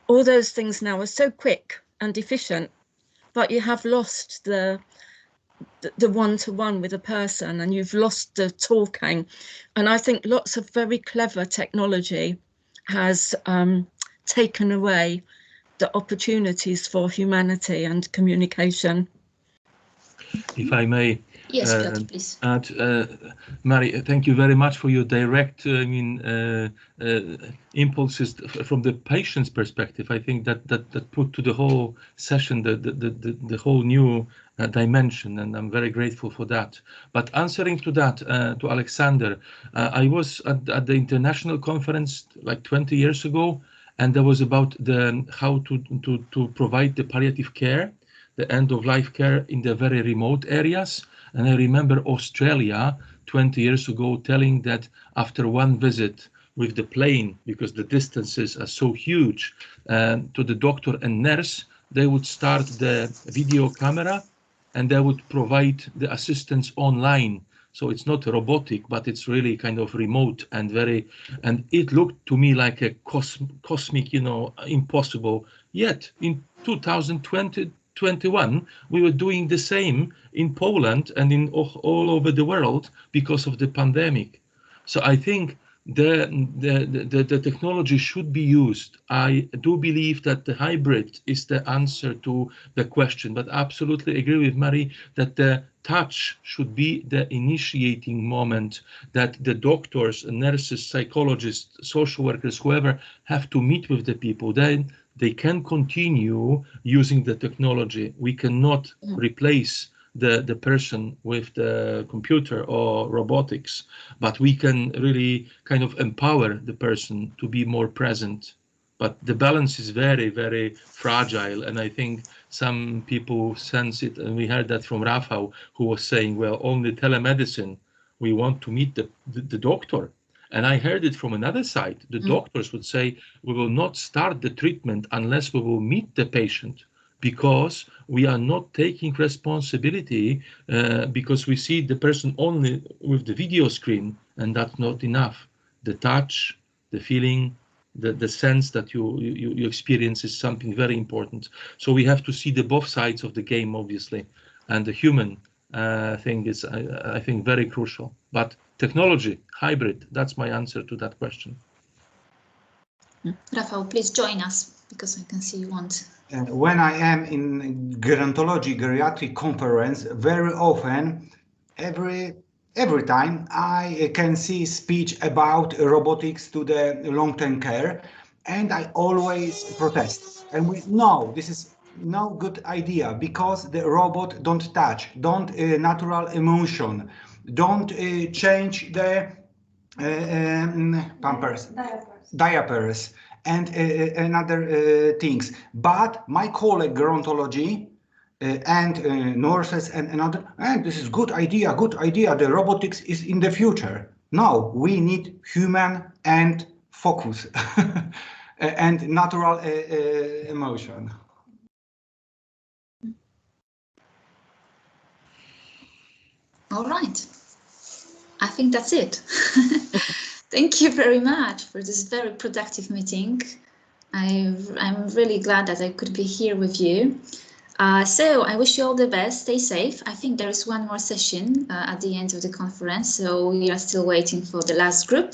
All those things now are so quick and efficient, but you have lost the one-to-one with a person, and you've lost the talking. And I think lots of very clever technology has taken away the opportunities for humanity and communication. If I may, yes, Piotr, please. add, Mary, thank you very much for your direct impulses from the patient's perspective. I think that put to the whole session the whole new dimension, and I'm very grateful for that. But answering to that, to Alexander, I was at the international conference like 20 years ago, and that was about how to provide the palliative care, the end-of-life care in the very remote areas. And I remember Australia 20 years ago telling that after one visit with the plane, because the distances are so huge, to the doctor and nurse, they would start the video camera and they would provide the assistance online. So it's not robotic, but it's really kind of remote and and it looked to me like a cosmic, impossible. Yet in 2021, we were doing the same in Poland and in all over the world because of the pandemic. So I think the technology should be used. I do believe that the hybrid is the answer to the question, but absolutely agree with Marie that the touch should be the initiating moment, that the doctors, nurses, psychologists, social workers, whoever have to meet with the people. Then they can continue using the technology. We cannot replace the person with the computer or robotics, but we can really kind of empower the person to be more present. But the balance is very, very fragile, and I think some people sense it, and we heard that from Rafał, who was saying, well, only telemedicine, we want to meet the doctor. And I heard it from another side. The doctors would say, we will not start the treatment unless we will meet the patient, because we are not taking responsibility, because we see the person only with the video screen, and that's not enough. The touch, the feeling, the sense that you experience is something very important. So we have to see the both sides of the game, obviously, and the human thing is, I think, very crucial. But technology, hybrid, that's my answer to that question. Rafał, please join us, because I can see you want. When I am in gerontology geriatric conference, very often, every time I can see speech about robotics to the long-term care, and I always protest. And this is no good idea, because the robot don't touch, don't natural emotion, don't change the diapers and another things. But my colleague gerontology and nurses and another, and this is good idea, the robotics is in the future. No, we need human and focus and natural emotion. All right, I think that's it. Thank you very much for this very productive meeting. I'm really glad that I could be here with you. So I wish you all the best. Stay safe. I think there is one more session at the end of the conference, so we are still waiting for the last group.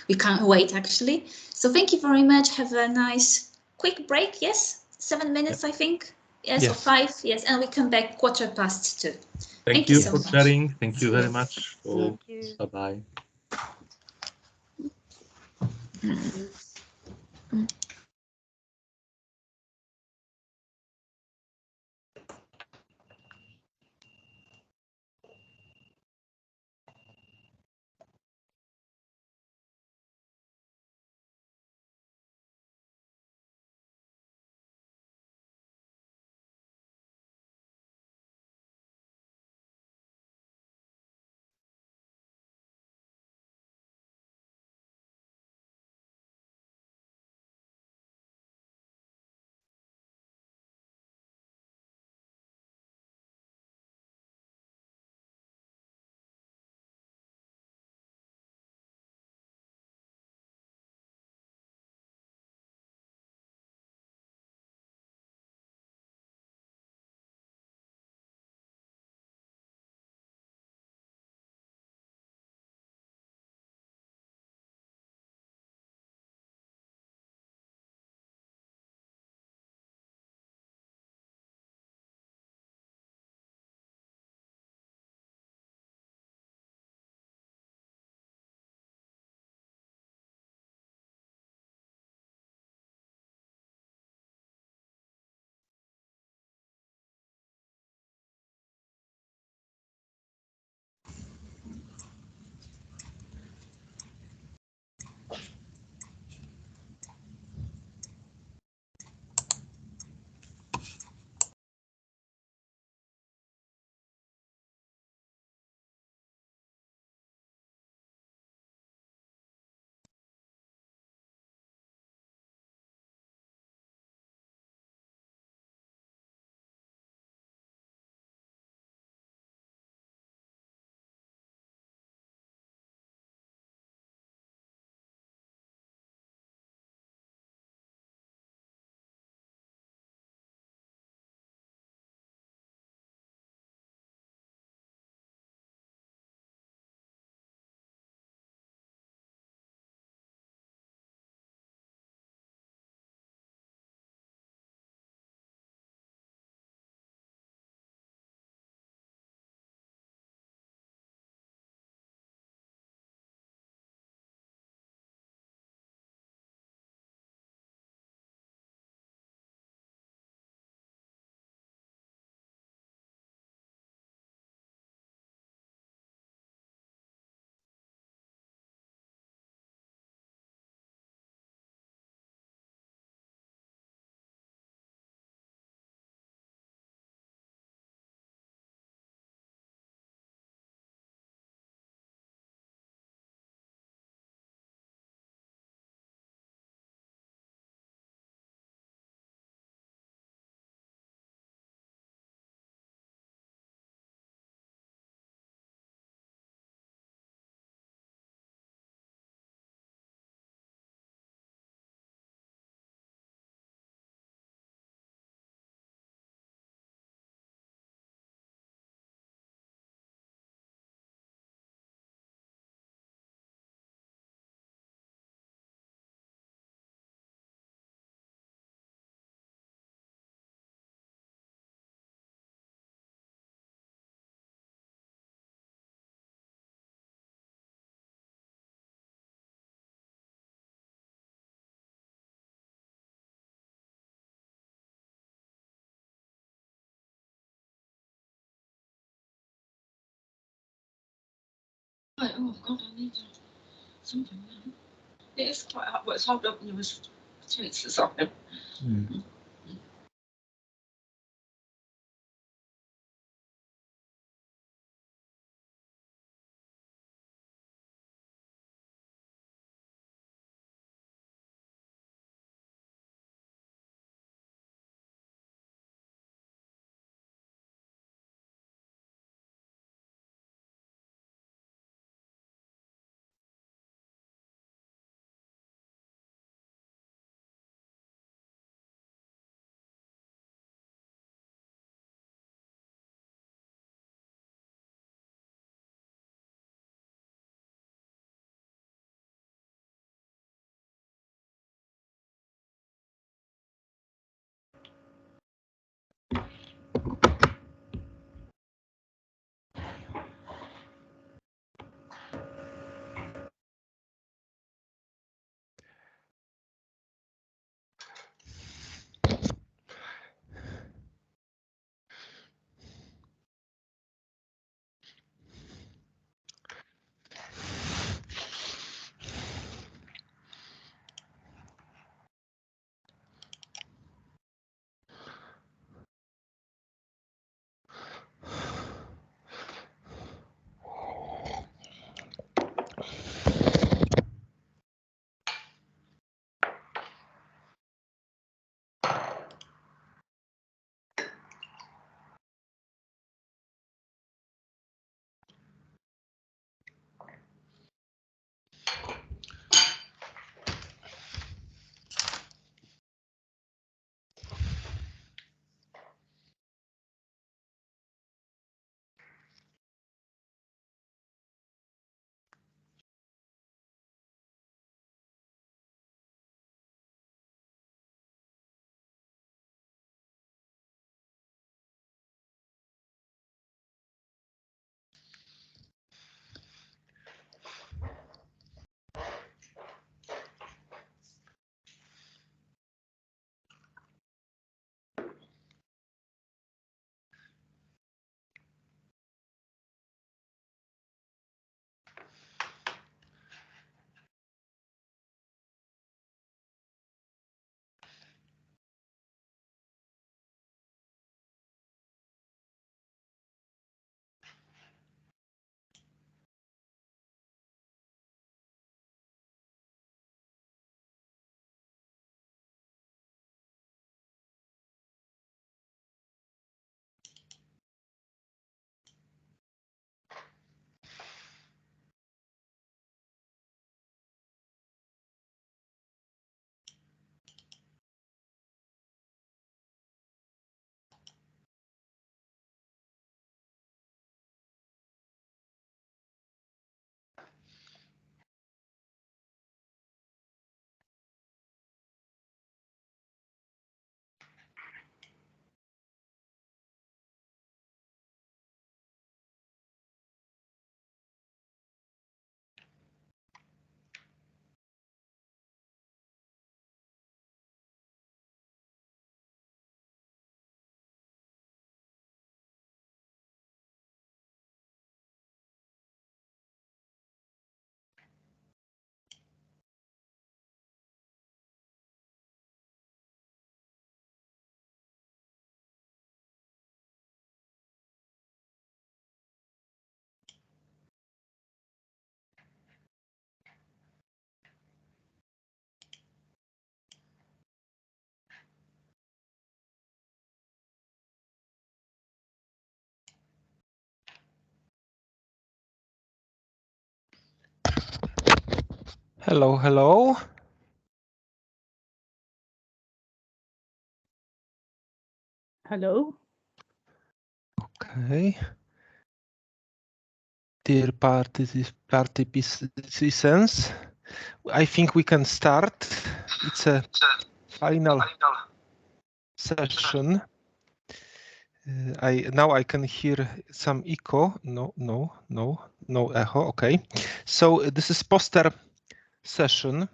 We can't wait, actually. So thank you very much. Have a nice quick break. Yes, 7 minutes, I think. Yes, or 5. Yes, and we come back 2:15. Thank you so for much. sharing. Thank you very much. Bye-bye. Oh God, I need something. It's quite hard. Well, it's hard when you was tenses on him. Hello, hello. Hello. Okay. Dear participants, I think we can start. It's a final session. Now I can hear some echo. No echo. Okay. So this is poster session.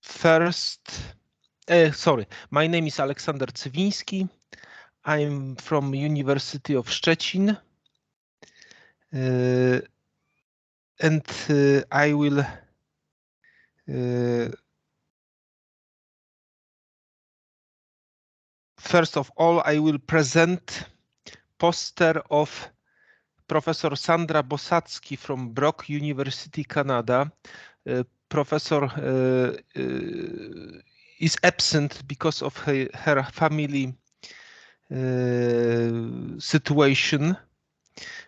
First, sorry, my name is Aleksander Cywiński. I'm from University of Szczecin, and I will first of all, I will present poster of Professor Sandra Bosacki from Brock University, Canada. Professor is absent because of her family situation.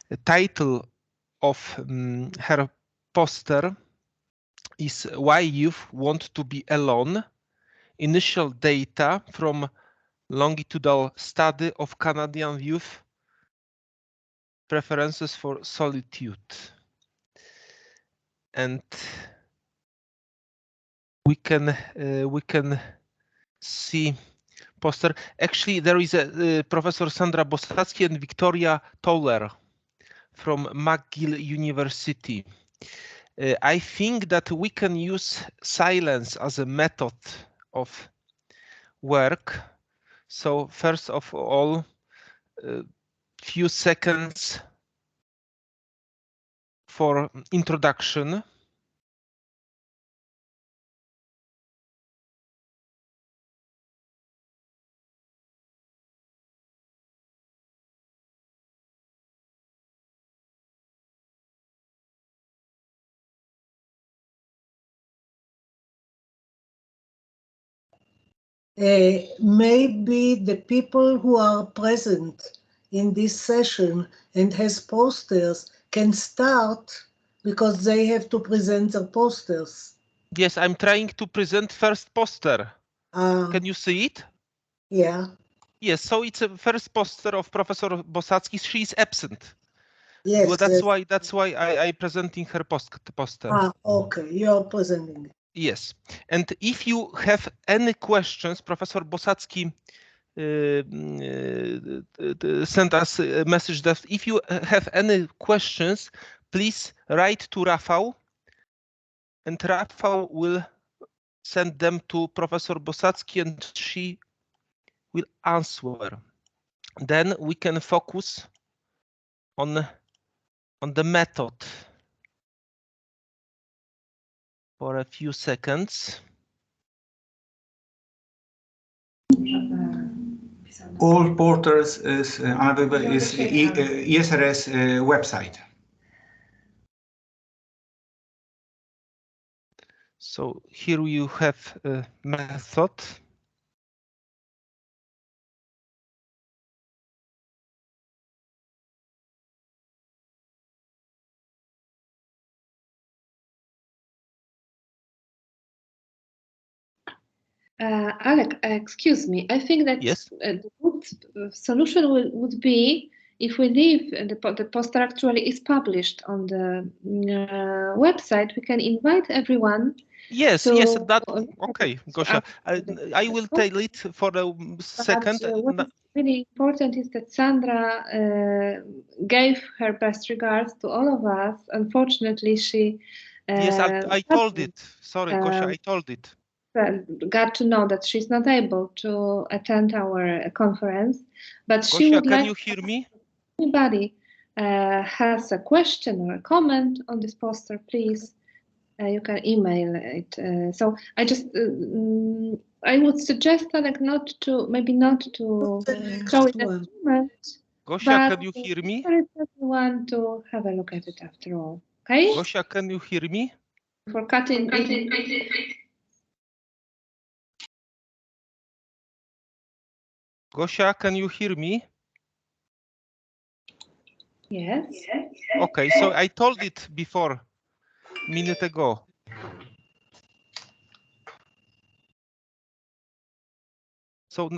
The title of her poster is Why Youth Want to Be Alone, Initial Data from Longitudinal Study of Canadian Youth Preferences for Solitude. And we can see poster. Actually, there is a Professor Sandra Bosacki and Victoria Toller from McGill University. I think that we can use silence as a method of work. So first of all, few seconds for introduction. Maybe the people who are present in this session and has posters can start because they have to present their posters. Yes, I'm trying to present first poster. Can you see it? Yeah. Yes, so it's a first poster of Professor Bosacki. She is absent. Yes. Well, that's why I presenting her poster. Okay, you're presenting it. Yes, and if you have any questions, Professor Bosacki sent us a message that if you have any questions, please write to Rafał, and Rafał will send them to Professor Bosacki and she will answer. Then we can focus on the method for a few seconds. All portals is available is ESRS website. So here you have a method. Alec, excuse me. I think that yes. The good solution would be if we leave the poster actually is published on the website. We can invite everyone. Yes, yes, that okay, Gosia. I will tell it for a second. What is really important is that Sandra gave her best regards to all of us. Unfortunately, she yes, I told it. Sorry, Gosia, I told it. Got to know that she's not able to attend our conference, but Gosia, she would can like. You hear me? Anybody has a question or a comment on this poster, please. You can email it. So I just I would suggest Alec maybe not to show it at the moment. Gosia, can you hear me? Everyone to have a look at it after all. Okay. Gosia, can you hear me? For cutting. Gosia, can you hear me? Yes. Okay, so I told it before, a minute ago. So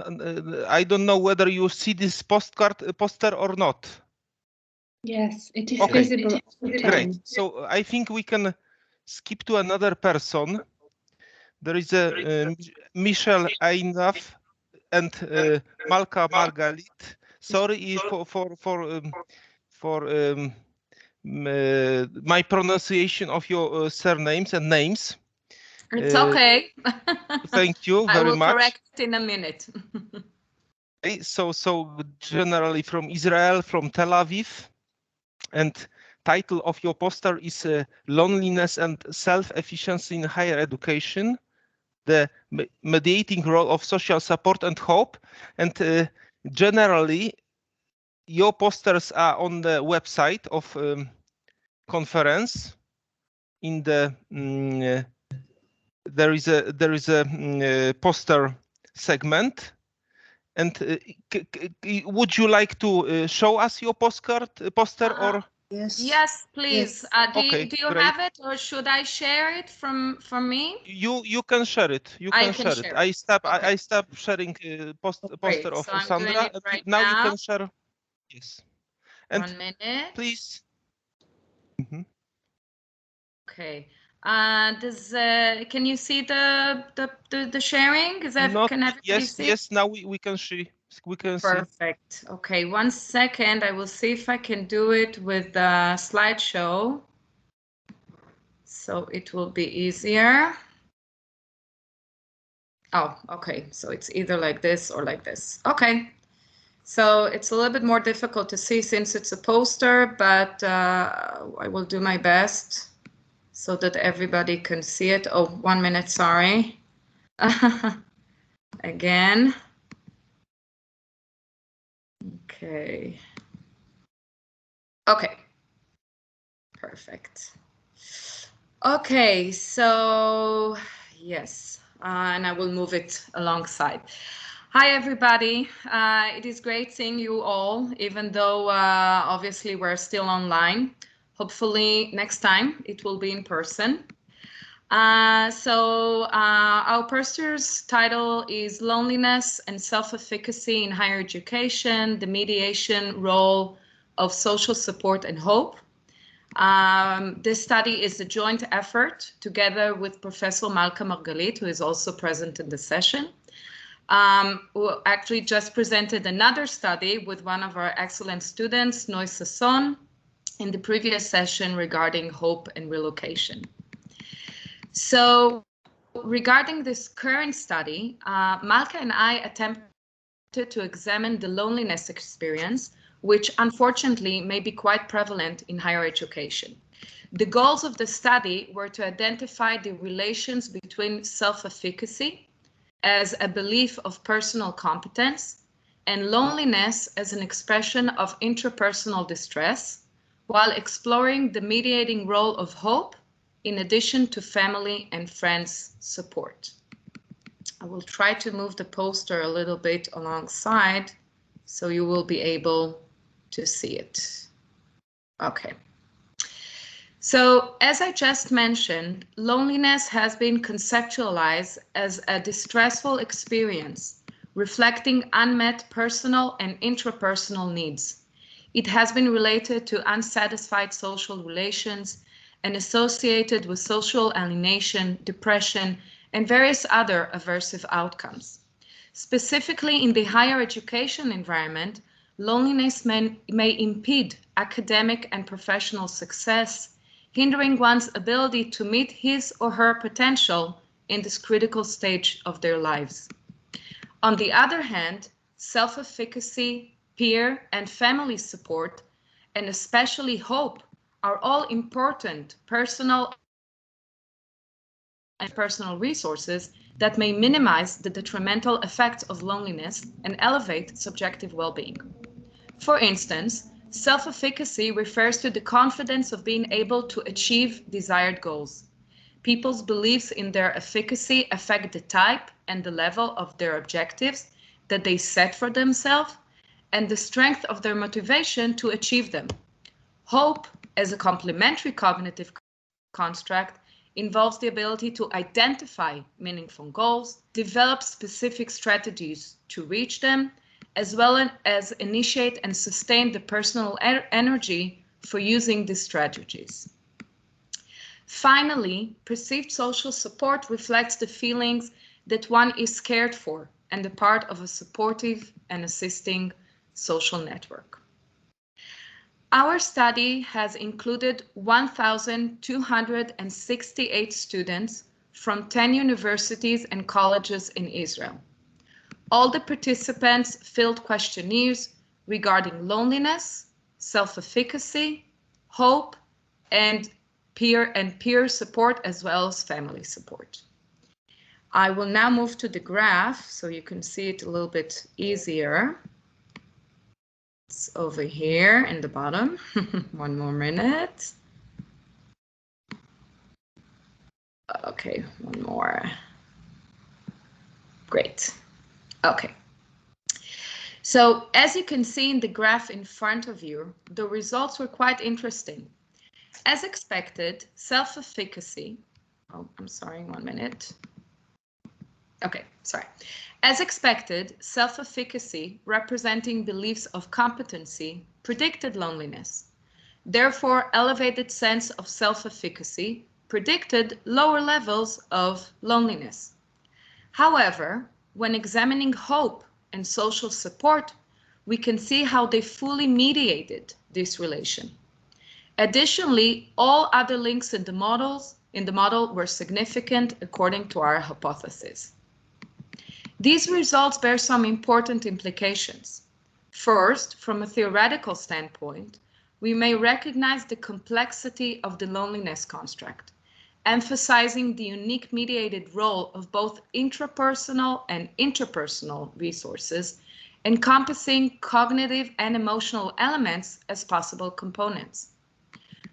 I don't know whether you see this poster or not. Yes, it is okay. visible. Great. So I think we can skip to another person. There is a Michelle Ainaf and Malka Margalit. Sorry for my pronunciation of your surnames and names. It's okay. Thank you very much. I will correct in a minute. Okay, so generally from Israel, from Tel Aviv, and title of your poster is Loneliness and Self-Efficiency in Higher Education, the mediating role of social support and hope. And generally, your posters are on the website of conference. In the there is a poster segment. And would you like to show us your poster or? Yes, please. Okay, do you great. have it, or should I share it from me? You can share it. You can share it. I stop sharing poster of So I'm Sandra. doing it right now you can share. Yes. And 1 minute. Please. Okay. Can you see the sharing? Is that can everybody see? Yes. Now we can see. Perfect. Okay, 1 second. I will see if I can do it with the slideshow, so it will be easier. Oh, okay. So it's either like this or like this. Okay. So it's a little bit more difficult to see since it's a poster, but I will do my best so that everybody can see it. Oh, 1 minute, sorry. Again. Okay. Okay. Perfect. Okay, so yes, and I will move it alongside. Hi, everybody. It is great seeing you all, even though obviously we're still online. Hopefully next time it will be in person. Our poster's title is Loneliness and Self-Efficacy in Higher Education, the Mediation Role of Social Support and Hope. This study is a joint effort together with Professor Malka Margalit, who is also present in the session, who actually just presented another study with one of our excellent students, Noy Sasson, in the previous session regarding hope and relocation. So regarding this current study, Malka and I attempted to examine the loneliness experience, which unfortunately may be quite prevalent in higher education. The goals of the study were to identify the relations between self-efficacy as a belief of personal competence and loneliness as an expression of intrapersonal distress, while exploring the mediating role of hope in addition to family and friends support. I will try to move the poster a little bit alongside so you will be able to see it. Okay. So as I just mentioned, loneliness has been conceptualized as a distressful experience, reflecting unmet personal and intrapersonal needs. It has been related to unsatisfied social relations and associated with social alienation, depression, and various other aversive outcomes. Specifically in the higher education environment, loneliness may impede academic and professional success, hindering one's ability to meet his or her potential in this critical stage of their lives. On the other hand, self-efficacy, peer and family support, and especially hope, are all important personal resources that may minimize the detrimental effects of loneliness and elevate subjective well-being. For instance, self-efficacy refers to the confidence of being able to achieve desired goals. People's beliefs in their efficacy affect the type and the level of their objectives that they set for themselves and the strength of their motivation to achieve them. Hope, as a complementary cognitive construct, involves the ability to identify meaningful goals, develop specific strategies to reach them, as well as initiate and sustain the personal energy for using these strategies. Finally, perceived social support reflects the feelings that one is cared for and a part of a supportive and assisting social network. Our study has included 1,268 students from 10 universities and colleges in Israel. All the participants filled questionnaires regarding loneliness, self-efficacy, hope, and peer support, as well as family support. I will now move to the graph so you can see it a little bit easier. It's over here in the bottom. One more minute. Okay, one more. Great. Okay. So as you can see in the graph in front of you, the results were quite interesting. As expected, self-efficacy, oh, I'm sorry, 1 minute. Okay, sorry. As expected, self-efficacy, representing beliefs of competency, predicted loneliness. Therefore, elevated sense of self-efficacy predicted lower levels of loneliness. However, when examining hope and social support, we can see how they fully mediated this relation. Additionally, all other links in the model were significant according to our hypothesis. These results bear some important implications. First, from a theoretical standpoint, we may recognize the complexity of the loneliness construct, emphasizing the unique mediated role of both intrapersonal and interpersonal resources, encompassing cognitive and emotional elements as possible components.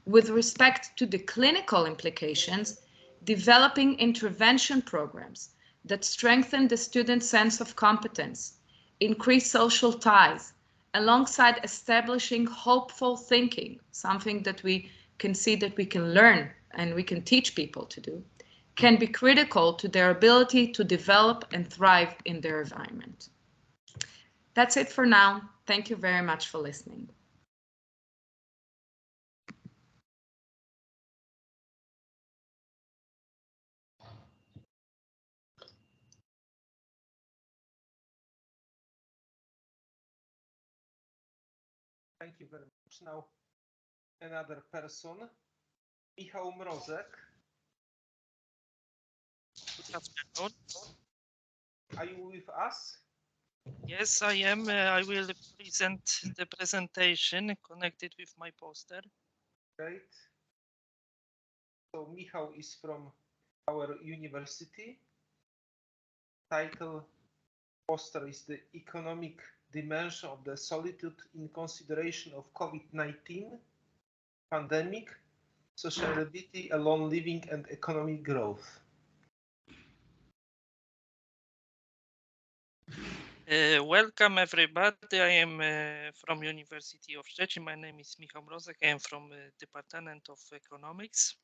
With respect to the clinical implications, developing intervention programs that strengthen the student's sense of competence, increase social ties, alongside establishing hopeful thinking, something that we can see that we can learn and we can teach people to do, can be critical to their ability to develop and thrive in their environment. That's it for now. Thank you very much for listening. Thank you very much. Now, another person, Michał Mrozek. Good afternoon. Are you with us? Yes, I am. I will present the presentation connected with my poster. Great. So Michał is from our university. Title poster is the economic dimension of the solitude in consideration of COVID-19 pandemic, sociability, alone living, and economic growth. Welcome everybody. I am from University of Szczecin. My name is Michał Mrozek. I am from Department of Economics.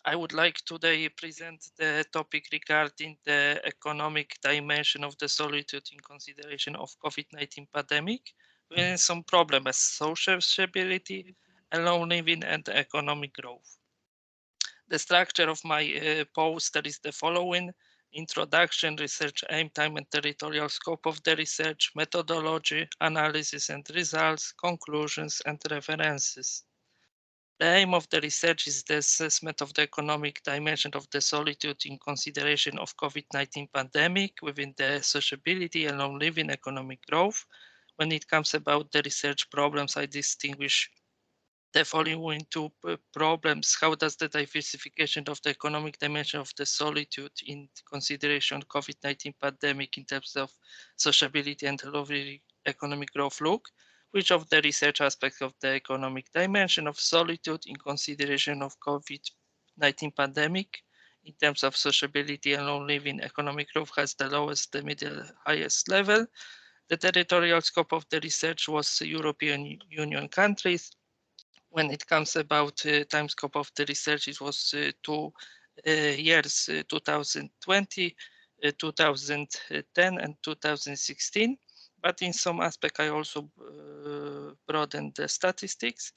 I would like today present the topic regarding the economic dimension of the solitude in consideration of COVID-19 pandemic, with some problems as social stability, alone living, and economic growth. The structure of my poster is the following: introduction, research aim, time and territorial scope of the research, methodology, analysis and results, conclusions and references. The aim of the research is the assessment of the economic dimension of the solitude in consideration of COVID-19 pandemic within the sociability, alone living, economic growth. When it comes about the research problems, I distinguish the following two problems. How does the diversification of the economic dimension of the solitude in consideration of COVID-19 pandemic in terms of sociability and economic growth look? Which of the research aspects of the economic dimension of solitude in consideration of COVID-19 pandemic in terms of sociability and alone living, economic growth has the lowest, the middle, highest level? The territorial scope of the research was European Union countries. When it comes about time scope of the research, it was 2 years, 2020, 2010 and 2016. But in some aspect, I also broadened the statistics.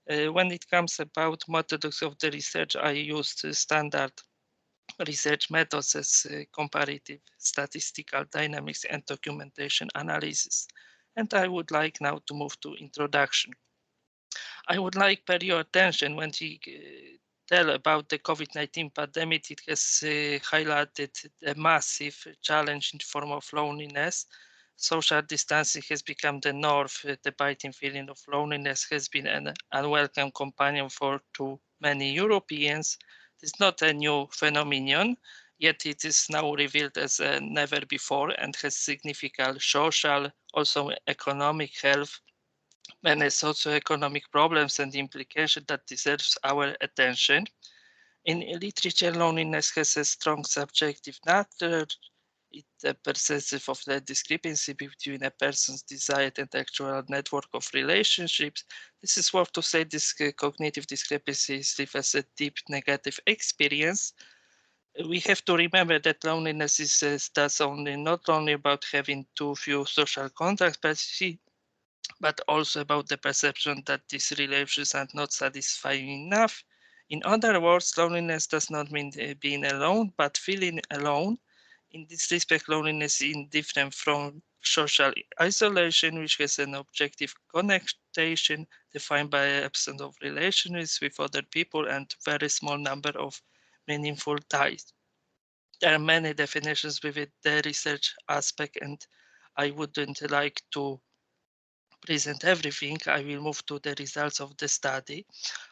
When it comes about methods of the research, I used standard research methods as comparative statistical dynamics and documentation analysis. And I would like now to move to introduction. I would like pay your attention when tell about the COVID-19 pandemic, it has highlighted a massive challenge in the form of loneliness. Social distancing has become the norm. The biting feeling of loneliness has been an unwelcome companion for too many Europeans. It's not a new phenomenon, yet it is now revealed as never before and has significant social, also economic, health, many socioeconomic problems and implications that deserves our attention. In literature, loneliness has a strong subjective nature. It's pervasive of the discrepancy between a person's desired and actual network of relationships. This is worth to say this cognitive discrepancy live as a deep negative experience. We have to remember that loneliness is thus not only about having too few social contacts, but also about the perception that these relationships are not satisfying enough. In other words, loneliness does not mean being alone, but feeling alone. In this respect, loneliness is different from social isolation, which has an objective connotation defined by absence of relations with other people and very small number of meaningful ties. There are many definitions within the research aspect, and I wouldn't like to present everything. I will move to the results of the study.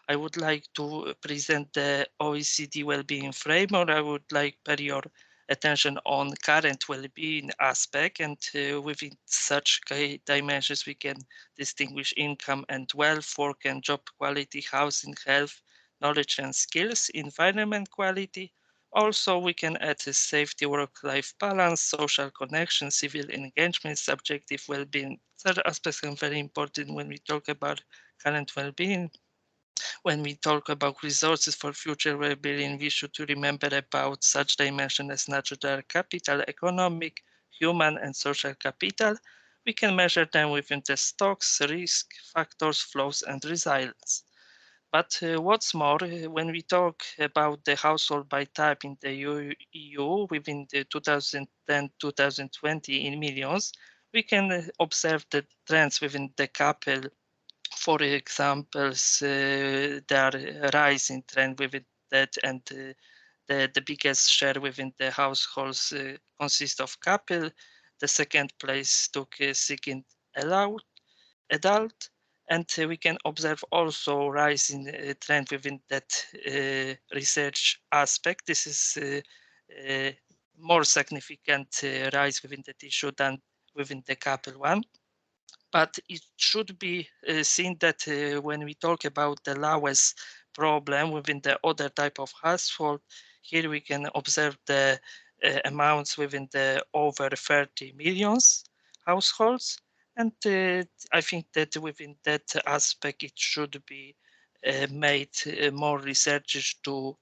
I would like to present the OECD well-being framework. I would like to pay your attention on current well-being aspect, and within such dimensions we can distinguish income and wealth, work and job quality, housing, health, knowledge and skills, environment quality. Also, we can add safety, work-life balance, social connection, civil engagement, subjective well-being. Third aspects are very important when we talk about current well-being. When we talk about resources for future well-being, we should remember about such dimensions as natural capital, economic, human, and social capital. We can measure them within the stocks, risk, factors, flows, and resilience. But what's more, when we talk about the household by type in the EU within the 2010-2020 in millions, we can observe the trends within the couple. For example, there are rising trend within that, and the biggest share within the households consists of couple. The second place took seeking adult, and we can observe also rising trend within that research aspect. This is more significant rise within the tissue than within the couple one. But it should be seen that when we talk about the lowest problem within the other type of household, here we can observe the amounts within the over 30 millions households. And I think that within that aspect, it should be made more research to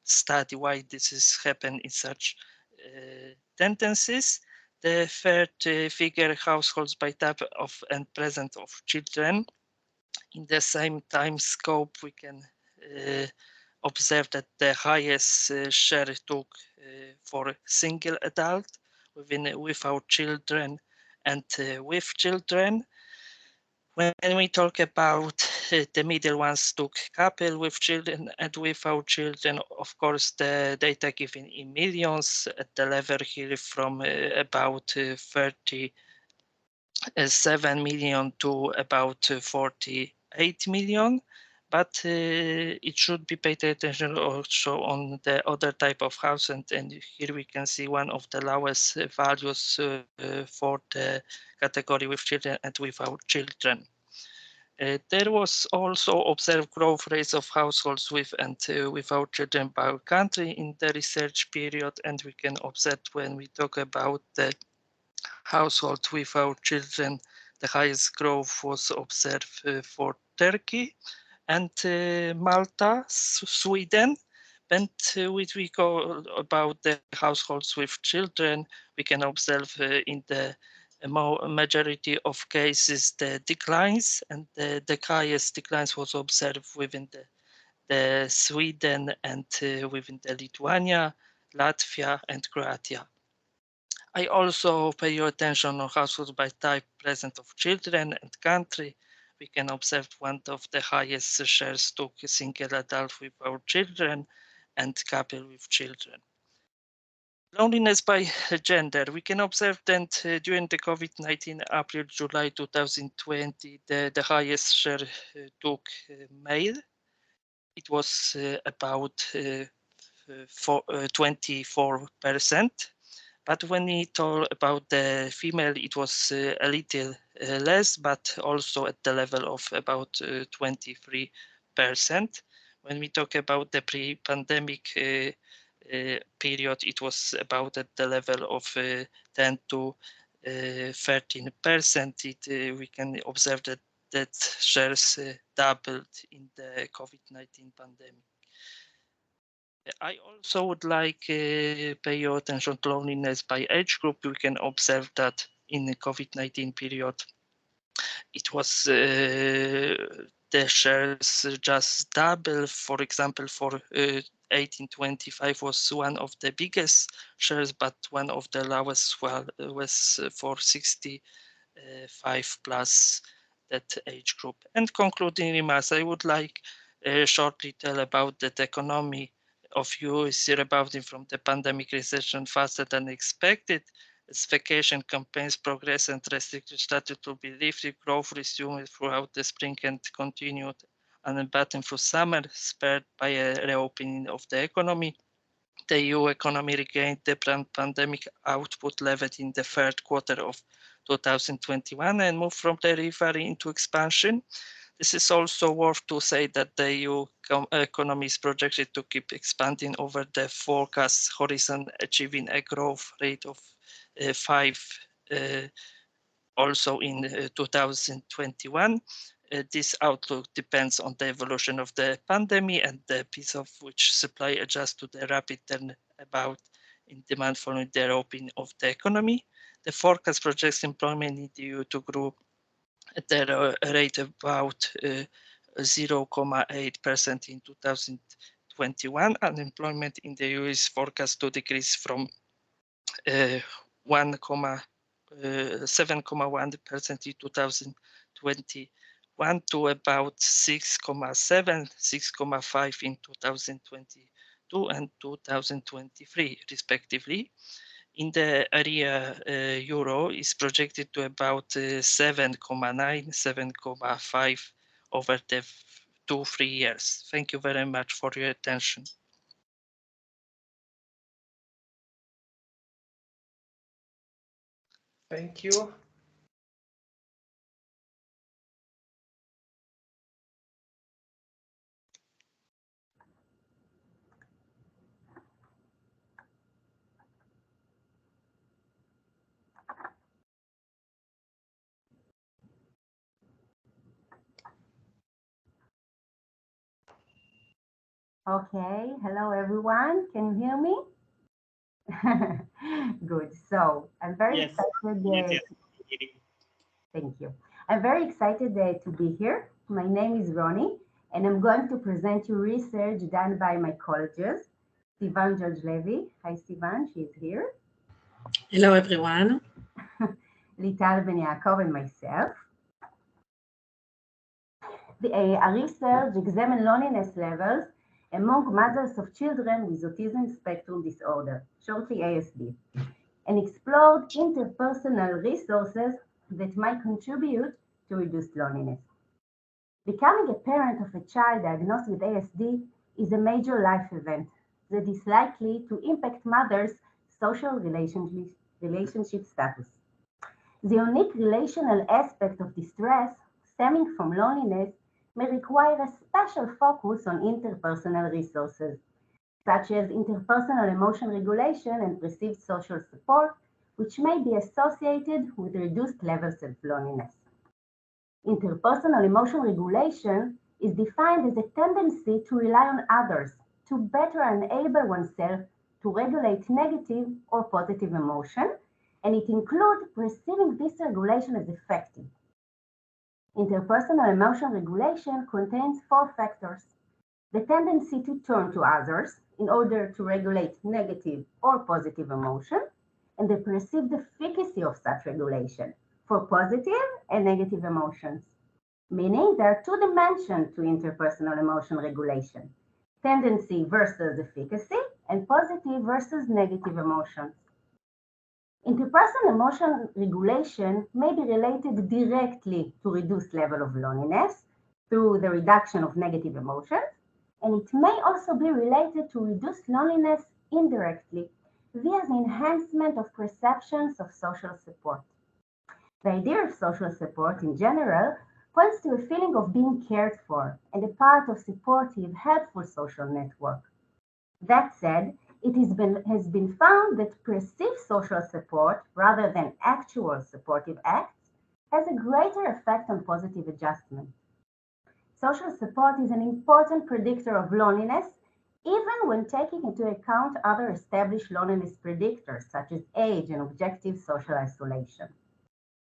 study why this is happening in such tendencies. The third figure, households by type of and presence of children. In the same time scope, we can observe that the highest share took for single adult without children and with children. When we talk about the middle ones took couple with children and without children, of course, the data given in millions at the level here from about 37 million to about 48 million. But it should be paid attention also on the other type of house, and here we can see one of the lowest values for the category with children and without children. There was also observed growth rates of households with and without children by country in the research period, and we can observe when we talk about the household without children, the highest growth was observed for Turkey and Malta, Sweden. And when we go about the households with children, we can observe in the majority of cases the declines, and the highest declines was observed within the Sweden and within the Lithuania, Latvia, and Croatia. I also pay your attention on households by type, presence of children and country. we can observe one of the highest shares took single adult without children and couple with children. Loneliness by gender. We can observe that during the COVID-19 April-July 2020, the highest share took male. It was about 24%. But when we talk about the female, it was a little less, but also at the level of about 23%. When we talk about the pre-pandemic period, it was about at the level of 10 to 13%. We can observe that shares doubled in the COVID-19 pandemic. I also would like pay your attention to loneliness by age group. We can observe that in the COVID-19 period, it was the shares just double. For example, for 18-25 was one of the biggest shares, but one of the lowest was for 65 plus that age group. And concluding remarks, I would like shortly tell about that economy of EU is rebounding from the pandemic recession faster than expected. As vacation campaigns progress and restrictions started to be lifted, growth resumed throughout the spring and continued unabated through summer, spurred by a reopening of the economy. The EU economy regained the pandemic output level in the third quarter of 2021 and moved from the recovery into expansion. This is also worth to say that the EU economy is projected to keep expanding over the forecast horizon, achieving a growth rate of 5 also in 2021. This outlook depends on the evolution of the pandemic and the pace of which supply adjusts to the rapid turnabout in demand following the reopening of the economy. The forecast projects employment in the EU to grow at the rate about 0.8% in 2021. Unemployment in the EU is forecast to decrease from 7.1% in 2021 to about 6.5% in 2022 and 2023, respectively. In the area, euro is projected to about 7.9, 7.5 over the 2-3 years. Thank you very much for your attention. Thank you. Okay, hello everyone. Can you hear me? Good. So I'm very excited. Yes. Thank you. I'm very excited to be here. My name is Ronnie, and I'm going to present you research done by my colleagues, Sivan George Levy. Hi, Sivan. She's here. Hello, everyone. Lital Ben Yaakov and myself. Our research examined loneliness levels among mothers of children with autism spectrum disorder, shortly ASD, and explored interpersonal resources that might contribute to reduced loneliness. Becoming a parent of a child diagnosed with ASD is a major life event that is likely to impact mothers' social relationship status. The unique relational aspect of distress stemming from loneliness may require a special focus on interpersonal resources, such as interpersonal emotion regulation and perceived social support, which may be associated with reduced levels of loneliness. Interpersonal emotion regulation is defined as a tendency to rely on others to better enable oneself to regulate negative or positive emotion, and it includes perceiving this regulation as effective. Interpersonal emotion regulation contains 4 factors: the tendency to turn to others in order to regulate negative or positive emotion, and the perceived efficacy of such regulation for positive and negative emotions. meaning there are two dimensions to interpersonal emotion regulation: tendency versus efficacy, and positive versus negative emotions. Interpersonal emotion regulation may be related directly to reduced level of loneliness through the reduction of negative emotions, and it may also be related to reduced loneliness indirectly via the enhancement of perceptions of social support. The idea of social support in general points to a feeling of being cared for and a part of supportive, helpful social network. That said, it has been found that perceived social support, rather than actual supportive acts, has a greater effect on positive adjustment. Social support is an important predictor of loneliness, even when taking into account other established loneliness predictors, such as age and objective social isolation.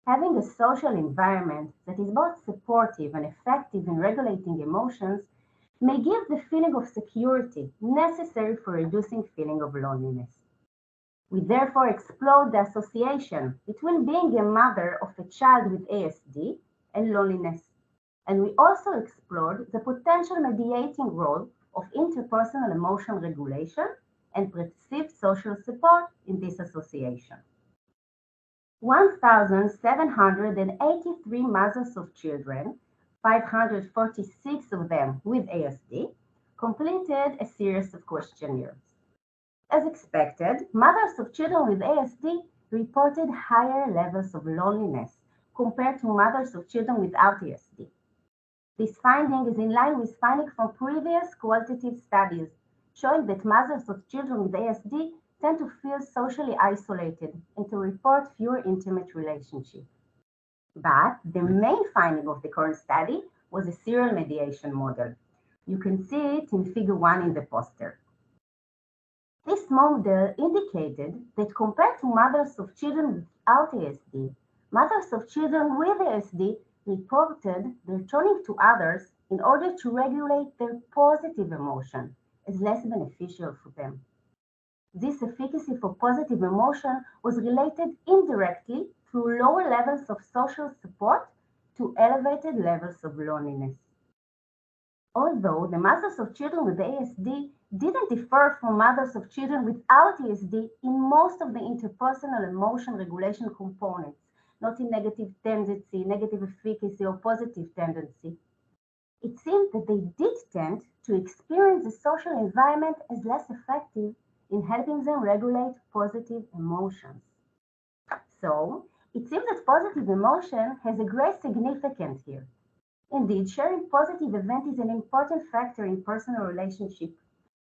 Having a social environment that is both supportive and effective in regulating emotions may give the feeling of security necessary for reducing feeling of loneliness. We therefore explored the association between being a mother of a child with ASD and loneliness. And we also explored the potential mediating role of interpersonal emotion regulation and perceived social support in this association. 1,783 mothers of children, 546 of them with ASD, completed a series of questionnaires. As expected, mothers of children with ASD reported higher levels of loneliness compared to mothers of children without ASD. This finding is in line with findings from previous qualitative studies, showing that mothers of children with ASD tend to feel socially isolated and to report fewer intimate relationships. But the main finding of the current study was a serial mediation model. You can see it in figure 1 in the poster. This model indicated that compared to mothers of children without ASD, mothers of children with ASD reported their turning to others in order to regulate their positive emotion as less beneficial for them. This efficacy for positive emotion was related indirectly through lower levels of social support to elevated levels of loneliness. Although the mothers of children with ASD didn't differ from mothers of children without ASD in most of the interpersonal emotion regulation components, not in negative tendency, negative efficacy, or positive tendency, it seemed that they did tend to experience the social environment as less effective in helping them regulate positive emotions. So, it seems that positive emotion has a great significance here. Indeed, sharing positive events is an important factor in personal relationship,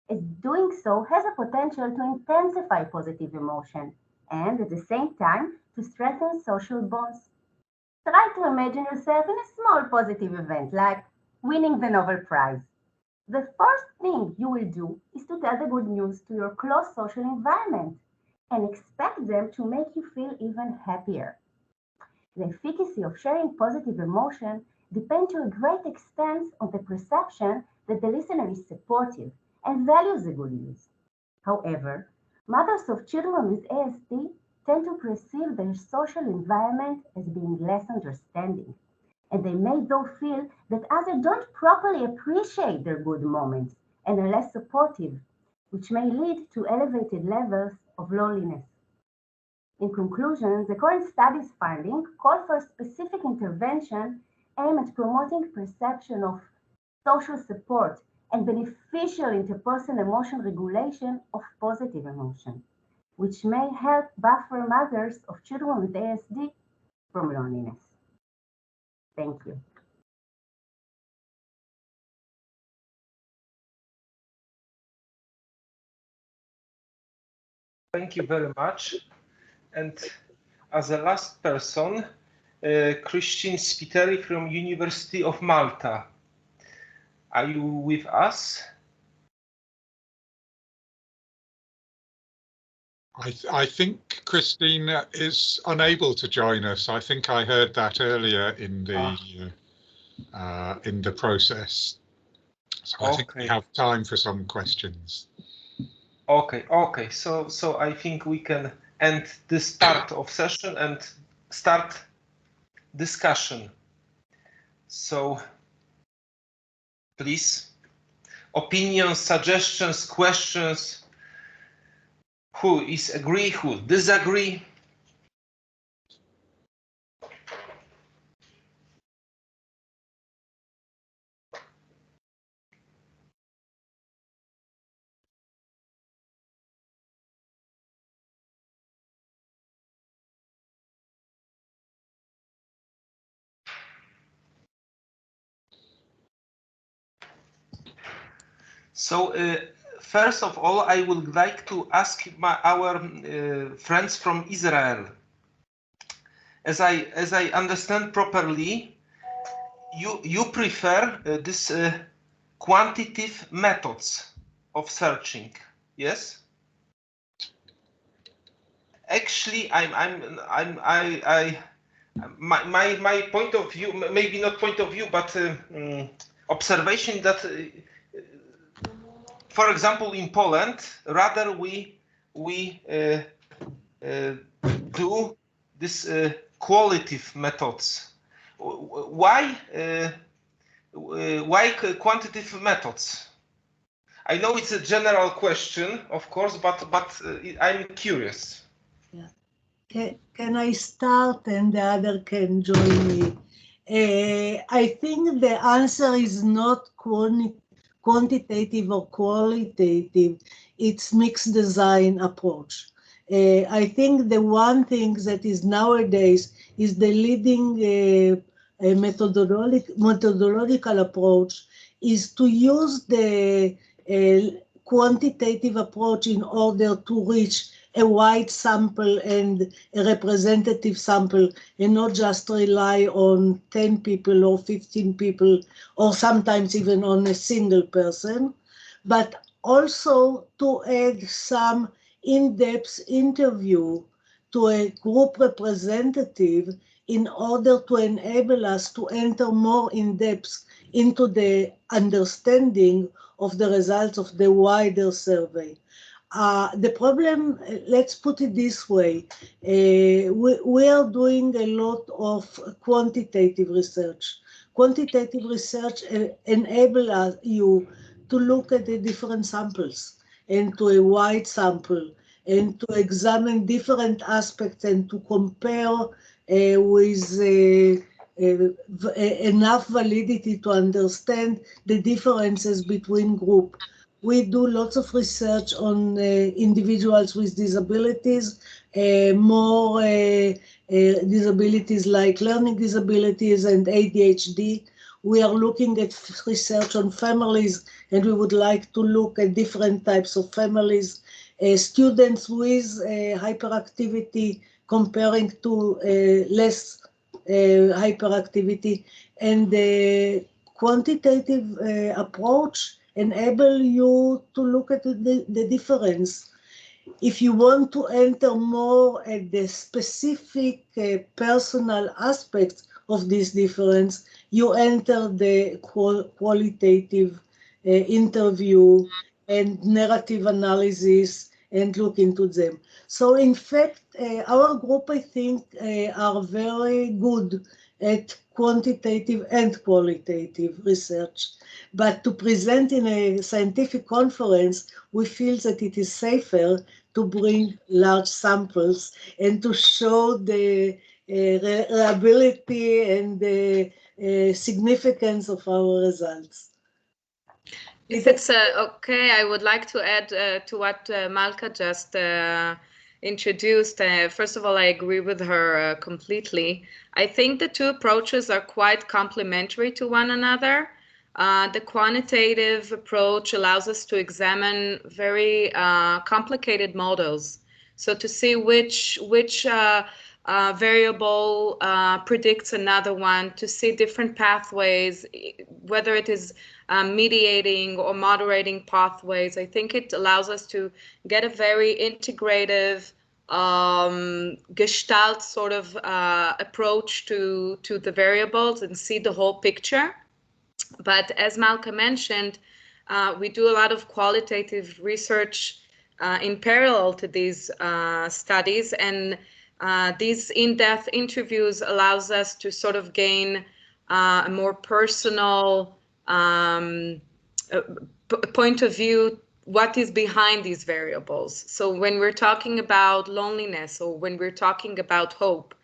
as doing so has a potential to intensify positive emotion and, at the same time, to strengthen social bonds. Try to imagine yourself in a small positive event, like winning the Nobel Prize. The first thing you will do is to tell the good news to your close social environment and expect them to make you feel even happier. The efficacy of sharing positive emotion depends to a great extent on the perception that the listener is supportive and values the good news. However, mothers of children with ASD tend to perceive their social environment as being less understanding, and they may though feel that others don't properly appreciate their good moments and are less supportive, which may lead to elevated levels of loneliness. In conclusion, the current study's finding call for specific intervention aimed at promoting perception of social support and beneficial interpersonal emotion regulation of positive emotion, which may help buffer mothers of children with ASD from loneliness. Thank you. Thank you very much. And as a last person, Christine Spiteri from University of Malta. Are you with us? I think Christine is unable to join us. I think I heard that earlier in the process. So I think we have time for some questions. Okay. So I think we can end this part of session and start discussion. So please, opinions, suggestions, questions. Who is agree, who disagree? So first of all, I would like to ask our friends from Israel. As I understand properly, you prefer this quantitative methods of searching, yes? Actually, my point of view, maybe not point of view, but observation that. For example, in Poland, rather we do this qualitative methods. Why quantitative methods? I know it's a general question, of course, but I'm curious. Yeah. Can I start and the other can join me? I think the answer is not quantitative or qualitative, it's mixed design approach. I think the one thing that is nowadays is the leading methodological approach is to use the quantitative approach in order to reach a wide sample and a representative sample and not just rely on 10 people or 15 people or sometimes even on a single person, but also to add some in-depth interview to a group representative in order to enable us to enter more in depth into the understanding of the results of the wider survey. The problem, let's put it this way, we are doing a lot of quantitative research. Quantitative research enables you to look at the different samples and to a wide sample and to examine different aspects and to compare with enough validity to understand the differences between groups. We do lots of research on individuals with disabilities, more disabilities like learning disabilities and ADHD. We are looking at research on families, and we would like to look at different types of families. Students with hyperactivity comparing to less hyperactivity, and the quantitative approach enable you to look at the difference. If you want to enter more at the specific personal aspects of this difference, you enter the qualitative interview and narrative analysis and look into them. So in fact, our group, I think, are very good at quantitative and qualitative research. But to present in a scientific conference, we feel that it is safer to bring large samples and to show the reliability and the significance of our results. If it's okay, I would like to add to what Malka just introduced. First of all, I agree with her completely. I think the two approaches are quite complementary to one another. The quantitative approach allows us to examine very complicated models. So to see which variable predicts another one, to see different pathways, whether it is mediating or moderating pathways. I think it allows us to get a very integrative gestalt sort of approach to the variables and see the whole picture. But as Malka mentioned, we do a lot of qualitative research in parallel to these studies, and these in-depth interviews allows us to sort of gain a more personal point of view, what is behind these variables. So when we're talking about loneliness, or when we're talking about hope,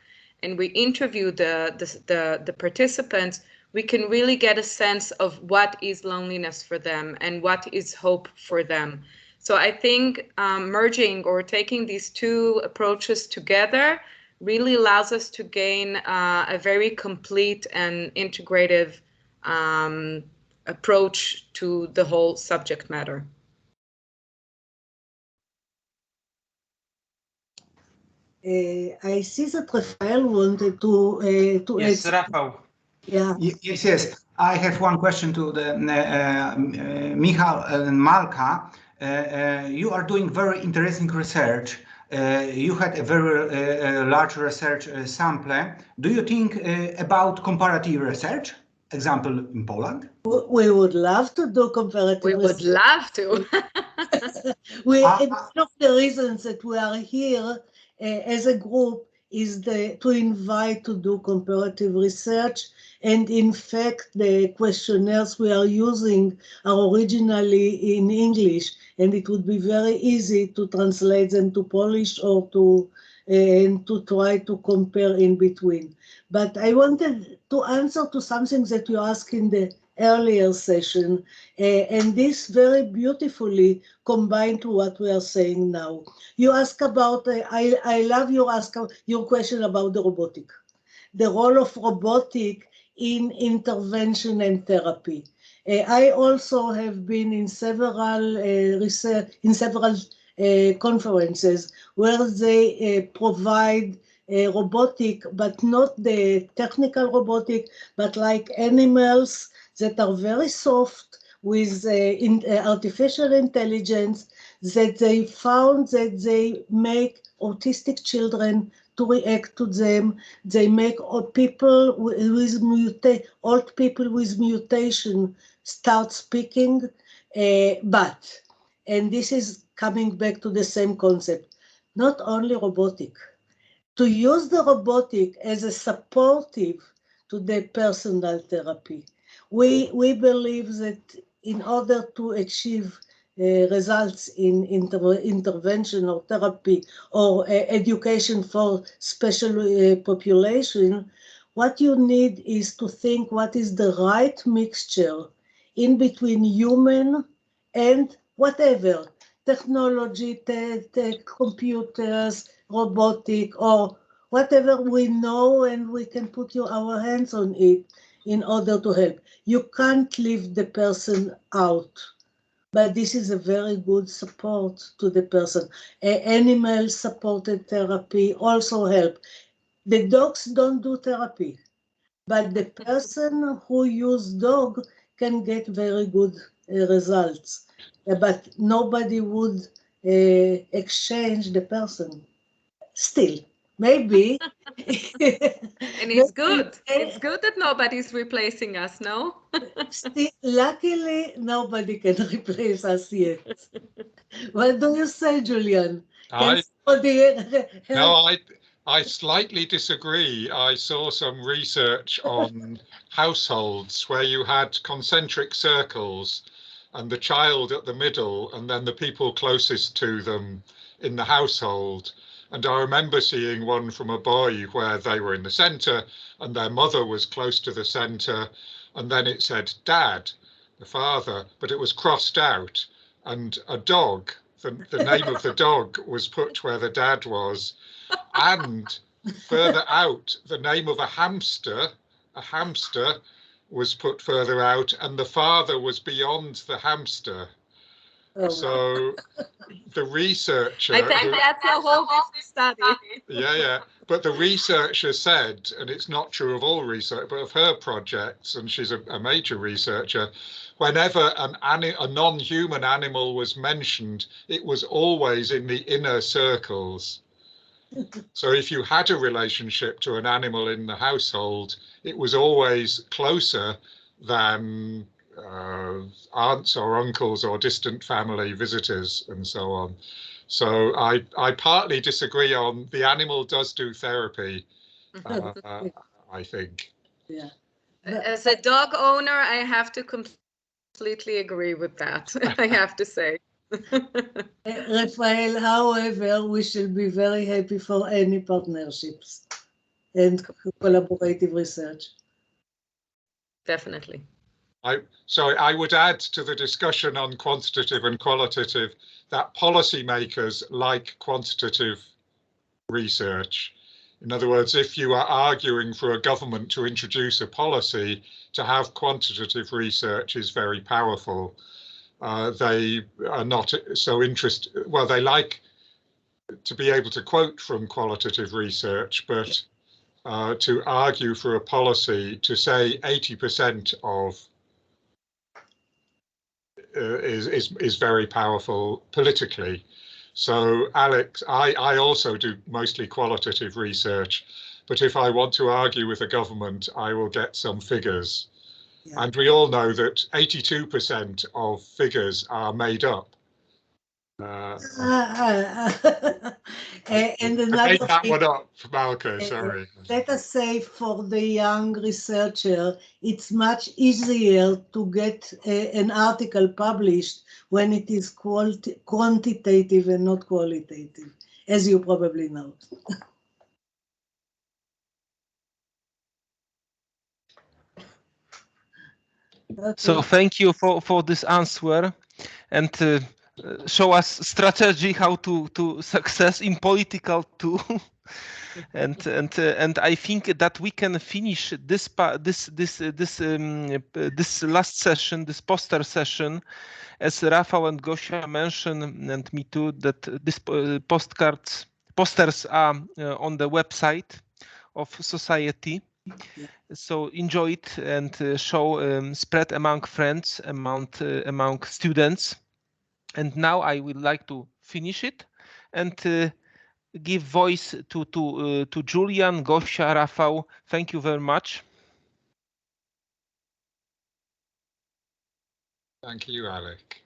and we interview the participants, we can really get a sense of what is loneliness for them and what is hope for them. So I think merging or taking these two approaches together really allows us to gain a very complete and integrative approach to the whole subject matter. I see that Rafael wanted to yes, add. Rafael. Yeah. Yes. I have one question to the Michał and Malka. You are doing very interesting research. You had a very large research sample. Do you think about comparative research? Example in Poland? We would love to do comparative research. We would love to. One of the reasons that we are here as a group is to invite to do comparative research. And in fact, the questionnaires we are using are originally in English, and it would be very easy to translate them to Polish or to try to compare in between. But I wanted to answer to something that you asked in the earlier session, and this very beautifully combined to what we are saying now. You ask about, I love your question about the robotic, the role of robotic in intervention and therapy. I also have been in several conferences where they provide robotic, but not the technical robotic, but like animals that are very soft with artificial intelligence, that they found that they make autistic children to react to them. They make old people with mutation start speaking, and this is coming back to the same concept, not only robotic. To use the robotic as a supportive to the personal therapy. We believe that in order to achieve results in intervention or therapy or education for special population, what you need is to think what is the right mixture in between human and whatever, technology, computers, robotic, or whatever we know, and we can put our hands on it in order to help. You can't leave the person out, but this is a very good support to the person. Animal supported therapy also help. The dogs don't do therapy, but the person who use dog can get very good results, but nobody would exchange the person. Still, maybe. And it's good. It's good that nobody's replacing us, no? Still, luckily, nobody can replace us yet. What do you say, Julian? I slightly disagree. I saw some research on households where you had concentric circles and the child at the middle and then the people closest to them in the household. And I remember seeing one from a boy where they were in the center and their mother was close to the center. And then it said dad, the father, but it was crossed out. And a dog, the name of the dog was put where the dad was. And further out, the name of a hamster was put further out, and the father was beyond the hamster. Oh. So the researcher... I think that's a whole study. Yeah. But the researcher said, and it's not true of all research, but of her projects, and she's a major researcher, whenever a non-human animal was mentioned, it was always in the inner circles. So if you had a relationship to an animal in the household, it was always closer than aunts or uncles or distant family visitors and so on. So I partly disagree on the animal does do therapy, I think. Yeah. As a dog owner, I have to completely agree with that, I have to say. Rafael, however, we shall be very happy for any partnerships and collaborative research. Definitely. I would add to the discussion on quantitative and qualitative that policymakers like quantitative research. In other words, if you are arguing for a government to introduce a policy, to have quantitative research is very powerful. They are not so interested, well, they like to be able to quote from qualitative research, but to argue for a policy, to say 80% of is very powerful politically. So Alex, I also do mostly qualitative research, but if I want to argue with a government, I will get some figures. Yeah. And we all know that 82% of figures are made up. And another I made that one up, Malco, sorry. Let us say for the young researcher, it's much easier to get an article published when it is quantitative and not qualitative, as you probably know. Okay. So thank you for this answer, and show us strategy how to success in political too. and I think that we can finish this last session, this poster session, as Rafał and Gosia mentioned, and me too, that this posters are on the website of society. Yeah. So enjoy it and show, spread among friends, among students. And now I would like to finish it and give voice to Julian, Gosia, Rafał. Thank you very much. Thank you, Alec.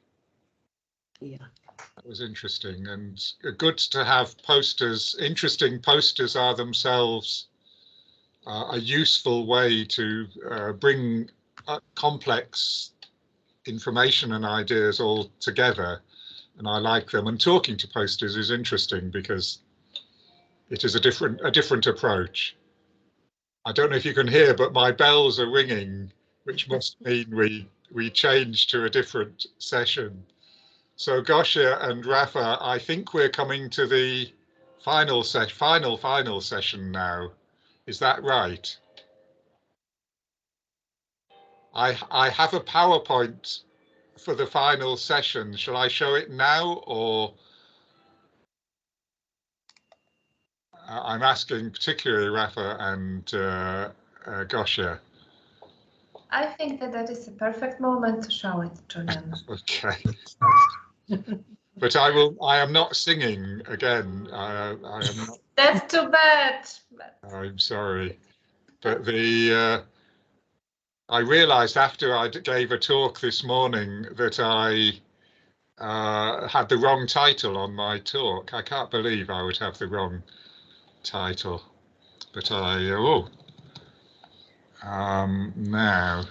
Yeah. That was interesting and good to have posters. Interesting posters are themselves a useful way to bring complex information and ideas all together, and I like them. And talking to posters is interesting because it is a different approach. I don't know if you can hear, but my bells are ringing, which must mean we change to a different session. So Gosia and Rafa, I think we're coming to the final session now. Is that right? I have a PowerPoint for the final session. Shall I show it now, or I'm asking particularly Rafa and Gosia. I think that is a perfect moment to show it, Julian. Okay. But I am not singing again. I am not. That's too bad. I'm sorry, but I realized after I gave a talk this morning that I had the wrong title on my talk. I can't believe I would have the wrong title, but now.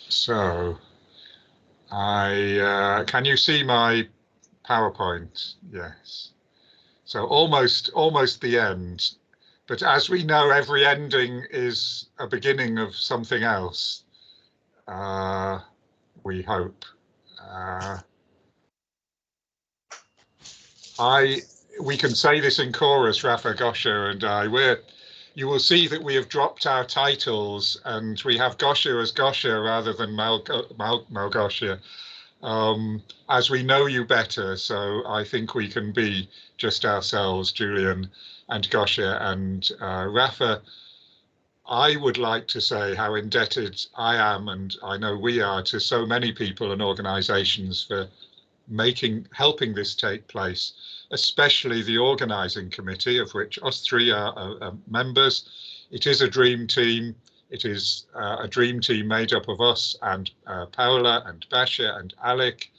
So can you see my PowerPoint? Yes. So almost the end. But as we know, every ending is a beginning of something else. We hope. We can say this in chorus, Rafa, Gosia, and I. You will see that we have dropped our titles, and we have Gosia as Gosia rather than Małgorzata, as we know you better. So I think we can be just ourselves, Julian and Gosia and Rafa. I would like to say how indebted I am, and I know we are, to so many people and organizations for helping this take place, especially the organizing committee, of which us three are members. It is a dream team. It is a dream team made up of us and Paula and Basia and Alec.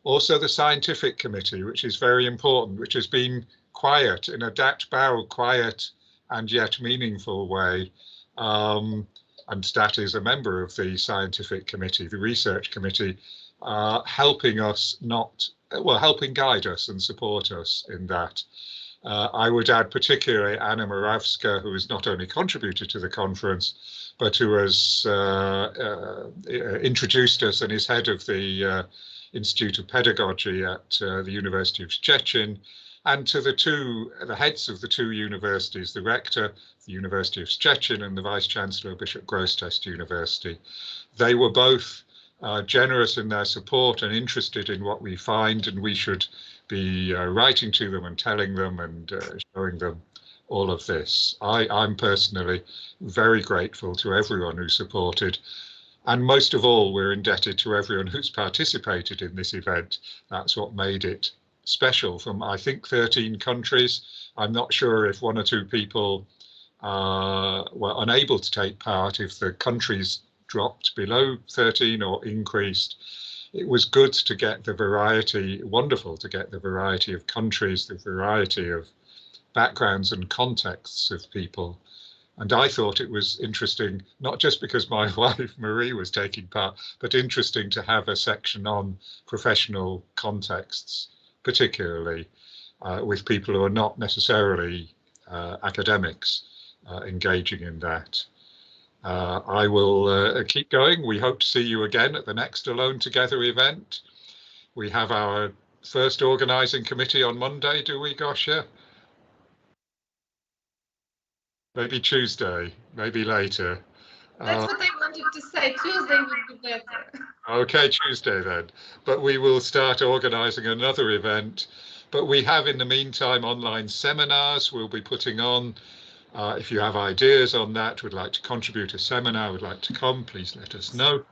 Also the scientific committee, which is very important, which has been quiet in a quiet and yet meaningful way. and Stat is a member of the scientific committee, the research committee, helping us helping guide us and support us in that. I would add particularly Anna Morawska, who has not only contributed to the conference, but who has introduced us and is head of the Institute of Pedagogy at the University of Szczecin, and to the heads of the two universities, the rector of the University of Szczecin and the Vice Chancellor of Bishop Grosseteste University. They were both generous in their support and interested in what we find, and we should be writing to them and telling them and showing them all of this. I'm personally very grateful to everyone who supported, and most of all, we're indebted to everyone who's participated in this event. That's what made it special. From, I think, 13 countries. I'm not sure if one or two people were unable to take part, if the countries dropped below 13 or increased. It was good to get the variety, wonderful to get the variety of countries, the variety of backgrounds and contexts of people. And I thought it was interesting, not just because my wife Marie was taking part, but interesting to have a section on professional contexts, particularly with people who are not necessarily academics engaging in that. I will keep going. We hope to see you again at the next Alone Together event. We have our first organising committee on Monday, do we, Gosia? Maybe Tuesday, maybe later. That's what I wanted to say. Tuesday would be better. Okay, Tuesday then. But we will start organising another event. But we have, in the meantime, online seminars we'll be putting on. If you have ideas on that, would like to contribute a seminar, would like to come, please let us know.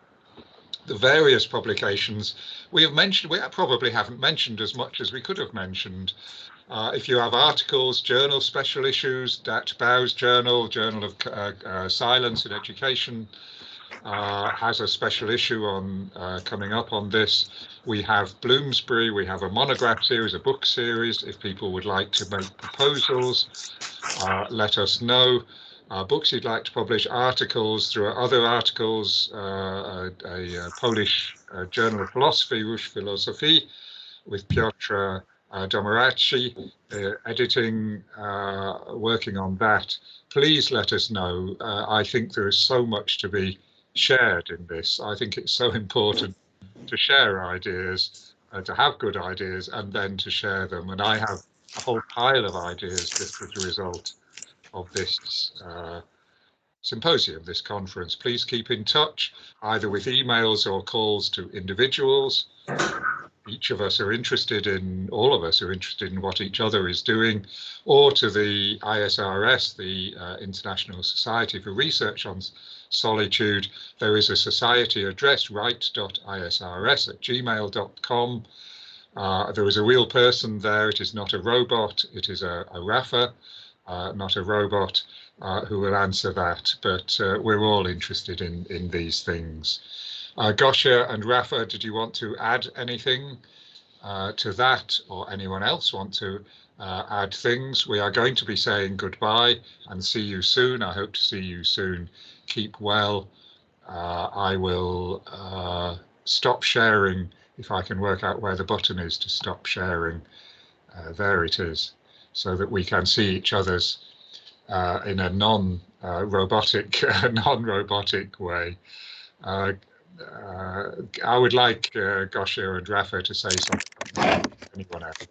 The various publications we have mentioned, we probably haven't mentioned as much as we could have mentioned. If you have articles, journal special issues, Dat Bau's journal, Journal of Silence in Education, has a special issue on coming up on this. We have Bloomsbury, we have a monograph series, a book series. If people would like to make proposals, let us know. Books you'd like to publish, articles, through other articles, a Polish Journal of Philosophy, Rush Filozofii, with Piotr Domoraci, editing, working on that. Please let us know. I think there is so much to be shared in this. I think it's so important to share ideas, to have good ideas, and then to share them. And I have a whole pile of ideas just as a result of this symposium, this conference. Please keep in touch, either with emails or calls to individuals. Each of us are interested in, all of us are interested in what each other is doing, or to the ISRS, the International Society for Research on Solitude. There is a society address, write.isrs@gmail.com. There is a real person there. It is not a robot. It is a Rafa, not a robot, who will answer that. But we're all interested in these things. Gosia and Rafa, did you want to add anything to that, or anyone else want to add things? We are going to be saying goodbye and see you soon. I hope to see you soon. Keep well. I will stop sharing, if I can work out where the button is to stop sharing. There it is, so that we can see each other's in a non-robotic way. I would like Gosia and Rafa to say something. Anyone else?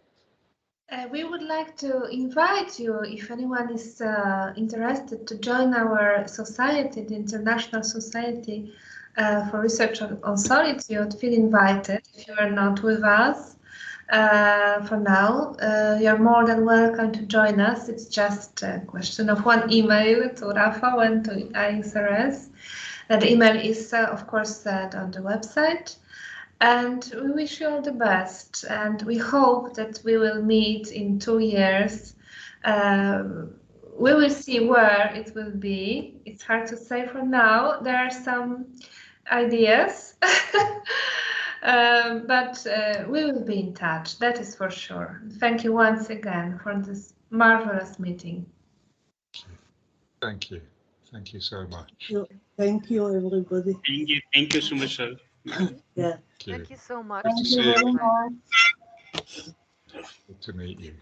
We would like to invite you, if anyone is interested, to join our society, the International Society for Research on Solitude. Feel invited if you are not with us for now. You're more than welcome to join us. It's just a question of one email to Rafa and to ISRS. The email is, of course, set on the website. And we wish you all the best. And we hope that we will meet in 2 years. We will see where it will be. It's hard to say for now. There are some ideas. But we will be in touch, that is for sure. Thank you once again for this marvelous meeting. Thank you. Thank you so much. Thank you, everybody. Thank you so much, sir. Yeah. Thank you so much. Good to see you. Very much. Good to meet you.